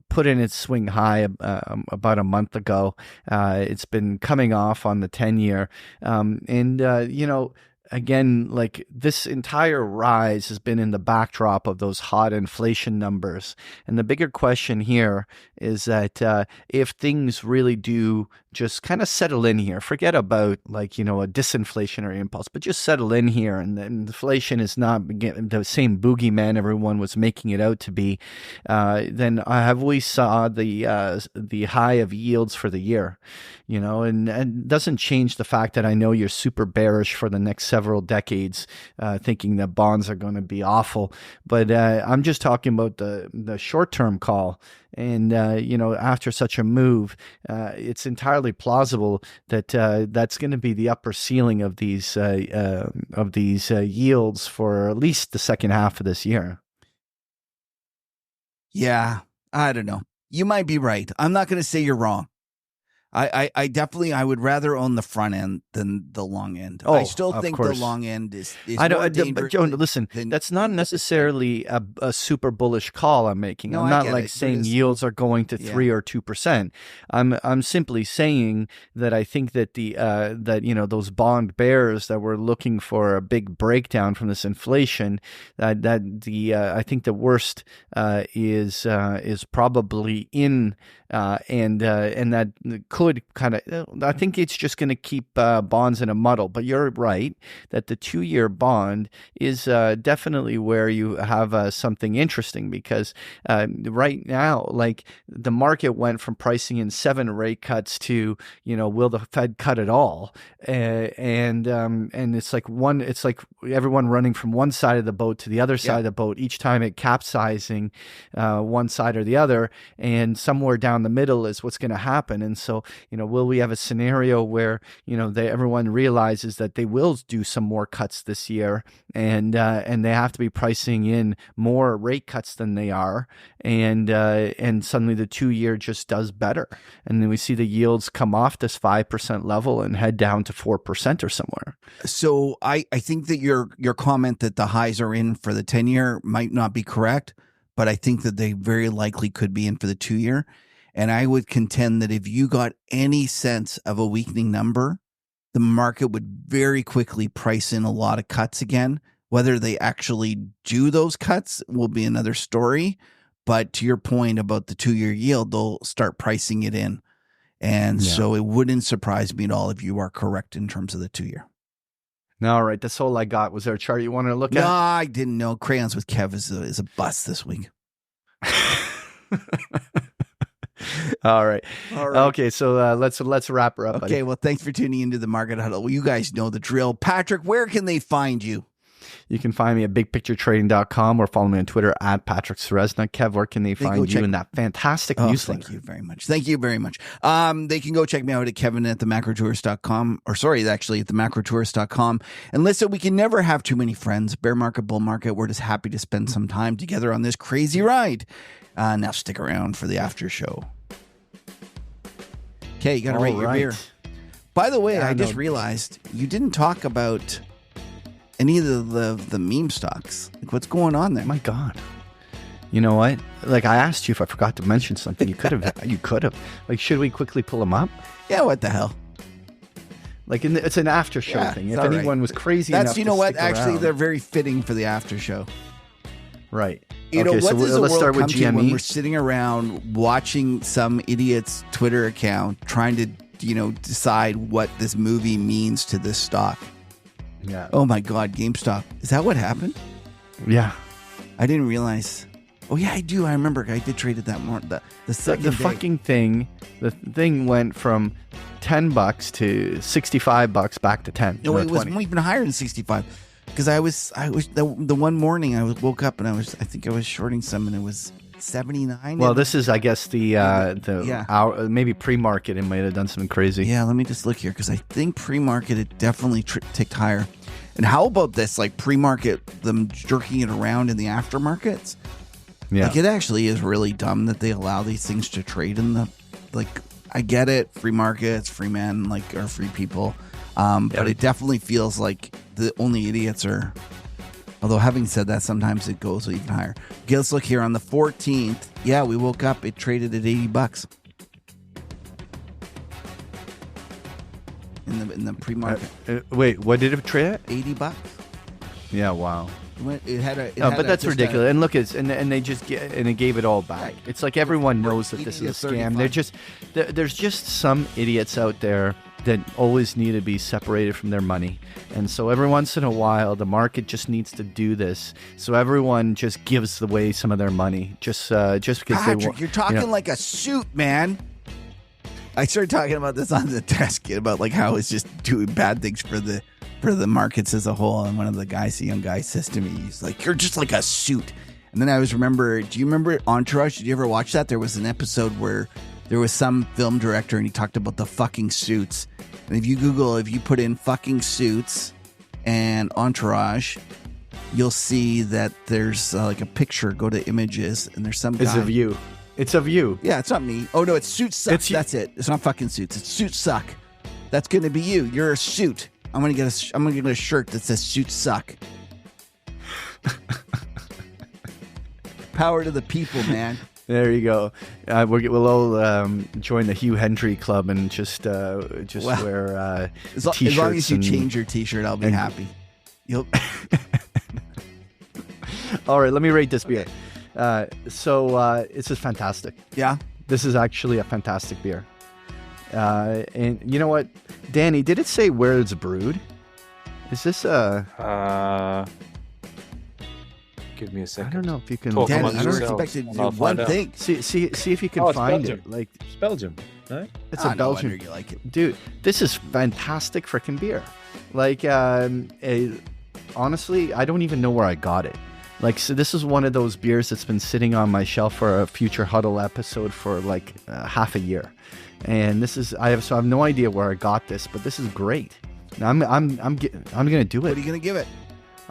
put in its swing high about a month ago, it's been coming off on the 10-year. Again, like this entire rise has been in the backdrop of those hot inflation numbers. And the bigger question here is that if things really do just kind of settle in here, forget about a disinflationary impulse, but just settle in here, and the inflation is not the same boogeyman everyone was making it out to be, then have we saw the high of yields for the year, and it doesn't change the fact that I know you're super bearish for the next several decades, thinking that bonds are going to be awful. But I'm just talking about the short-term call. And after such a move, it's entirely plausible that that's going to be the upper ceiling of these yields for at least the second half of this year. Yeah, I don't know. You might be right. I'm not going to say you're wrong. I definitely, I would rather own the front end than the long end. I still think the long end is I don't, more but Joe, listen, that's not necessarily a super bullish call I'm making. No, I'm not like saying yields are going to 3 or 2%. I'm simply saying that I think that those bond bears that were looking for a big breakdown from this inflation, I think the worst is probably in, and that could kind of, I think it's just going to keep bonds in a muddle. But you're right that the 2-year bond is definitely where you have something interesting, because right now, like, the market went from pricing in 7 rate cuts to, will the Fed cut it all? And it's like everyone running from one side of the boat to the other side of the boat, each time it capsizing one side or the other, and somewhere down the middle is what's going to happen. And so, will we have a scenario where, everyone realizes that they will do some more cuts this year, and they have to be pricing in more rate cuts than they are, and suddenly the 2-year just does better, and then we see the yields come off this 5% level and head down to 4% or somewhere. So I think that your comment that the highs are in for the 10-year might not be correct, but I think that they very likely could be in for the 2-year. And I would contend that if you got any sense of a weakening number, the market would very quickly price in a lot of cuts again. Whether they actually do those cuts will be another story. But to your point about the 2-year yield, they'll start pricing it in. And so it wouldn't surprise me at all if you are correct in terms of the 2-year. All right. That's all I got. Was there a chart you wanted to look at? No, I didn't know. Crayons with Kev is a bust this week. All right. Okay, so let's wrap her up. Okay, buddy. well, thanks for tuning into the Market Huddle. Well, you guys know the drill. Patrick, where can they find you? You can find me at bigpicturetrading.com or follow me on Twitter at Patrick Ceresna. Kev, where can they find you in that fantastic newsletter? Thank you very much. Thank you very much. They can go check me out at Kevin at themacrotourist.com, or sorry, actually at themacrotourist.com. And listen, we can never have too many friends. Bear market, bull market. We're just happy to spend some time together on this crazy ride. Now stick around for the after show. Okay, you got to rate your beer. By the way, I just realized you didn't talk about any of the meme stocks. Like, what's going on there? My God. You know what? Like, I asked you if I forgot to mention something. You could have. You could have. Like, should we quickly pull them up? Yeah, what the hell? Like, it's an after show thing. If anyone was crazy enough you know to what? stick Actually, around. they're very fitting for the after show. Right. You know, okay, what so does the let's world start with come to GME. when we're sitting around watching some idiot's Twitter account trying to, decide what this movie means to this stock? Yeah. Oh my God, GameStop. Is that what happened? Yeah. I didn't realize. Oh yeah, I do. I remember. I did trade it that morning. The second day. fucking thing. The thing went from $10 to $65 back to 10. No, it was even higher than 65. Because I was the one morning I woke up and I think I was shorting some and it was 79. Well, this is, I guess, the maybe pre-market. It might have done something crazy. Yeah, let me just look here because I think pre-market it definitely ticked higher. And how about this? Like pre-market, them jerking it around in the aftermarkets. Yeah, like it actually is really dumb that they allow these things to trade in the I get it, free markets, free men, or free people, but it definitely feels like the only idiots are. Although having said that, sometimes it goes even higher. Okay, let's look here on the 14th. Yeah, we woke up. It traded at $80 in the pre-market. Wait, what did it trade at? $80. Yeah, wow. It had but that's ridiculous. And look, and they just it gave it all back. Right. It's like everyone knows that this is a scam. There's just some idiots out there that always need to be separated from their money. And so every once in a while, the market just needs to do this. So everyone just gives away some of their money just because Patrick, they want. You're talking like a suit, man. I started talking about this on the desk about how it's just doing bad things for the markets as a whole. And one of the guys, the young guy, says to me, he's like, "You're just like a suit." And then I always remember, do you remember Entourage? Did you ever watch that? There was an episode where there was some film director and he talked about the fucking suits. And if you put in fucking suits and Entourage, you'll see that there's like a picture. Go to images and there's some guy. It's of you. It's of you. Yeah, it's not me. Oh no, it's Suits Suck. That's it. It's not fucking Suits. It's Suits Suck. That's gonna be you. You're a suit. I'm gonna get a shirt that says Suits Suck. Power to the people, man. There you go. We'll all join the Hugh Hendry Club and just wear t-shirts. As long as you change your t-shirt, I'll be happy. You'll. All right, let me rate this beer. This is fantastic. Yeah? This is actually a fantastic beer. And you know what? Danny, did it say where it's brewed? Is this give me a second. I don't know if you can... Danny, I don't expect you to do one thing. See if you can find Belgium. it. Like, it's Belgium, no? It's a Belgian. No, you like it. Dude, this is fantastic freaking beer. Like, honestly, I don't even know where I got it. Like, so this is one of those beers that's been sitting on my shelf for a future Huddle episode for like half a year. And I have no idea where I got this, but this is great. I'm gonna do it. What are you gonna give it?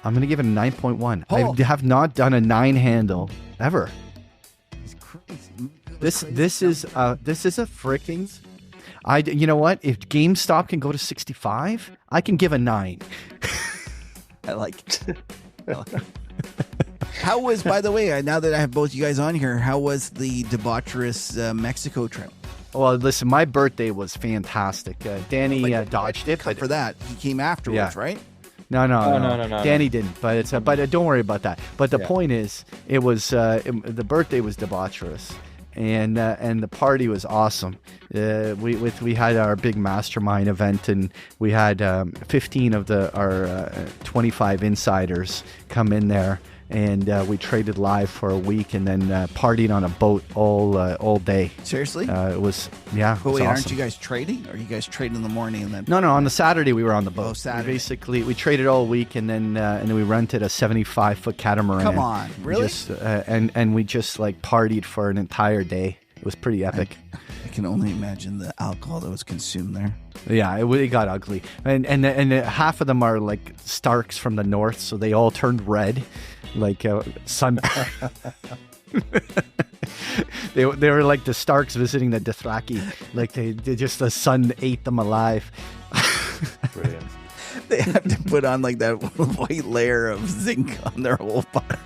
I'm gonna give it a 9.1. Oh. I have not done a 9 handle ever. This is a freaking. You know what? If GameStop can go to 65, I can give a 9. I like it. How was, by the way, now that I have both you guys on here, how was the debaucherous Mexico trip? Well, listen, my birthday was fantastic. Danny dodged it, but for that he came afterwards, right? No. Danny no. didn't, but don't worry about that. But the point is, it was the birthday was debaucherous, and the party was awesome. We had our big mastermind event, and we had 15 of our 25 insiders come in there. And we traded live for a week, and then partied on a boat all day. Seriously? It was But wait, awesome. aren't you guys trading? Or you guys trade in the morning and then? No. On the Saturday we were on the boat. Oh, Saturday. We traded all week, and then we rented a 75-foot catamaran. Come on, really? And we just like partied for an entire day. It was pretty epic. I can only imagine the alcohol that was consumed there. Yeah, it got ugly, and half of them are like Starks from the north, so they all turned red, like sun. they were like the Starks visiting the Dothraki, like they the sun ate them alive. Brilliant. They have to put on like that white layer of zinc on their whole body.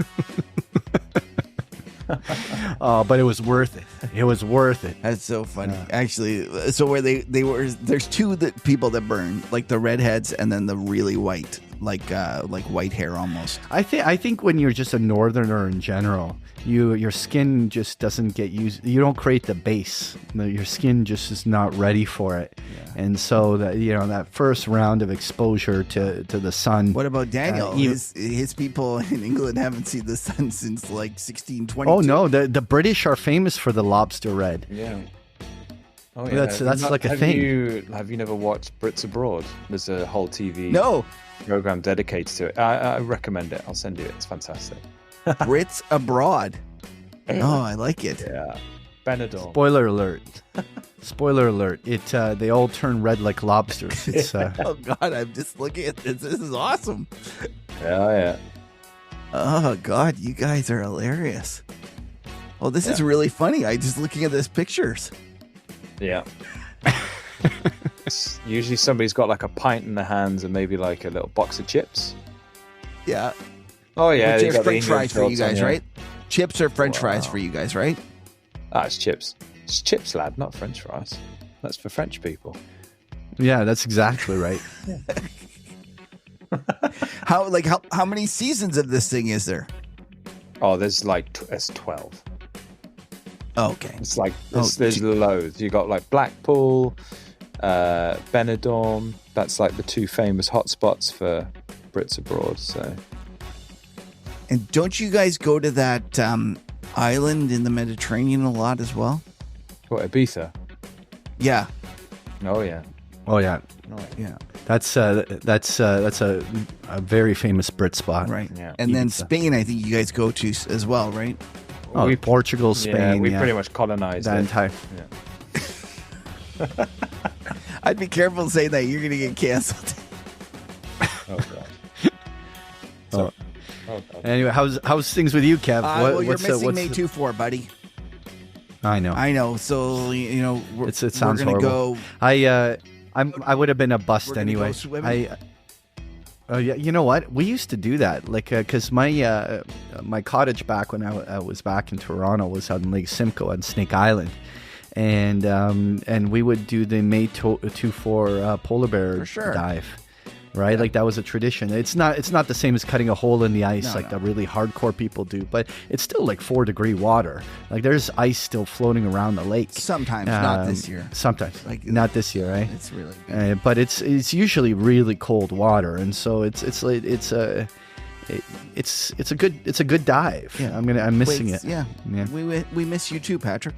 Oh, but it was worth it. It was worth it. That's so funny. Actually, so where they were, there's two people that burn, like the redheads and then the really white, like white hair almost. I think when you're just a northerner in general, your skin just doesn't get used. You don't create the base. Your skin just is not ready for it. Yeah. And so that first round of exposure to the sun. What about Daniel? His people in England haven't seen the sun since like 1622. Oh no, the British are famous for the lobster red. Yeah. Oh yeah. That's like a thing. Have you never watched Brits Abroad? There's a whole TV program dedicated to it. I recommend it. I'll send you it. It's fantastic. Brits Abroad. Oh, I like it. Yeah. Benidorm. Spoiler alert. Spoiler alert. They all turn red like lobsters. It's Oh God, I'm just looking at this. This is awesome. Yeah. Oh God, you guys are hilarious. Oh, this is really funny. I just looking at these pictures. Yeah. Usually somebody's got like a pint in their hands and maybe like a little box of chips. Yeah. Oh yeah. Which are French fries for you guys, right? Chips are French fries for you guys, right? It's chips. It's chips, lad, not French fries. That's for French people. Yeah, that's exactly right. How many seasons of this thing is there? Oh, there's 12. Oh, okay. It's like there's loads. You got like Blackpool, Benidorm. That's like the two famous hotspots for Brits abroad. So. And don't you guys go to that island in the Mediterranean a lot as well? What, Ibiza? Yeah. Oh yeah. Oh yeah. Yeah. That's a very famous Brit spot. Right. Yeah. And then Ibiza. Spain, I think you guys go to as well, right? Oh, Portugal, Spain. we pretty much colonized that it. entire. Yeah. I'd be careful saying that. You're going to get canceled. Oh god. Oh. Oh god. Anyway, how's things with you, Kev? Well, you're missing May 2-4, buddy. I know. I know. So, you know, It sounds we're going to horrible. go. I would have been a bust We're gonna go anyway. swimming? Oh yeah, you know what? We used to do that, like, because my cottage back when I was back in Toronto was on Lake Simcoe on Snake Island, and we would do the May 2-4 polar bear For sure. dive. Right, like that was a tradition. It's not the same as cutting a hole in the ice No. the really hardcore people do, but it's still like 4-degree water. Like there's ice still floating around the lake. Sometimes, not this year. Sometimes, Like, not this year, right? It's really good. But it's usually really cold water, and so it's a good dive. Yeah. I'm missing Wait, it. Yeah. Yeah. We miss you too, Patrick.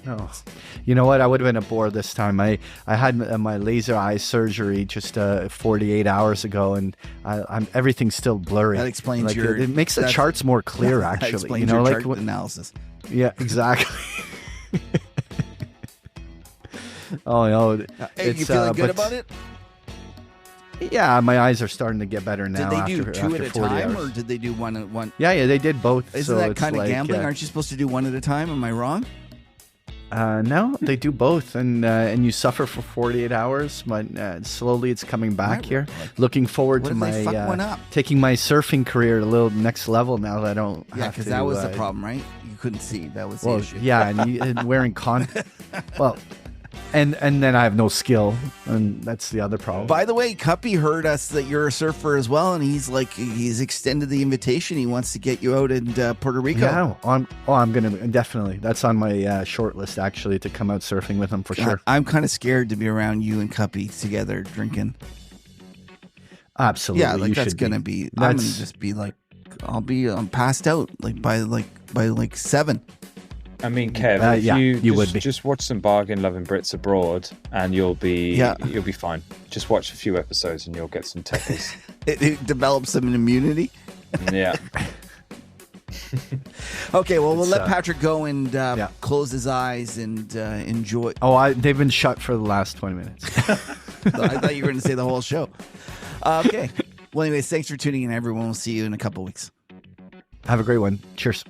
Oh. You know what? I would have been a bore this time. I had my laser eye surgery just 48 hours ago, and everything's still blurry. That explains like, your. It makes the that's- charts more clear. that Actually, explains you know, your like chart what- analysis. yeah, exactly. Oh no! Hey, you feeling good about it? Yeah, my eyes are starting to get better now. Did they do after, two after at a 40 time, hours. or did they do one at one? Yeah, they did both. Isn't so that it's kind of like, gambling? Aren't you supposed to do one at a time? Am I wrong? No, they do both, and you suffer for 48 hours, but slowly it's coming back Right, here. like, Looking forward what to if they my fuck one up? taking my surfing career to a little next level now that I don't. Yeah, have because to, that was the problem, right? You couldn't see. That was the Well, issue. yeah, and wearing well, and then I have no skill, and that's the other problem. By the way, Cuppy heard us that you're a surfer as well, and he's extended the invitation. He wants to get you out in Puerto Rico. Yeah, I'm gonna definitely. That's on my short list actually to come out surfing with him for sure. I'm kind of scared to be around you and Cuppy together drinking. Absolutely, Yeah, like you that's should gonna be. I'm gonna That's- just be like, I'm passed out by 7. I mean, Kev, if yeah, you just, would be. just watch some Bargain Loving Brits Abroad, and you'll be fine. Just watch a few episodes, and you'll get some tickles. It develops some immunity. Yeah. Okay, well, we'll It's, let Patrick go and yeah. close his eyes and enjoy. Oh, they've been shut for the last 20 minutes. I thought you were going to say the whole show. Okay. Well, anyways, thanks for tuning in, everyone. We'll see you in a couple weeks. Have a great one. Cheers.